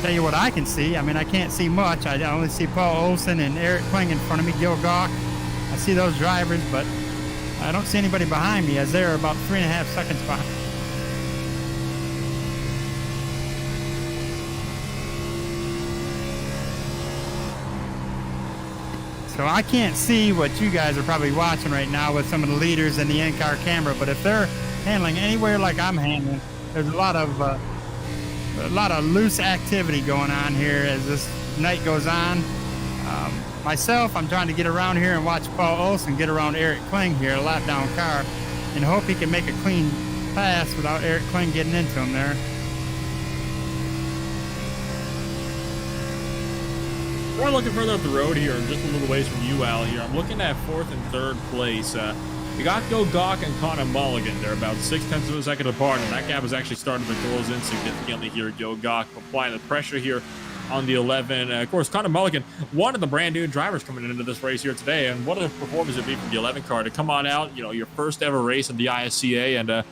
tell you what I can see. I mean, I can't see much. I only see Paul Olson and Eric Kling in front of me, Gil Gawk. I see those drivers, but I don't see anybody behind me as they're about 3.5 seconds behind. So I can't see what you guys are probably watching right now with some of the leaders and the in-car camera, but if they're handling anywhere like I'm handling, there's a lot of loose activity going on here as this night goes on. Myself, I'm trying to get around here and watch Paul Olson get around Eric Kling here, a lap down car, and hope he can make a clean pass without Eric Kling getting into him there. We're looking further up the road here, just a little ways from you, Al, here. I'm looking at 4th and 3rd place. We got Gil Gawk and Connor Mulligan. They're about 0.6 of a second apart, and that gap is actually starting to close in significantly here. Gil Gawk applying the pressure here on the 11. Of course, Connor Mulligan, one of the brand new drivers coming into this race here today, and what a performance it'd be from the 11 car to come on out, your first ever race in the ISCA, and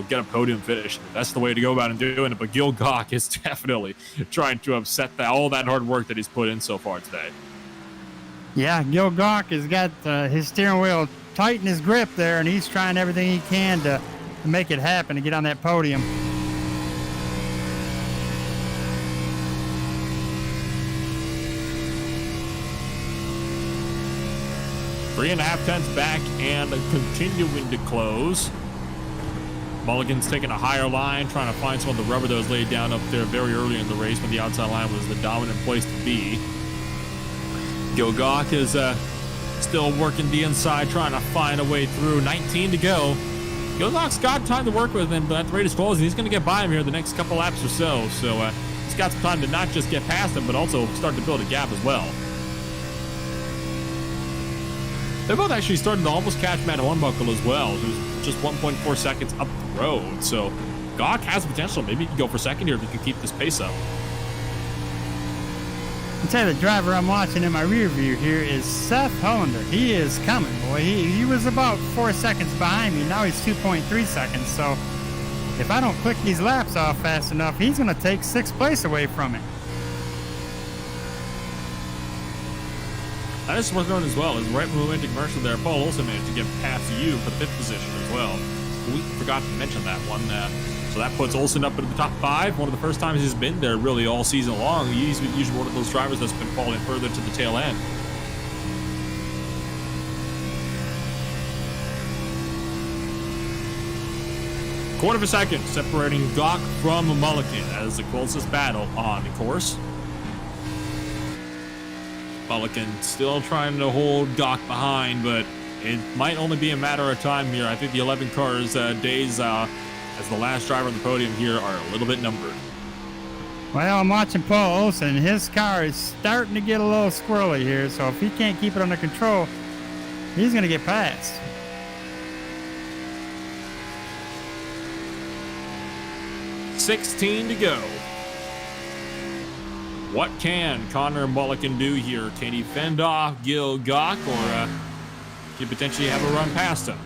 get a podium finish. That's the way to go about and doing it. But Gil Gawk is definitely trying to upset all that hard work that he's put in so far today. Yeah, Gil Gawk has got his steering wheel tight in his grip there, and he's trying everything he can to make it happen, to get on that podium. Three and a half tenths back and continuing to close. Mulligan's taking a higher line, trying to find some of the rubber that was laid down up there very early in the race when the outside line was the dominant place to be. Gil Gawk is still working the inside, trying to find a way through. 19 to go. Gil Gawk's got time to work with, and at the rate it's closing, he's going to get by him here the next couple laps or so. So he's got some time to not just get past him, but also start to build a gap as well. They both actually started to almost catch Matt Hornbuckle as well, who's just 1.4 seconds up the road. So Gawk has potential. Maybe he can go for second here if he can keep this pace up. I'll tell you, the driver I'm watching in my rear view here is Seth Hollander. He is coming, boy. He was about 4 seconds behind me. Now he's 2.3 seconds. So if I don't click these laps off fast enough, he's going to take 6th place away from me. That is worth noting as well, is right when we went to commercial there, Paul also managed to get past you for the 5th position as well. We forgot to mention that one. So that puts Olson up into the top 5. One of the first times he's been there really all season long. He's usually one of those drivers that's been falling further to the tail end. Quarter of a second separating Gawk from Mulligan as the closest battle on the course. Mulligan still trying to hold Gawk behind, but it might only be a matter of time here. I think the 11 car's days as the last driver on the podium here are a little bit numbered. Well, I'm watching Paul Olson, and his car is starting to get a little squirrely here, so if he can't keep it under control, he's going to get passed. $16 to go. What can Connor Mulligan do here? Can he fend off Gil Gawk, or can he potentially have a run past him?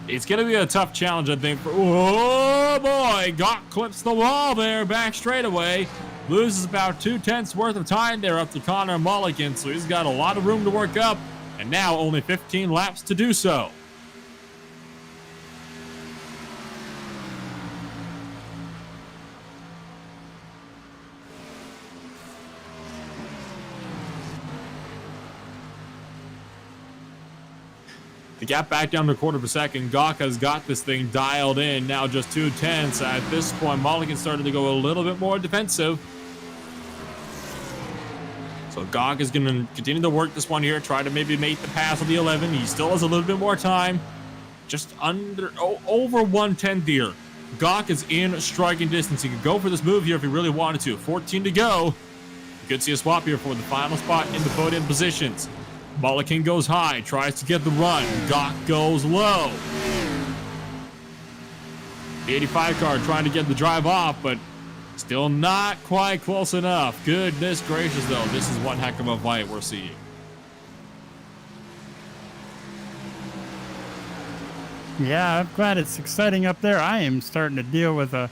It's going to be a tough challenge, I think. Oh, boy. Gawk clips the wall there, back straightaway. Loses about 0.2 worth of time there up to Connor Mulligan, so he's got a lot of room to work up, and now only 15 laps to do so. The gap back down to a quarter of a second. Gawk has got this thing dialed in. Now just 0.2. At this point, Mulligan started to go a little bit more defensive. So Gog is going to continue to work this one here, try to maybe make the pass on the 11. He still has a little bit more time. Just over 110 here. Gawk is in striking distance. He could go for this move here if he really wanted to. 14 to go. You could see a swap here for the final spot in the podium positions. Mulligan goes high, tries to get the run. Gawk goes low. The 85 car trying to get the drive off, but still not quite close enough. Goodness gracious, though. This is one heck of a fight we're seeing. Yeah, I'm glad it's exciting up there. I am starting to deal with I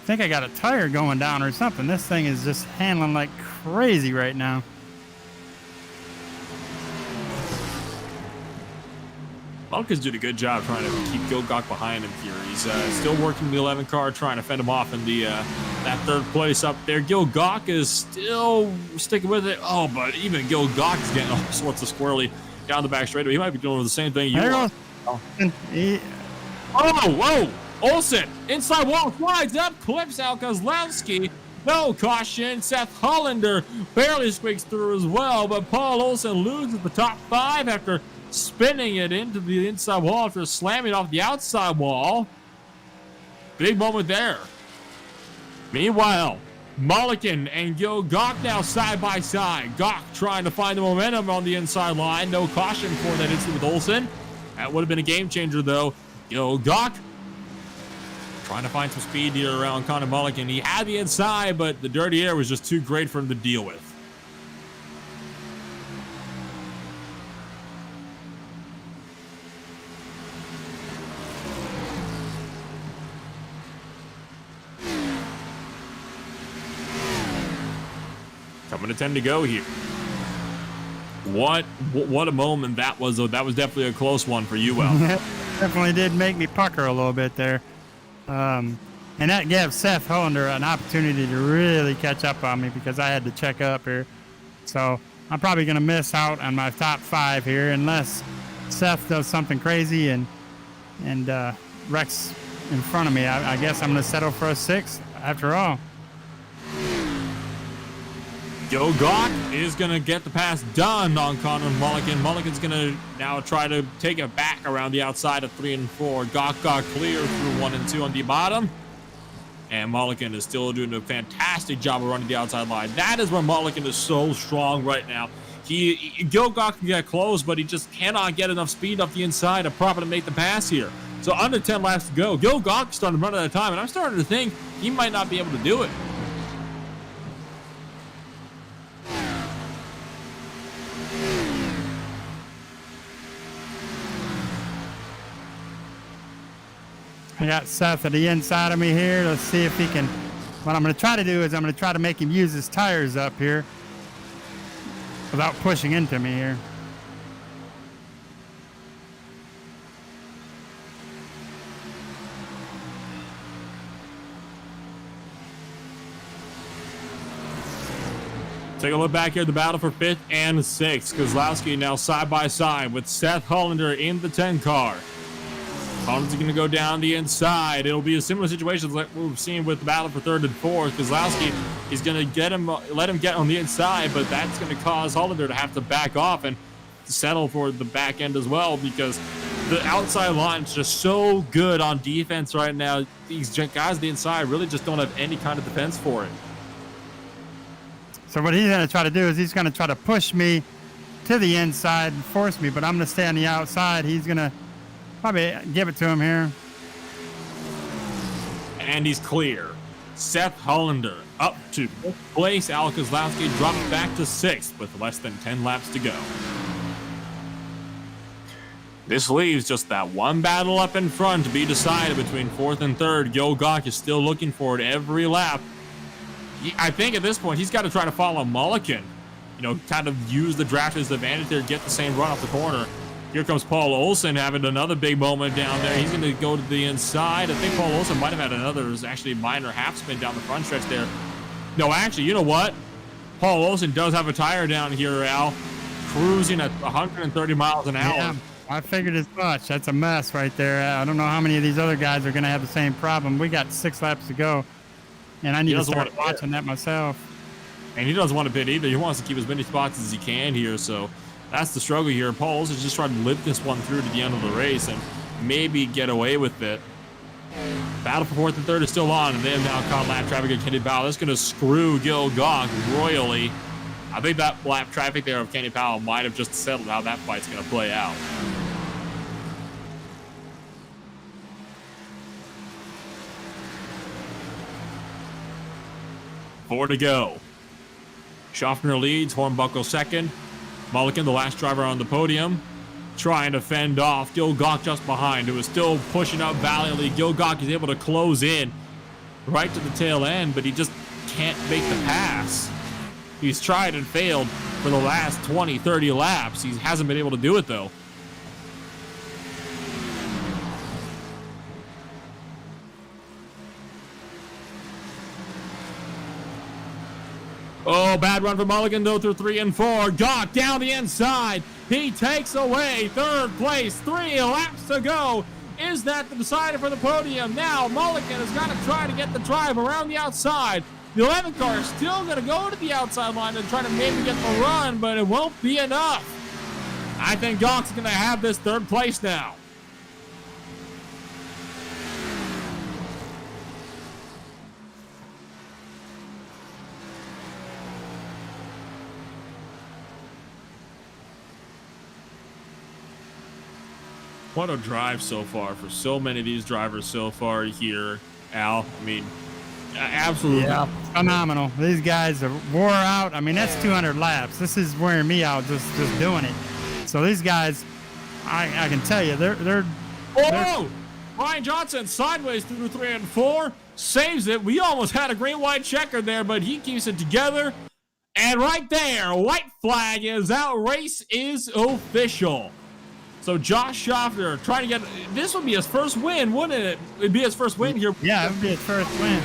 think I got a tire going down or something. This thing is just handling like crazy right now. Mulligan's doing a good job trying to keep Gilgok behind him here. He's still working the 11 car, trying to fend him off in the that third place up there. Gilgok is still sticking with it. Oh, but even Gilgok is getting all sorts of squirrely down the back straightaway. He might be doing the same thing you are. Oh, whoa! Olsen, inside wall, slides up, clips out Kozlowski. No caution. Seth Hollander barely squeaks through as well, but Paul Olsen loses the top 5 after spinning it into the inside wall after slamming off the outside wall. Big moment there. Meanwhile, Mulligan and Gil Gawk now side by side. Gawk trying to find the momentum on the inside line. No caution for that incident with Olsen. That would have been a game changer, though. Gil Gawk trying to find some speed here around Connor Mulligan. He had the inside, but the dirty air was just too great for him to deal with. Coming to 10 to go here. What a moment that was, though. That was definitely a close one for you, Will. Definitely did make me pucker a little bit there. And that gave Seth Hollander an opportunity to really catch up on me because I had to check up here. So I'm probably going to miss out on my top 5 here unless Seth does something crazy and wrecks in front of me. I guess I'm going to settle for a 6 after all. Joe Gawk is going to get the pass done on Connor Mulligan. Mulligan's going to now try to take it back around the outside of 3 and 4. Gawk got clear through 1 and 2 on the bottom. And Mulligan is still doing a fantastic job of running the outside line. That is where Mulligan is so strong right now. Gil Gawk can get close, but he just cannot get enough speed up the inside to properly make the pass here. So under 10 laps to go. Gil Gawk starting to run out of time, and I'm starting to think he might not be able to do it. I got Seth at the inside of me here. Let's see if he can. What I'm going to try to do is I'm going to try to make him use his tires up here without pushing into me here. Take a look back here at the battle for 5th and 6th. Kozlowski now side by side with Seth Hollander in the 10 car. Holland's going to go down the inside. It'll be a similar situation like we've seen with the battle for 3rd and 4th. Kozlowski is going to let him get on the inside, but that's going to cause Hollander to have to back off and settle for the back end as well because the outside line is just so good on defense right now. These guys on the inside really just don't have any kind of defense for it. So what he's going to try to do is he's going to try to push me to the inside and force me, but I'm going to stay on the outside. He's going to probably give it to him here. And he's clear. Seth Hollander up to 5th place. Al Kozlowski drops back to 6th with less than 10 laps to go. This leaves just that one battle up in front to be decided between 4th and 3rd. Gil Gawk is still looking for it every lap. I think at this point, he's got to try to follow Mulligan. You know, kind of use the draft as advantage there, get the same run off the corner. Here comes Paul Olsen having another big moment down there. He's going to go to the inside. I think Paul Olsen might have had another, actually minor half spin down the front stretch there. No, actually, you know what? Paul Olsen does have a tire down here, Al. Cruising at 130 miles an hour. Yeah, I figured as much. That's a mess right there. I don't know how many of these other guys are going to have the same problem. We got 6 laps to go, and I need to start watching that myself. And he doesn't want to pit either. He wants to keep as many spots as he can here. So that's the struggle here. Paul Olsen just trying to lift this one through to the end of the race and maybe get away with it. Battle for fourth and third is still on, and they have now caught lap traffic at Kenny Powell. That's going to screw Gil Gawk royally. I think that lap traffic there of Kenny Powell might have just settled how that fight's going to play out. Four to go. Schaffner leads, Hornbuckle second. Mulligan, the last driver on the podium, trying to fend off Gil Gawk just behind, who is still pushing up valiantly. Gil Gawk is able to close in right to the tail end, but he just can't make the pass. He's tried and failed for the last 20, 30 laps. He hasn't been able to do it, though. Oh, bad run for Mulligan, though, through 3 and 4. Gawk down the inside. He takes away third place. 3 laps to go. Is that the decider for the podium? Now, Mulligan has got to try to get the drive around the outside. The 11 car is still going to go to the outside line and try to maybe get the run, but it won't be enough. I think Gawk's going to have this third place now. What a drive so far for so many of these drivers so far here, Al. I mean, absolutely. Yeah, phenomenal. These guys are wore out. I mean, that's 200 laps. This is wearing me out just doing it. So these guys, I can tell you, they're Brian Johnson sideways through 3 and 4, saves it. We almost had a green white checker there, but he keeps it together. And right there, white flag is out. Race is official. So Josh Schaffner trying to get, this would be his first win, wouldn't it? It'd be his first win here. Yeah, it would be his first win.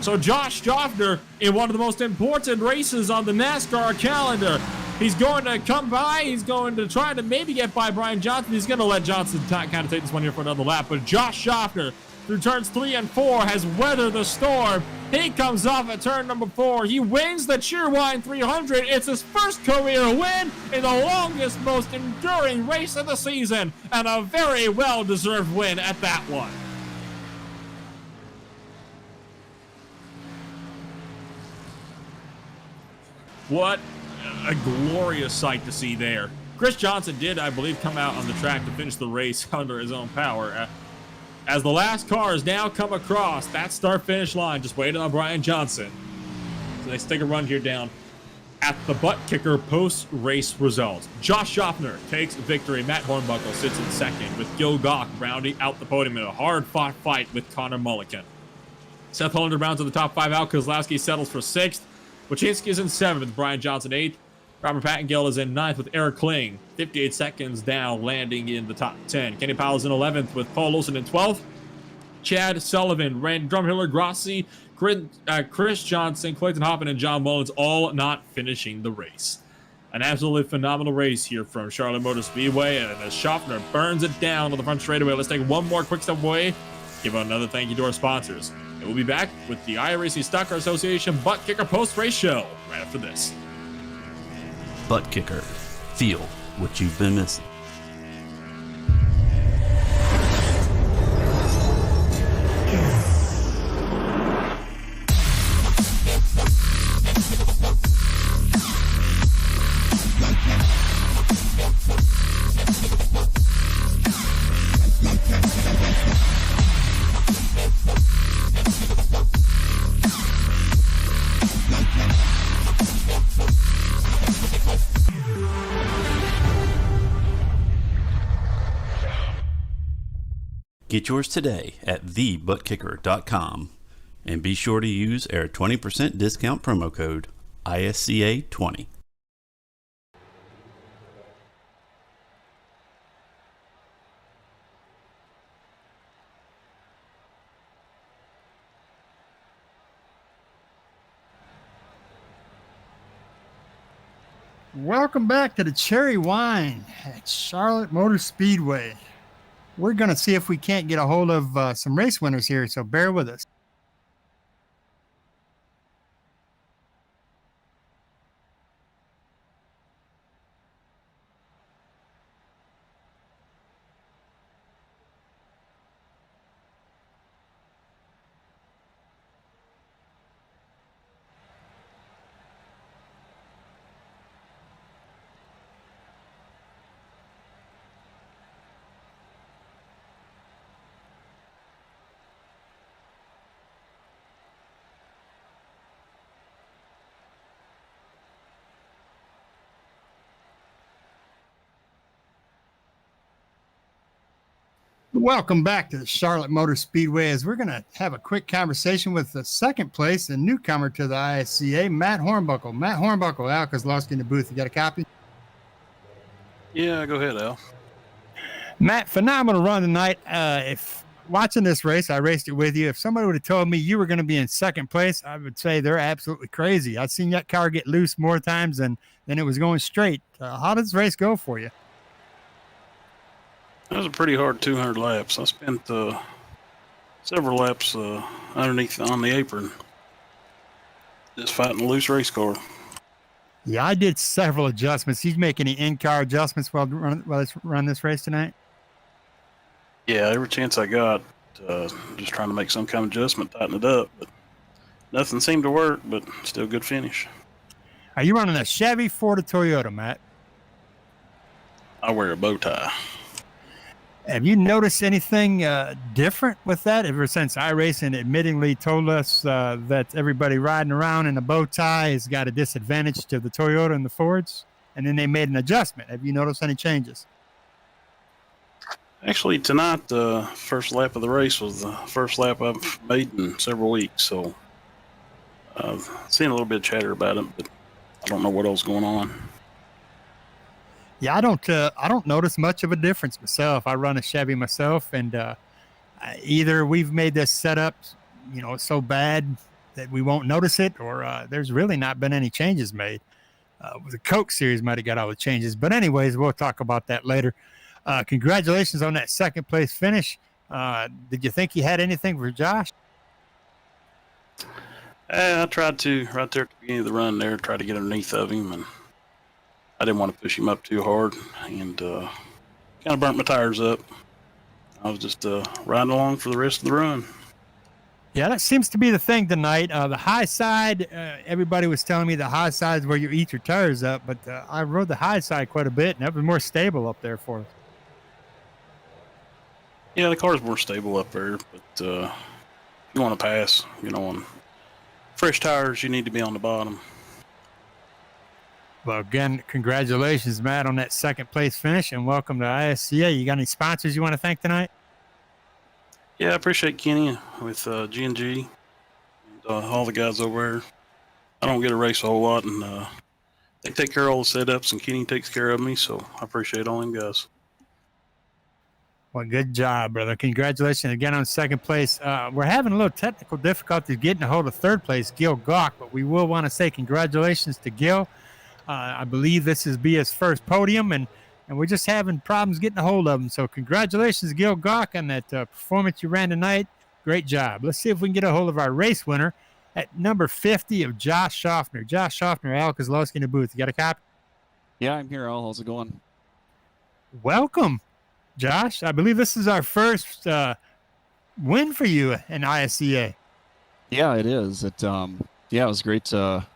So Josh Schaffner in one of the most important races on the NASCAR calendar. He's going to come by. He's going to try to maybe get by Brian Johnson. He's going to let Johnson kind of take this one here for another lap. But Josh Schaffner through turns 3 and 4 has weathered the storm. He comes off at turn number 4. He wins the Cheerwine 300. It's his first career win in the longest, most enduring race of the season, and a very well-deserved win at that one. What a glorious sight to see there. Chris Johnson did, I believe, come out on the track to finish the race under his own power. As the last cars now come across that start-finish line, just waiting on Brian Johnson. So let's take a run here down at the ButtKicker post-race results. Josh Schaffner takes victory. Matt Hornbuckle sits in second, with Gil Gawk rounding out the podium in a hard-fought fight with Connor Mulligan. Seth Hollander rounds to the top 5 out. Kozlowski settles for 6th. Wachinski is in 7th with Brian Johnson 8th. Robert Pattengill is in 9th with Eric Kling, 58 seconds down, landing in the top 10. Kenny Powell is in 11th with Paul Olsen in 12th. Chad Sullivan, Randy Drumhiller, Grossi, Chris Johnson, Clayton Hoffman, and John Mullins all not finishing the race. An absolutely phenomenal race here from Charlotte Motor Speedway, and as Schaffner burns it down on the front straightaway, let's take one more quick step away. Give another thank you to our sponsors. And we'll be back with the iRacing Stock Car Association ButtKicker post-race show right after this. ButtKicker. Feel what you've been missing. Get yours today at TheButtKicker.com and be sure to use our 20% discount promo code ISCA20. Welcome back to the Cheerwine at Charlotte Motor Speedway. We're going to see if we can't get a hold of some race winners here, so bear with us. Welcome back to the Charlotte Motor Speedway as we're going to have a quick conversation with the second place and newcomer to the ISCA, Matt Hornbuckle. Matt Hornbuckle, Al Kozlowski in the booth. You got a copy? Yeah, go ahead, Al. Matt, phenomenal run tonight. If watching this race, I raced it with you. If somebody would have told me you were going to be in second place, I would say they're absolutely crazy. I've seen that car get loose more times than it was going straight. How did this race go for you? It was a pretty hard 200 laps. I spent several laps underneath on the apron, just fighting a loose race car. Yeah, I did several adjustments. Did you make any in-car adjustments while let's run this race tonight? Yeah, every chance I got, just trying to make some kind of adjustment, tighten it up. But nothing seemed to work, but still good finish. Are you running a Chevy, Ford, or Toyota, Matt? I wear a bow tie. Have you noticed anything different with that ever since iRacing admittingly told us that everybody riding around in a bow tie has got a disadvantage to the Toyota and the Fords? And then they made an adjustment. Have you noticed any changes? Actually, tonight, the first lap of the race was the first lap I've made in several weeks. So I've seen a little bit of chatter about it, but I don't know what else is going on. Yeah, I don't notice much of a difference myself. I run a Chevy myself, and either we've made this setup, so bad that we won't notice it, or there's really not been any changes made. The Coke series might have got all the changes, but anyways, we'll talk about that later. Congratulations on that second place finish. Did you think you had anything for Josh? I tried to right there at the beginning of the run there, try to get underneath of him, and I didn't want to push him up too hard, and kind of burnt my tires up. I was just riding along for the rest of the run. Yeah, that seems to be the thing tonight. The high side, everybody was telling me the high side is where you eat your tires up, but I rode the high side quite a bit, and that was more stable up there for us. Yeah, the car's more stable up there, but you want to pass, on fresh tires, you need to be on the bottom. Well, again, congratulations, Matt, on that second place finish, and welcome to ISCA. You got any sponsors you want to thank tonight? Yeah, I appreciate Kenny with G&G and all the guys over there. I don't get to race a whole lot, and they take care of all the setups, and Kenny takes care of me, so I appreciate all them guys. Well, good job, brother. Congratulations again on second place. We're having a little technical difficulties getting a hold of third place, Gil Gawk, but we will want to say congratulations to Gil. I believe this is his first podium, and we're just having problems getting a hold of him. So congratulations, Gil Gawk, on that performance you ran tonight. Great job. Let's see if we can get a hold of our race winner at number 50 of Josh Schaffner. Josh Schaffner, Al Kozlowski in the booth. You got a copy? Yeah, I'm here, Al. How's it going? Welcome, Josh. I believe this is our first win for you in ISCA. Yeah, it is. It was great to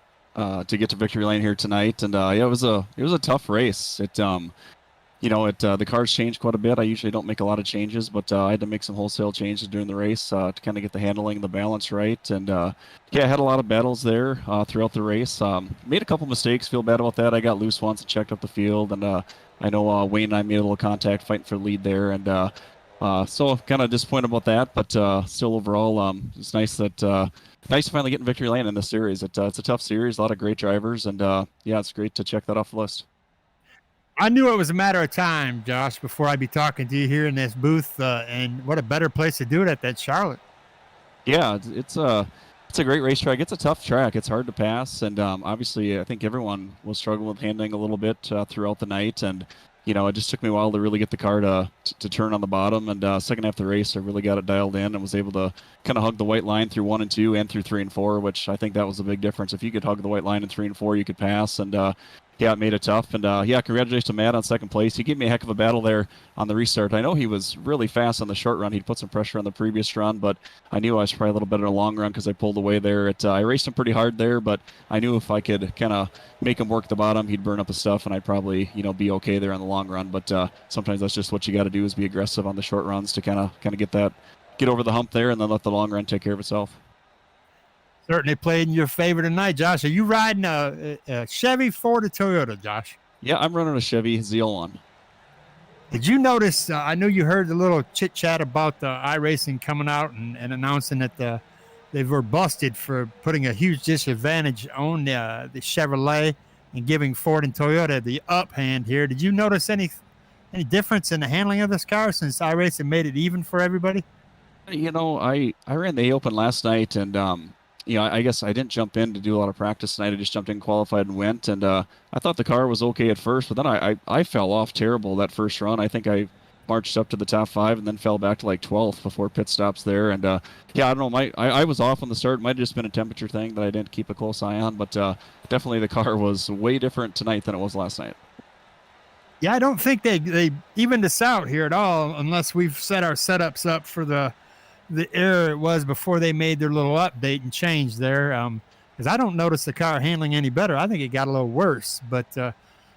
get to victory lane here tonight, and it was a tough race. The cars changed quite a bit. I usually don't make a lot of changes, but I had to make some wholesale changes during the race to kind of get the handling and the balance right. And I had a lot of battles there throughout the race. Made a couple mistakes. Feel bad about that. I got loose once and checked up the field, and I know Wayne and I made a little contact fighting for the lead there, and so kind of disappointed about that. But still, overall, it's nice to finally get in victory lane in this series. It's a tough series, a lot of great drivers, and it's great to check that off the list. I knew it was a matter of time, Josh, before I'd be talking to you here in this booth, and what a better place to do it at that Charlotte. Yeah, it's a great racetrack. It's a tough track. It's hard to pass, and obviously I think everyone was struggling with handling a little bit throughout the night, and it just took me a while to really get the car to turn on the bottom, and second half of the race I really got it dialed in and was able to kind of hug the white line through 1 and 2 and through 3 and 4, which I think that was a big difference. If you could hug the white line in 3 and 4, you could pass, and it made it tough. And congratulations to Matt on second place. He gave me a heck of a battle there on the restart. I know he was really fast on the short run. He'd put some pressure on the previous run, but I knew I was probably a little better in the long run because I pulled away there. I raced him pretty hard there, but I knew if I could kind of make him work the bottom, he'd burn up his stuff, and I'd probably be okay there on the long run. But sometimes that's just what you got to do, is be aggressive on the short runs to kind of get over the hump there, and then let the long run take care of itself. Certainly played in your favor tonight, Josh. Are you riding a Chevy, Ford, or Toyota, Josh? Yeah, I'm running a Chevy ZL1. Did you notice? I know you heard the little chit chat about the iRacing coming out and announcing that they were busted for putting a huge disadvantage on the Chevrolet and giving Ford and Toyota the up hand here. Did you notice any difference in the handling of this car since iRacing made it even for everybody? You know, I ran the A Open last night, and you know, I guess I didn't jump in to do a lot of practice tonight. I just jumped in, qualified, and went. And I thought the car was okay at first, but then I fell off terrible that first run. I think I marched up to the top 5 and then fell back to like 12th before pit stops there. And yeah, I don't know. I was off on the start. It might have just been a temperature thing that I didn't keep a close eye on, but definitely the car was way different tonight than it was last night. Yeah, I don't think they evened us out here at all unless we've set our setups up for the error it was before they made their little update and change there. Because I don't notice the car handling any better. I think it got a little worse, but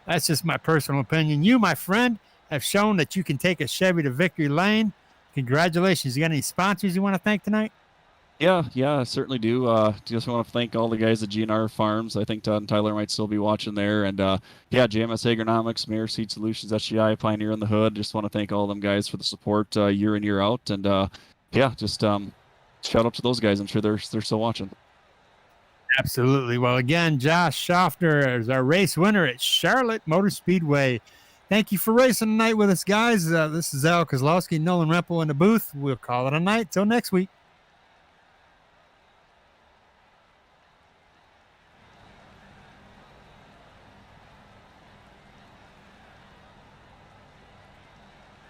that's just my personal opinion. You, my friend, have shown that you can take a Chevy to victory lane. Congratulations. You got any sponsors you want to thank tonight? Yeah, I certainly do. Just want to thank all the guys at GNR Farms. I think Todd and Tyler might still be watching there. And yeah, JMS Agronomics, Mayor Seed Solutions, SGI, Pioneer in the Hood. Just want to thank all them guys for the support year in, year out. And yeah, just shout out to those guys. I'm sure they're still watching. Absolutely. Well, again, Josh Schaffner is our race winner at Charlotte Motor Speedway. Thank you for racing tonight with us, guys. This is Al Kozlowski, Nolan Rempel in the booth. We'll call it a night. Till next week.